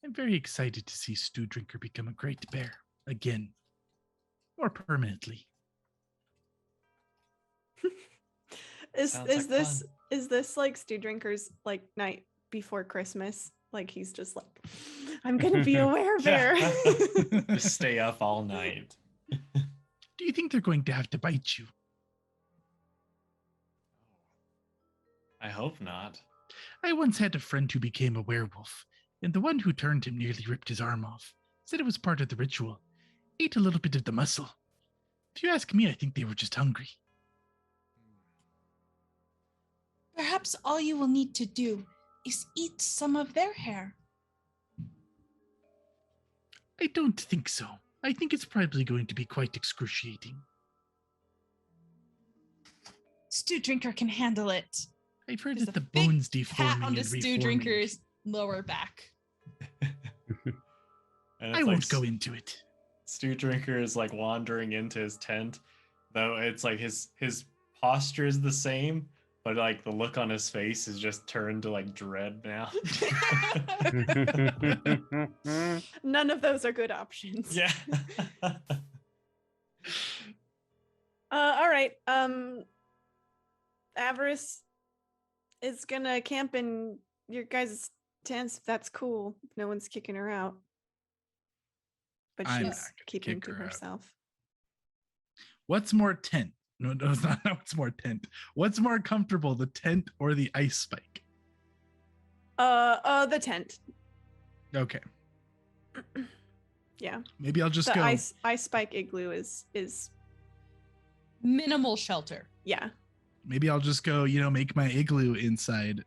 I'm very excited to see Stew Drinker become a great bear again. More permanently. Sounds like fun. Is this like Stew Drinker's like night before Christmas? Like he's just like, I'm gonna be a werebear. Just stay up all night. Do you think they're going to have to bite you? I hope not. I once had a friend who became a werewolf, and the one who turned him nearly ripped his arm off. Said it was part of the ritual. Ate a little bit of the muscle. If you ask me, I think they were just hungry. Perhaps all you will need to do is eat some of their hair. I don't think so. I think it's probably going to be quite excruciating. Stew Drinker can handle it. I've heard There's that a the big bones Pat deforming on the and Stew reforming. Drinker's lower back. And I it's won't like go into it. Stew Drinker is like wandering into his tent, though it's like his posture is the same, but like the look on his face is just turned to like dread now. None of those are good options. Yeah. All right. Avarice is gonna camp in your guys' tents. If that's cool. If no one's kicking her out. But I'm not she's gonna keeping kick to her out. herself. What's more tent? No, it's not what's more tent. What's more comfortable, the tent or the ice spike? The tent. Okay. Yeah. Maybe I'll just The go. ice spike igloo is Minimal shelter. yeah. Maybe I'll just go, make my igloo inside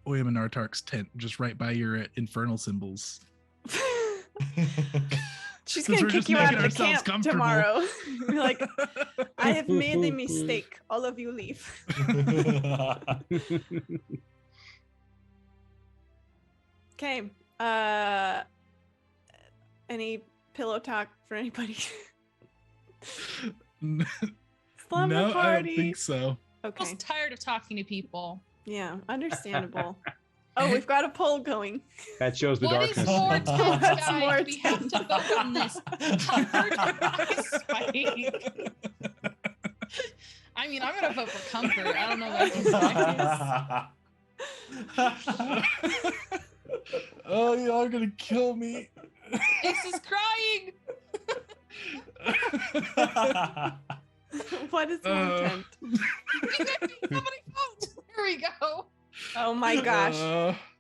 Oyam and Artark's tent, just right by your infernal symbols. She's Since gonna we're kick just you out making of the ourselves camp comfortable. tomorrow. Be like, I have made a mistake. All of you leave. Okay. Any pillow talk for anybody? Slumber No, party. I don't think so. I Okay. was tired of talking to people. Yeah, understandable. Oh, we've got a poll going. That shows the What is darkness. more tense, What's guys? more We have to vote on this. Comfort or ice spike? I mean, I'm gonna vote for comfort. I don't know about you guys. Oh, y'all are gonna kill me. Ace is crying. What is more tent? Somebody vote. Here we go. Oh my gosh.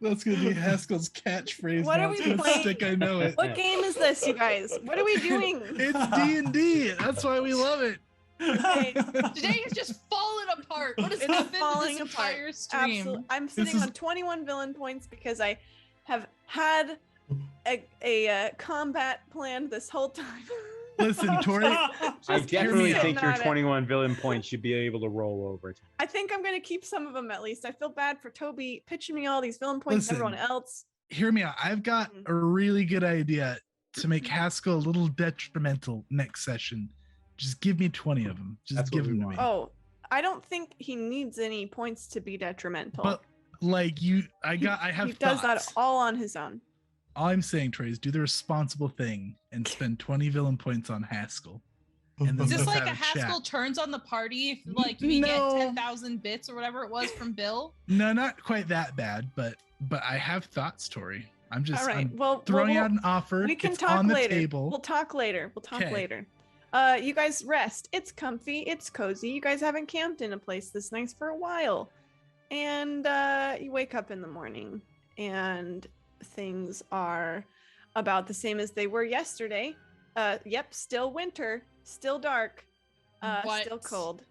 That's gonna be Haskell's catchphrase. What now. are It's we gonna playing? stick, I know it. What game is this, you guys? What are we doing? It's D&D. That's why we love it. Okay. Today has just fallen apart. What has It's happened to falling this apart. entire stream? Absolutely. I'm sitting is- on 21 villain points because I have had a combat planned this whole time. Listen, Tori. I Just definitely sitting think your on it. 21 villain points should be able to roll over. I think I'm going to keep some of them at least. I feel bad for Toby pitching me all these villain points and Listen. everyone else. Hear me out. I've got a really good idea to make Haskell a little detrimental next session. Just give me 20 of them. Just That's what give we them to want. me. Oh, I don't think he needs any points to be detrimental. But like I have he does that thoughts. all on his own. All I'm saying, Trey, is do the responsible thing and spend 20 villain points on Haskell. And then Is this let's like have a Haskell chat. turns on the party if like you No. get 10,000 bits or whatever it was from Bill? No, not quite that bad, but I have thoughts, Tori. I'm just All right. I'm Well, throwing we'll- out an offer. we can It's talk on the later. table. We'll talk later. Okay. Later. You guys rest. It's comfy. It's cozy. You guys haven't camped in a place this nice for a while. And you wake up in the morning and things are about the same as they were yesterday. Yep, still winter, still dark, still What? cold.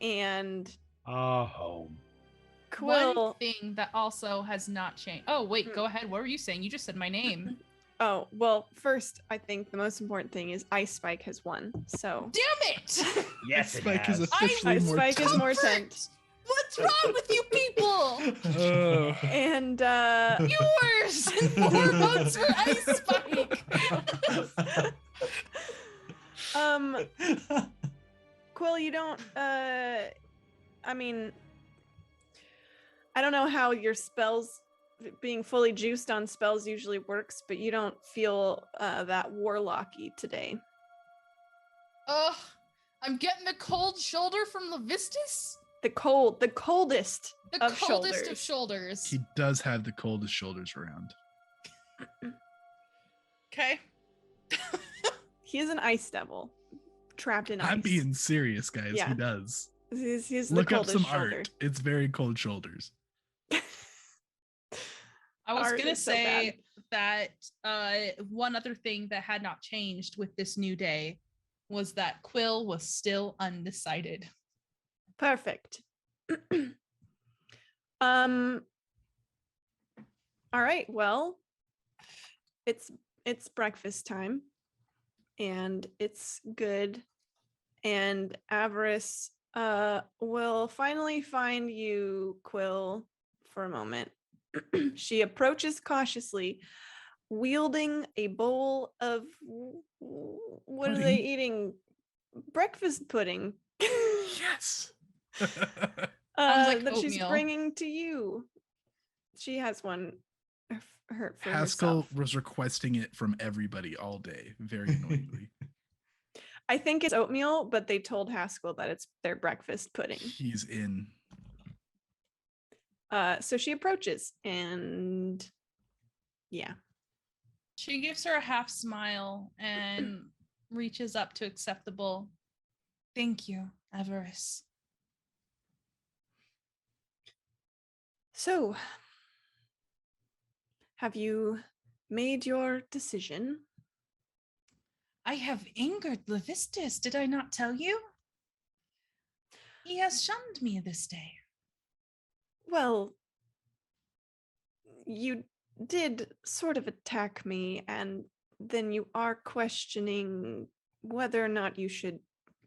And Home. Quill. One thing that also has not changed. Oh, wait, go ahead. What were you saying? You just said my name. Oh, well, first, I think the most important thing is Ice Spike has won. So Damn it! Yes, it Spike is has. officially Ice more Spike is more Comfort! tent. What's wrong with you people? Oh. And Yours! 4 votes for Ice Spike! Quill, you don't I mean, I don't know how your spells being fully juiced on spells usually works, but you don't feel that warlocky today. Ugh, I'm getting the cold shoulder from Levistus? The coldest The of coldest shoulders. of shoulders. He does have the coldest shoulders around. Okay. He is an ice devil trapped in ice. I'm being serious, guys. Yeah. He does. He's the Look up coldest some shoulder. art. It's very cold shoulders. I was Art gonna is so say that one other thing that had not changed with this new day was that Quill was still undecided. Perfect. All right, well, it's breakfast time and it's good, and Avarice will finally find you, Quill, for a moment. She approaches cautiously, wielding a bowl of what are they Pudding. eating? Breakfast pudding. Yes. Sounds like that she's oatmeal. bringing to you. She has one for Haskell herself. was requesting it from everybody all day, very annoyingly. I think it's oatmeal, but they told Haskell that it's their breakfast pudding. He's in. So she approaches and yeah. She gives her a half smile and reaches up to accept the bowl. Thank you, Avarice. So, have you made your decision? I have angered Levistus, did I not tell you? He has shunned me this day. Well, you did sort of attack me, and then you are questioning whether or not you should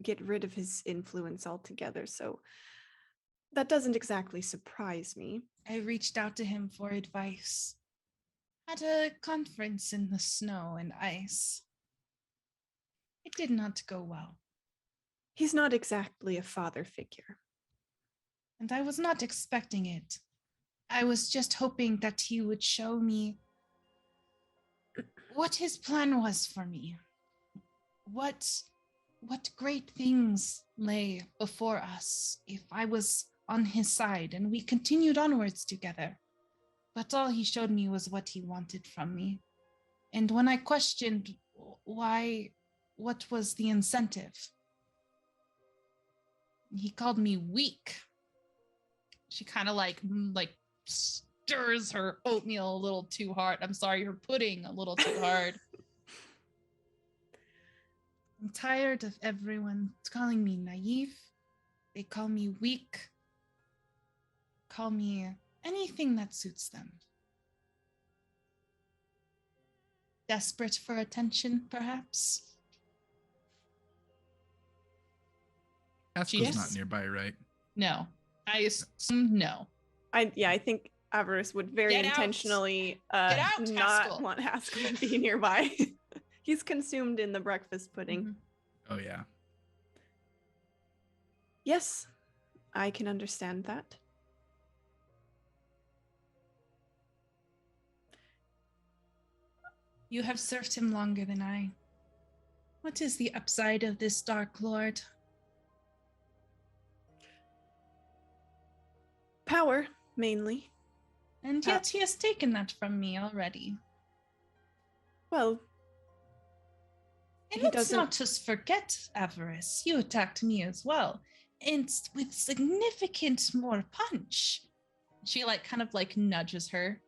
get rid of his influence altogether, so that doesn't exactly surprise me. I reached out to him for advice at a conference in the snow and ice. It did not go well, He's not exactly a father figure. and I was not expecting it. I was just hoping that he would show me what his plan was for me. What great things lay before us if I was on his side and we continued onwards together. But all he showed me was what he wanted from me. And when I questioned why, what was the incentive, he called me weak. She kind of like stirs her oatmeal a little too hard. I'm sorry, her pudding a little too hard. I'm tired of everyone calling me naive. They call me weak. Call me anything that suits them. Desperate for attention, perhaps? Haskell's Yes. not nearby, right? No. I assume no. I think Avarice would very Get out. intentionally Get out, not Haskell. want Haskell to be nearby. He's consumed in the breakfast pudding. Mhm. Oh yeah. Yes, I can understand that. You have served him longer than I. What is the upside of this Dark Lord? Power, mainly. And yet he has taken that from me already. Well, And he let's doesn't. not just forget, Avarice, you attacked me as well. And with significant more punch. She kind of nudges her,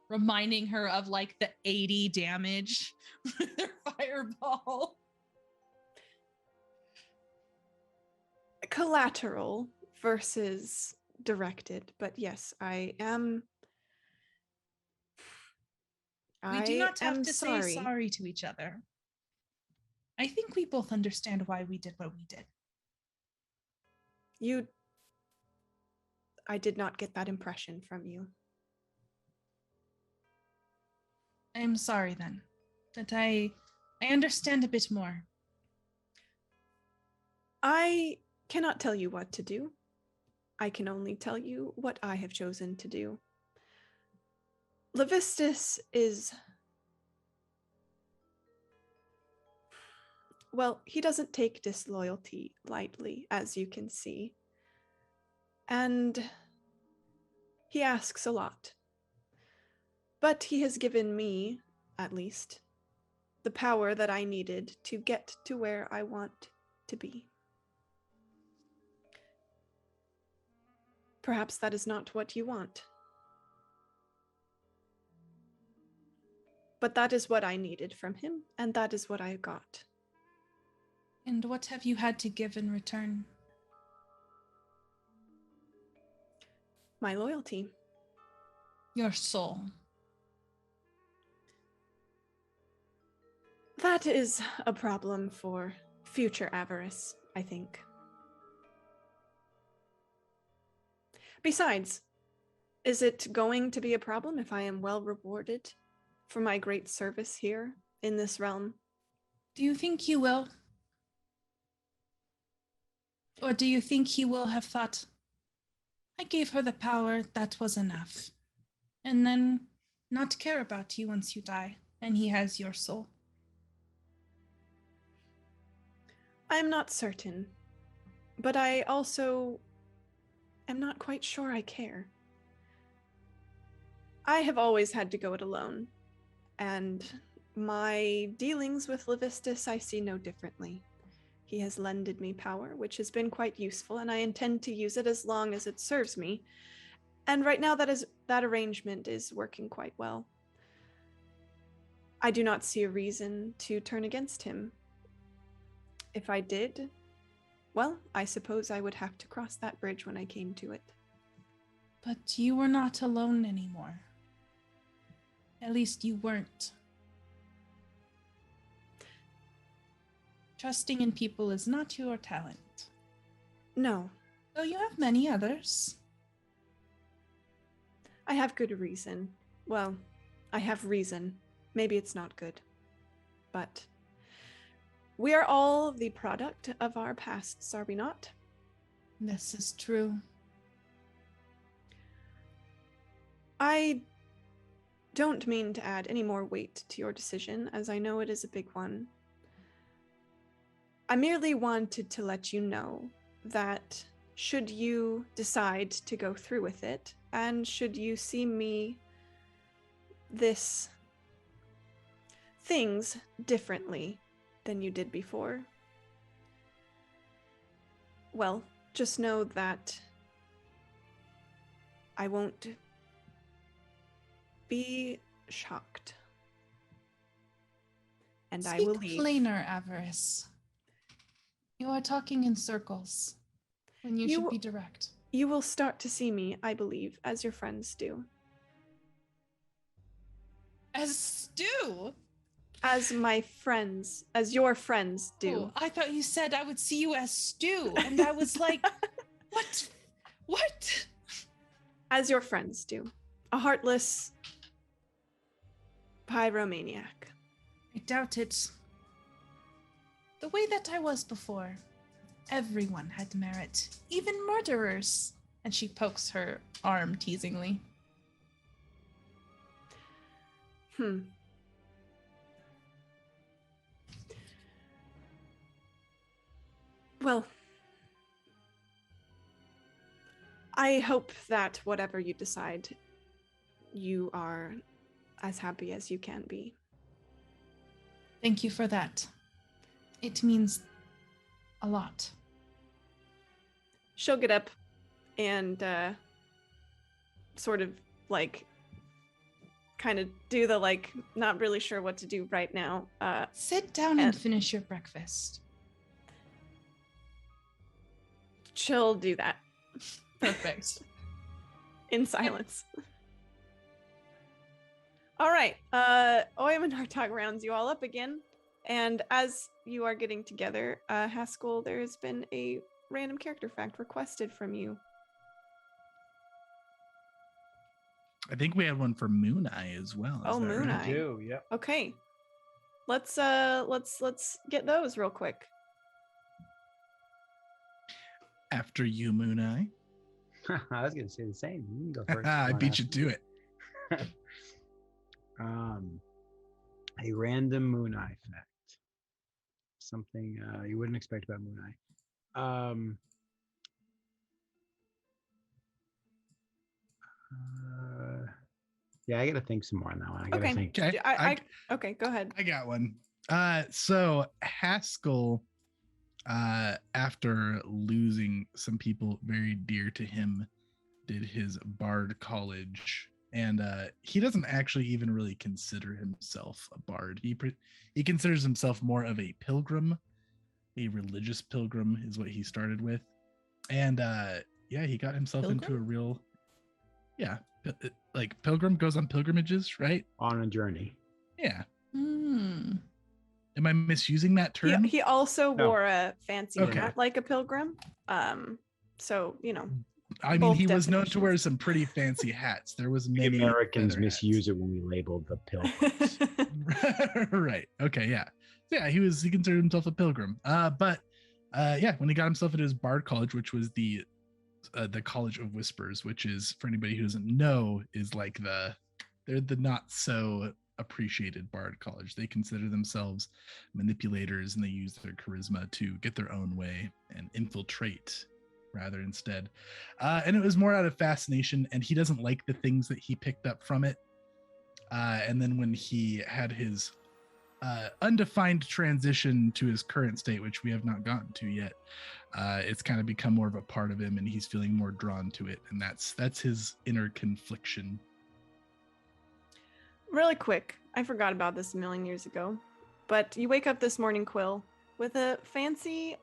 reminding her of the 80 damage with her fireball. Collateral versus directed, but yes, I am. We do not have to sorry. say sorry to each other. I think we both understand why we did what we did. I did not get that impression from you. I'm sorry then, that I understand a bit more. I cannot tell you what to do. I can only tell you what I have chosen to do. Levistus is... Well, he doesn't take disloyalty lightly, as you can see. And he asks a lot. But he has given me, at least, the power that I needed to get to where I want to be. Perhaps that is not what you want. But that is what I needed from him, and that is what I got. And what have you had to give in return? My loyalty. Your soul. That is a problem for future Avarice, I think. Besides, is it going to be a problem if I am well rewarded for my great service here in this realm? Do you think you will? Or do you think he will have thought, I gave her the power, that was enough, and then not care about you once you die, and he has your soul? I'm not certain, but I also am not quite sure I care. I have always had to go it alone, and my dealings with Levistus I see no differently. He has lended me power, which has been quite useful, and I intend to use it as long as it serves me. And right now that arrangement is working quite well. I do not see a reason to turn against him. If I did, well, I suppose I would have to cross that bridge when I came to it. But you were not alone anymore. At least you weren't. Trusting in people is not your talent. No, Though you have many others. I have good reason. Well, I have reason. Maybe it's not good. But we are all the product of our pasts, are we not? This is true. I don't mean to add any more weight to your decision, as I know it is a big one. I merely wanted to let you know that should you decide to go through with it, and should you see me things differently than you did before, well, just know that I won't be shocked. And I will Speak leave. plainer, Avarice. You are talking in circles when you should be direct. You will start to see me, I believe, as your friends do. As Stu? As my friends, as your friends do. Oh, I thought you said I would see you as Stu, and I was like, what? What? As your friends do. A heartless pyromaniac. I doubt it. The way that I was before, everyone had merit, even murderers. And she pokes her arm teasingly. Well, I hope that whatever you decide, you are as happy as you can be. Thank you for that. It means a lot. She'll get up and sort of like kind of do the like not really sure what to do right now. Sit down and finish your breakfast. She'll do that. Perfect. In silence. All right. Oyam and Hartog rounds you all up again. And as you are getting together, Haskell, there has been a random character fact requested from you. I think we had one for Moon Eye as well. Oh, Moon Eye. do, yep. Okay. Let's get those real quick. After you, Moon Eye. I was gonna say the same. You can go first. I beat you to it. A random Moon Eye fact. Something you wouldn't expect about Moon Eye. Yeah, I gotta think some more on that one. I gotta Okay. think. Okay. Okay, go ahead. I got one. So Haskell, after losing some people very dear to him, did his bard college, and he doesn't actually even really consider himself a bard. He considers himself more of a pilgrim, a religious pilgrim is what he started with, and yeah, he got himself into a real, like pilgrim goes on pilgrimages, right? On a journey. Yeah. Hmm. Am I misusing that term? He also No. wore a fancy Okay. hat like a pilgrim. So, you know. I mean, both he was known to definitions. wear some pretty fancy hats. There was The many Americans feather hats. misuse it when we labeled the pilgrims. Right. Okay. Yeah. Yeah. He considered himself a pilgrim. But Yeah, when he got himself into his Bard College, which was the College of Whispers, which is, for anybody who doesn't know, is like they're the not so appreciated Bard College. They consider themselves manipulators, and they use their charisma to get their own way and infiltrate rather instead. And it was more out of fascination, and he doesn't like the things that he picked up from it. And then when he had his undefined transition to his current state, which we have not gotten to yet, it's kind of become more of a part of him, and he's feeling more drawn to it, and that's his inner confliction. Really quick, I forgot about this a million years ago, but you wake up this morning, Quill, with a fancy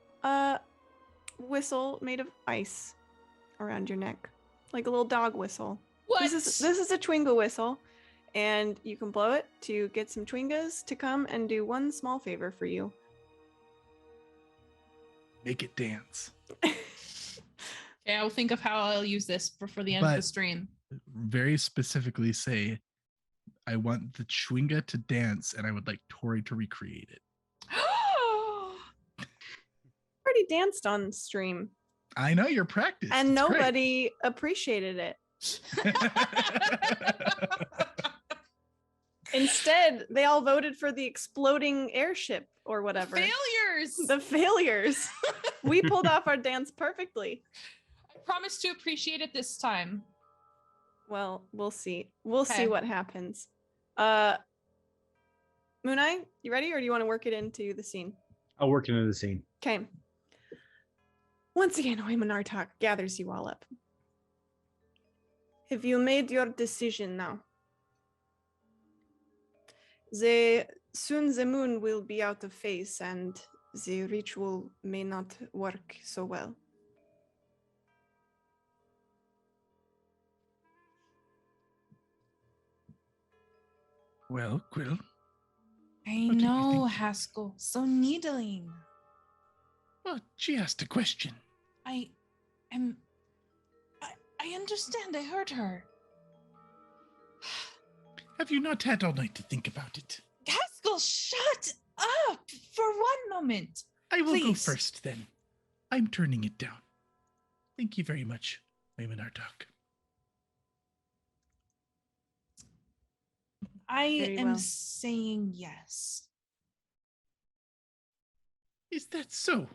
whistle made of ice around your neck, like a little dog whistle. What? This is a Twinga whistle, and you can blow it to get some Twingas to come and do one small favor for you. Make it dance. Okay, I'll think of how I'll use this for the end of the But- stream. Very specifically say, I want the Chwinga to dance, and I would like Tori to recreate it. Already danced on stream, I know you're practiced. and It's great. nobody appreciated it. Instead, they all voted for the exploding airship or whatever. Failures. The failures. We pulled off our dance perfectly. I promise to appreciate it this time. Well, we'll see. We'll see Okay. what happens. Mooneye, you ready, or do you want to work it into the scene? I'll work into the scene. Okay. Once again, Oymanartok gathers you all up. Have you made your decision now? Soon the moon will be out of phase, and the ritual may not work so well. Well, Quill, I What do you know, think? Haskell. So needling. well, she asked a question. I am. I understand. I heard her. Have you not had all night to think about it? Haskell, shut up for one moment. I will go Please. first then. I'm turning it down. Thank you very much, Wayman Artok. I Very am well. saying yes. Is that so?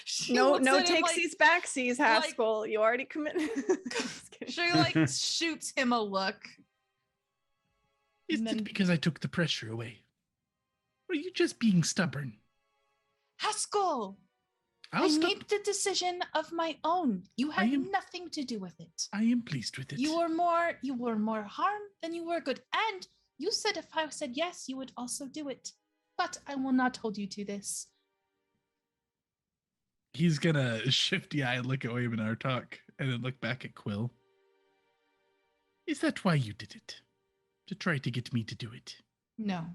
She No, looks no at him takesies, backsies, Haskell. You already committed. She like shoots him a look. Is And then- it because I took the pressure away? Or are you just being stubborn? Haskell, I'll I stop. made the decision of my own. You had am- nothing to do with it. I am pleased with it. You were more harm than you were good. And you said if I said yes, you would also do it. But I will not hold you to this. He's gonna shifty eye look at Wayman Artok and then look back at Quill. Is that why you did it? To try to get me to do it? No.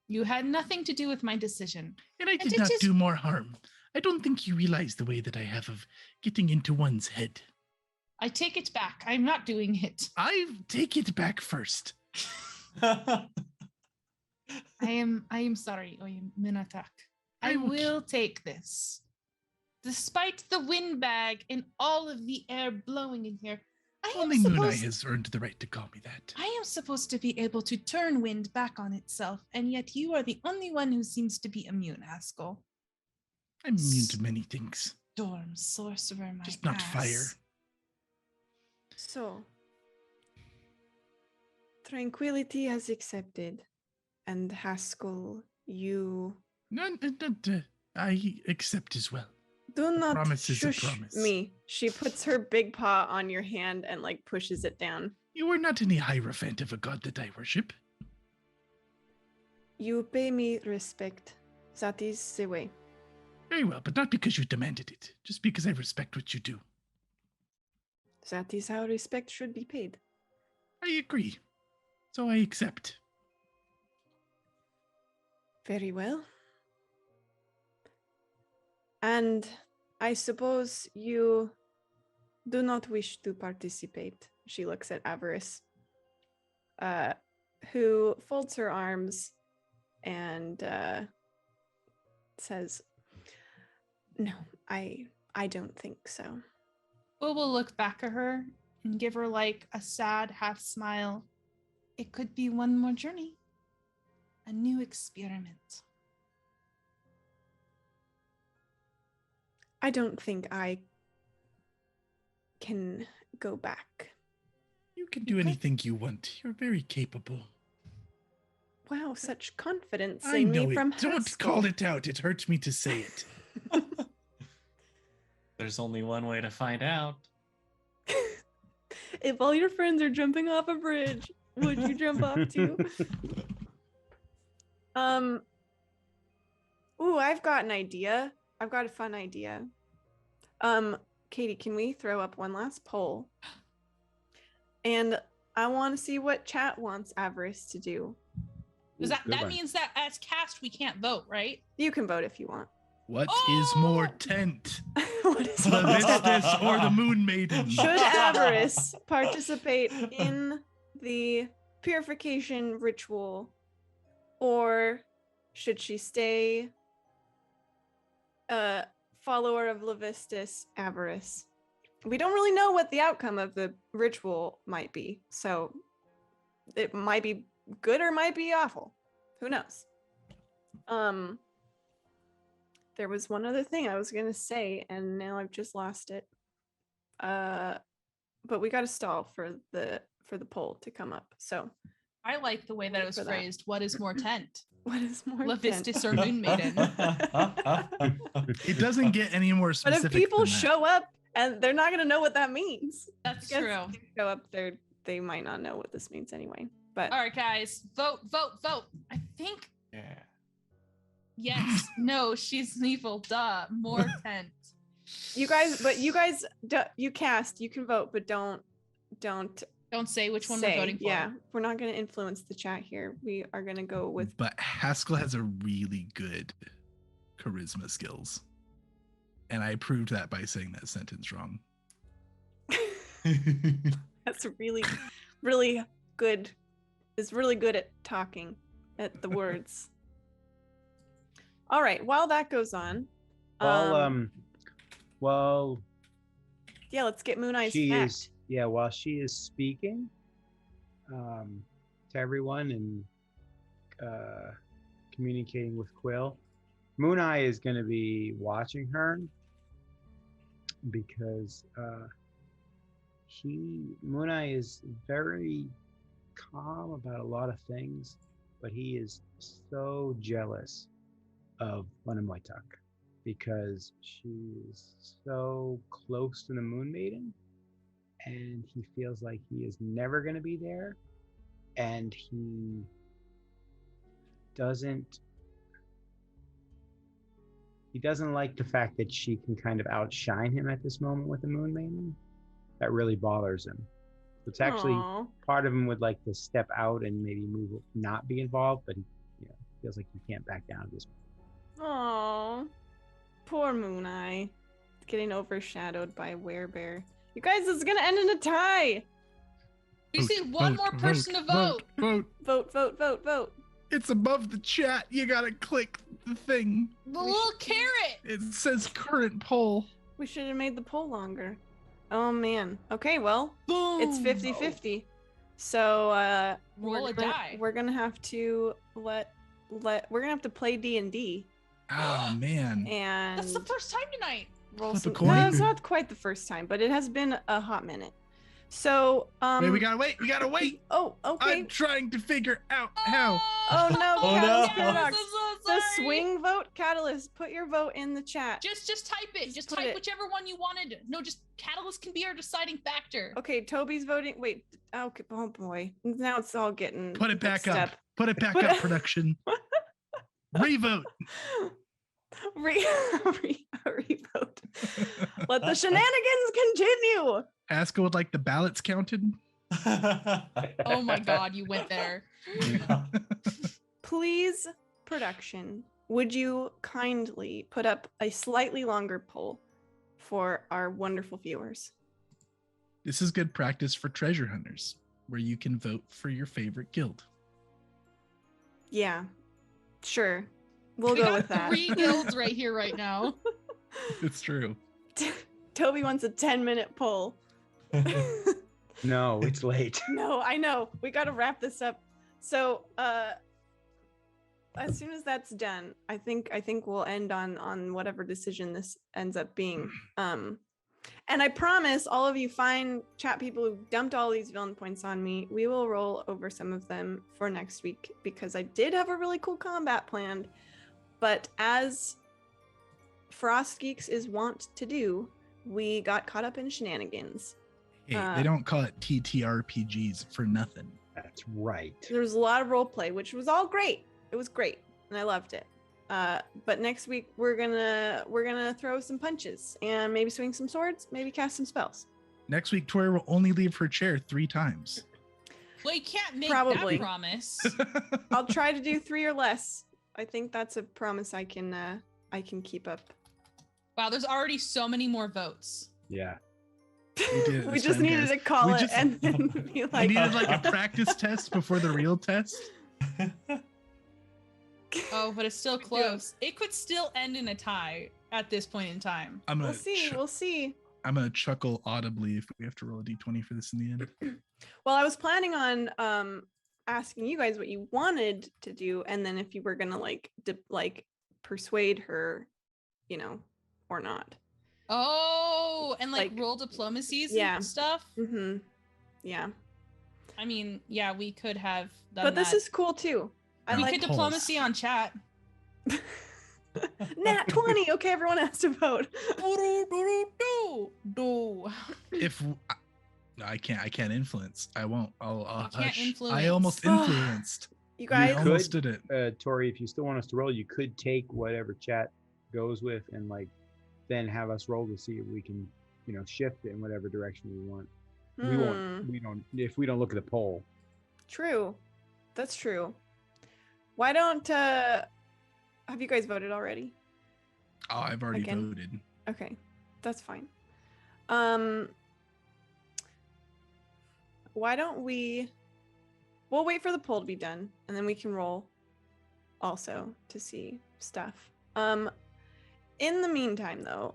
You had nothing to do with my decision. And I And did it not is- do more harm. I don't think you realize the way that I have of getting into one's head. I take it back. I'm not doing it. I take it back first. I am sorry, Minatak. I I will will take this. Despite the windbag and all of the air blowing in here, I am Only Moon Eye supposed has earned the right to call me that. I am supposed to be able to turn wind back on itself, and yet you are the only one who seems to be immune, Haskell. I'm immune to many things, Storm, sorcerer, my just not fire. ass. So, Tranquility has accepted, and Haskell, you I accept as well. do not promise is a shush promise. me. She puts her big paw on your hand and like pushes it down. You are not any hierophant of a god that I worship. You pay me respect. That is the way. Very well, but not because you demanded it, just because I respect what you do. That is how respect should be paid. I agree. So I accept. Very well. And I suppose you do not wish to participate. She looks at Avarice, who folds her arms and says, No, I don't think so. Will look back at her and give her like a sad half smile. It could be one more journey, a new experiment. I don't think I can go back. You can do anything you want. You're very capable. Wow, such confidence I in know me it. from Don't Haskell. call it out. It hurts me to say it. There's only one way to find out. If all your friends are jumping off a bridge, would you jump off too? Ooh, I've got an idea. I've got a fun idea. Katie, can we throw up one last poll? And I want to see what chat wants Avarice to do. Does Ooh, that good that one. means that as cast we can't vote, right? You can vote if you want. What is more Oh! tent? What is The Vistus or the Moon Maiden? Should Avarice participate in the purification ritual, or should she stay a follower of Levistus Avarice? We don't really know what the outcome of the ritual might be, so it might be good or might be awful. Who knows? There was one other thing I was gonna say, and now I've just lost it. But we got to stall for the poll to come up. So I like the way that it was For that. phrased. What is more tent? what is more? Levistus tent? or Moon Maiden? It doesn't get any more But specific. if people than that. show up and they're not gonna know what that means. That's Because true. if they show up, they might not know what this means anyway. But All right, guys, vote. I think Yeah. yes. No, she's an evil. Duh. More tent. you guys, you cast. You can vote, but don't Don't say which one say. we're voting for. Yeah, we're not gonna influence the chat here. We are gonna go with. But Haskell has a really good charisma skills. And I proved that by saying that sentence wrong. That's really, really good. Is really good at talking at the words. All right. While that goes on, Well, yeah, let's get Moon Eye's she fact. is, yeah, while she is speaking to everyone and communicating with Quill, Moon Eye is going to be watching her because Moon Eye is very calm about a lot of things, but he is so jealous of Wanamoitak because she is so close to the Moon Maiden, and he feels like he is never going to be there, and he doesn't like the fact that she can kind of outshine him at this moment with the Moon Maiden. That really bothers him. It's actually Aw. part of him would like to step out and maybe not be involved, but he feels like he can't back down at this point. Aw, poor Moon Eye. Getting overshadowed by Werebear. You guys, this is gonna end in a tie. We just need one more person to vote. Vote. Vote, vote, vote, vote. It's above the chat. You gotta click the thing. The little carrot. It says current poll. We should have made the poll longer. Oh man. Okay, well, Boom. it's 50-50. So Roll a die. we're gonna have to we're gonna have to play D&D. Oh man. And That's the first time tonight. roll Flip a some. coin? No, it's not quite the first time, but it has been a hot minute. So Wait, we gotta wait. We gotta wait. Oh, okay. I'm trying to figure out how. Oh no, Oh, Catalyst no. Paradox. I'm so The sorry. swing vote, Catalyst. Put your vote in the chat. Just type it. Just Just put type it. whichever one you wanted. No, just Catalyst can be our deciding factor. Okay, Toby's voting. Wait. Okay. Oh boy. Now it's all getting. Put it back mixed up. Put it back Put up, it- production. Revote. Revote. Let the shenanigans continue. Haskell would like the ballots counted. Oh my god, you went there. Please, production, would you kindly put up a slightly longer poll for our wonderful viewers? This is good practice for treasure hunters, where you can vote for your favorite guild. Yeah, sure. We'll We go got with that. 3 guilds right here, right now. It's true. Toby wants a 10-minute poll. No, it's late. No, I know. We got to wrap this up. So, as soon as that's done, I think we'll end on whatever decision this ends up being. And I promise all of you fine chat people who dumped all these villain points on me, we will roll over some of them for next week because I did have a really cool combat planned. But as Frostgeeks is wont to do, we got caught up in shenanigans. Hey, they don't call it TTRPGs for nothing. That's right. There was a lot of role play, which was all great. It was great, and I loved it. But next week we're gonna throw some punches and maybe swing some swords, maybe cast some spells. Next week, Tori will only leave her chair 3 times. Well, you can't make Probably. that promise. I'll try to do 3 or less. I think that's a promise I can keep up. Wow, there's already so many more votes. Yeah. We did it We this just time, needed guys. to call We it just- and then be I like, needed like a practice test before the real test. Oh, but it's still close. It could still end in a tie at this point in time. I'm we'll gonna see. We'll see. I'm gonna chuckle audibly if we have to roll a d20 for this in the end. Well, I was planning on asking you guys what you wanted to do, and then if you were gonna like persuade her, or not. Oh, and like Like, roll diplomacies yeah. and stuff. Mm-hmm. Yeah, I mean, yeah, we could have done but this that. is cool too. I We like could diplomacy on chat. Nat 20. Okay, everyone has to vote. If no, I can't influence. I won't. I'll can't hush. I influence. almost influenced. You You guys, almost did it. Tori, if you still want us to roll, you could take whatever chat goes with and then have us roll to see if we can, shift it in whatever direction we want. We won't. We don't. If we don't look at the poll. True. That's true. Why don't have you guys voted already? Oh, I've already Again? voted. Okay, that's fine. Why don't we'll wait for the poll to be done and then we can roll also to see stuff. In the meantime though,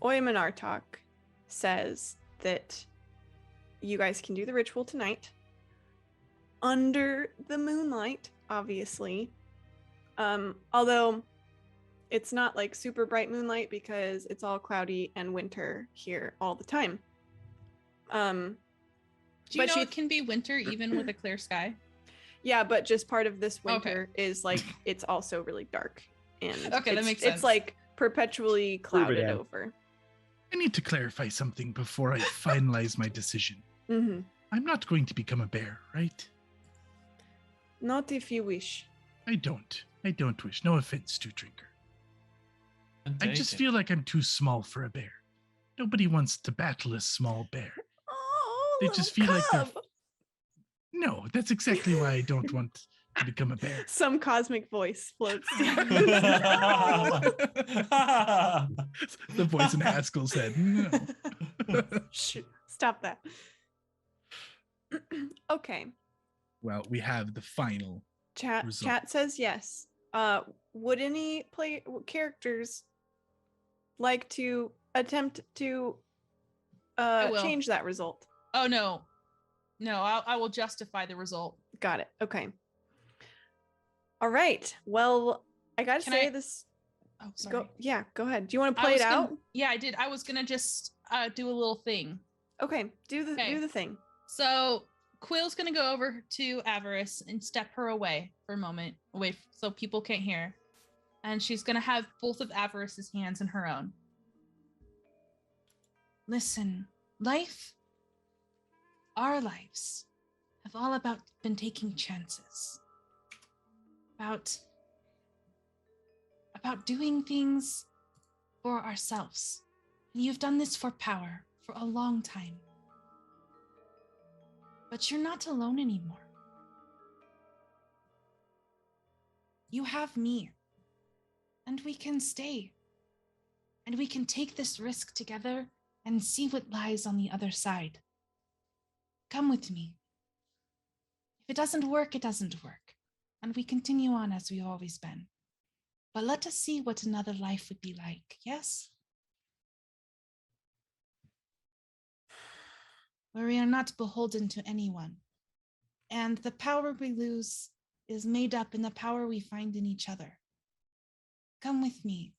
Oymanartok says that you guys can do the ritual tonight under the moonlight, obviously. Although it's not like super bright moonlight because it's all cloudy and winter here all the time. Do you But know she- it can be winter even with a clear sky? Yeah, but just part of this Okay. winter is like it's also really dark and Okay, that it's- makes sense. It's like perpetually clouded Em. over. I need to clarify something before I finalize my decision. Mm-hmm. I'm not going to become a bear, right? Not if you wish. I don't wish. No offense to Drinker. I just feel like I'm too small for a bear. Nobody wants to battle a small bear. Oh, They just feel like they're. cub. No, that's exactly why I don't want to become a bear. Some cosmic voice floats down. The voice in Haskell said, no. Shoot, stop that. Okay. Well, we have the final. Chat Result. says yes. Would any characters like to attempt to will. change that result? Oh no. No, I will justify the result. Got it. Okay. All right. Well, I gotta Can say I- this. Oh, sorry. Go ahead. Do you want to I play it was gonna- out? Yeah, I did. I was gonna just do a little thing. Okay. Do Okay. the thing. So Quill's gonna go over to Avarice and step her away for a moment, so people can't hear. And she's gonna have both of Avarice's hands in her own. Listen, our lives, have all been taking chances. About doing things for ourselves. And you've done this for power for a long time. But you're not alone anymore. You have me. And we can stay. And we can take this risk together and see what lies on the other side. Come with me. If it doesn't work, it doesn't work. And we continue on as we've always been. But let us see what another life would be like, yes? Where we are not beholden to anyone. And the power we lose is made up in the power we find in each other. Come with me.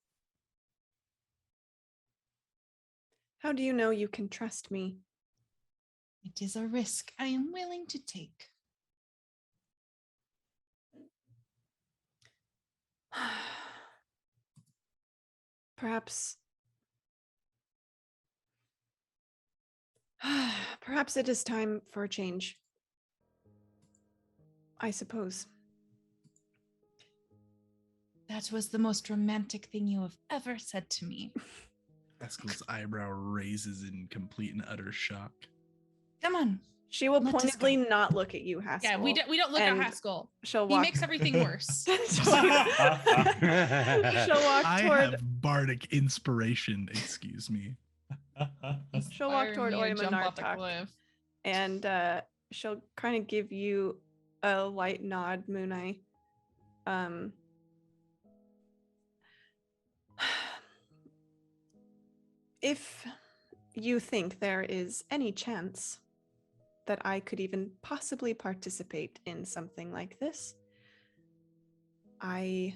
How do you know you can trust me? It is a risk I am willing to take. Perhaps perhaps it is time for a change. I suppose. That was the most romantic thing you have ever said to me. Haskell's eyebrow raises in complete and utter shock. Come on. She will Let us pointedly go. not look at you, Haskell. Yeah, we don't look at and Haskell. She'll He walk. makes everything worse. she'll walk I toward. have bardic inspiration, excuse me. She'll walk Inspire toward me to Oyma jump off a Nartok, cliff. and she'll kind of give you a light nod, Mooneye. If you think there is any chance that I could even possibly participate in something like this, I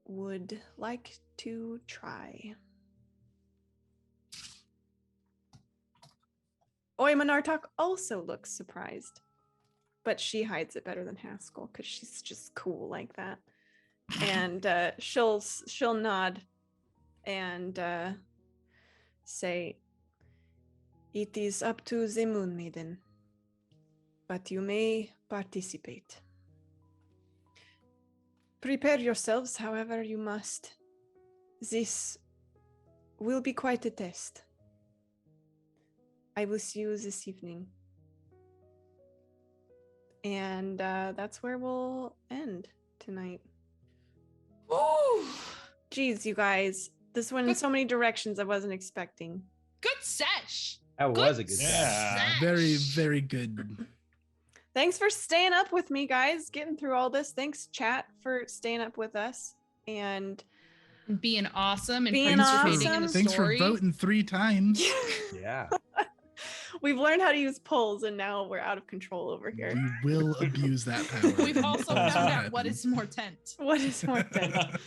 would like to try. Oyma Nartok also looks surprised, but she hides it better than Haskell because she's just cool like that. And she'll nod and say, "It is up to the Moon Maiden, but you may participate. Prepare yourselves however you must. This will be quite a test. I will see you this evening." And that's where we'll end tonight. Ooh, Geez, you guys, this went in so many directions I wasn't expecting. good sesh. That was a good Yeah. sesh. Very, very good. Thanks for staying up with me, guys, getting through all this. Thanks, chat, for staying up with us. And And being awesome and Being participating in the awesome. Thanks for story. voting 3 times. Yeah. we've learned how to use polls, and now we're out of control over here. We will abuse that power. We've also Polls found will out what happen. is more tent. What is more tense?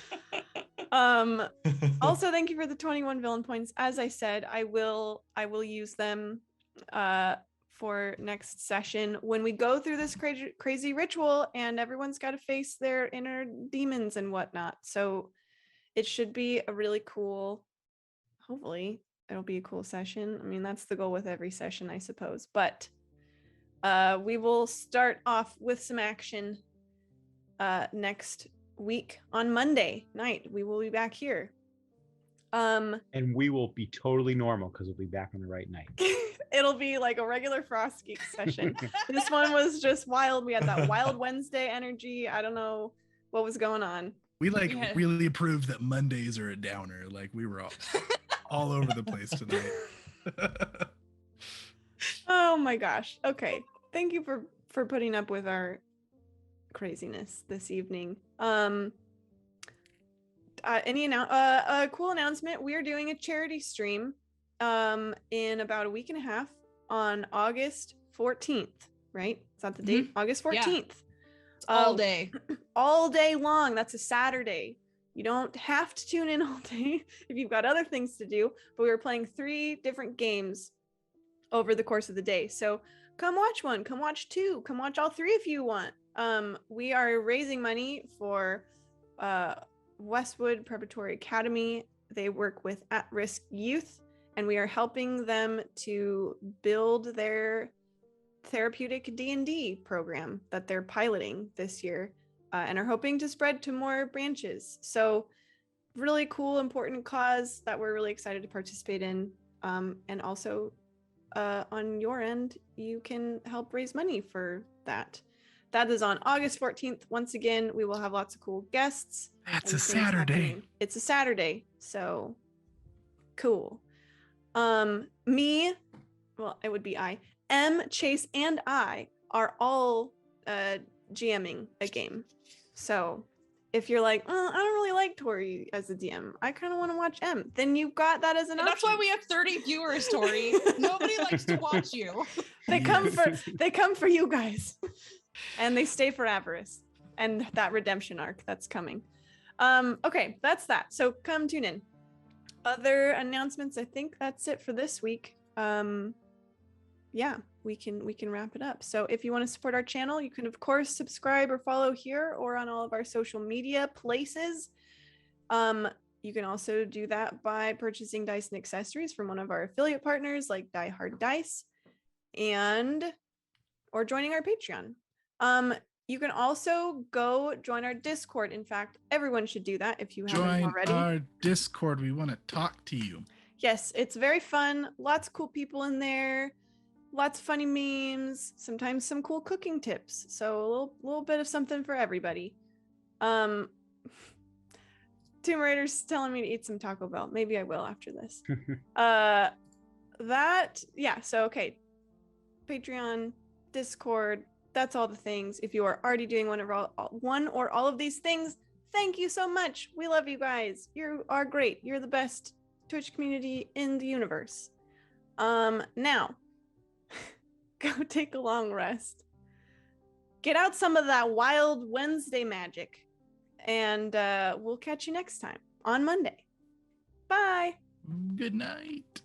Also, thank you for the 21 villain points. As I said, I will use them for next session when we go through this crazy ritual and everyone's got to face their inner demons and whatnot. So it should be a really cool, hopefully it'll be a cool session. I mean, that's the goal with every session, I suppose. But we will start off with some action next week on Monday night. We will be back here. And we will be totally normal because we'll be back on the right night. It'll be like a regular Frostgeeks session. This one was just wild. We had that Wild Wednesday energy. I don't know what was going on. We like Yeah. really approved that Mondays are a downer. Like we were all over the place tonight. Oh my gosh. Okay. Thank you for putting up with our craziness this evening. A cool announcement. We are doing a charity stream in about a week and a half on August 14th, right? Is that the date? August 14th. All day. All day long. That's a Saturday. You don't have to tune in all day if you've got other things to do, but we were playing 3 different games over the course of the day. So come watch one, come watch 2, come watch all 3 if you want. We are raising money for Westwood Preparatory Academy. They work with at-risk youth, and we are helping them to build their therapeutic D&D program that they're piloting this year, and are hoping to spread to more branches. So really cool, important cause that we're really excited to participate in. And also on your end, you can help raise money for that. That is on August 14th. Once again, we will have lots of cool guests. That's and a things Saturday. happening. It's a Saturday, so cool. Me, well, it would be I, M, Chase, and I are all GMing a game. So if you're like, I don't really like Tori as a DM, I kind of want to watch M, then you've got that as an And that's option. why we have 30 viewers, Tori. Nobody likes to watch you. They come for you guys, and they stay for Avarice and that redemption arc that's coming. Okay, that's that. So come tune in. Other announcements, I think that's it for this week. Yeah, we can wrap it up. So if you want to support our channel, you can of course subscribe or follow here or on all of our social media places. You can also do that by purchasing dice and accessories from one of our affiliate partners like Die Hard Dice, or joining our Patreon. You can also go join our Discord. In fact, everyone should do that if you haven't Join already. our Discord. We want to talk to you. Yes, it's very fun. Lots of cool people in there. Lots of funny memes. Sometimes some cool cooking tips. So a little bit of something for everybody. Tomb Raider's telling me to eat some Taco Bell. Maybe I will after this. So okay. Patreon, Discord, that's all the things. If you are already doing one or all of these things, thank you so much. We love you guys. You are great. You're the best Twitch community in the universe. Now, go take a long rest. Get out some of that wild Wednesday magic. And we'll catch you next time on Monday. Bye. Good night.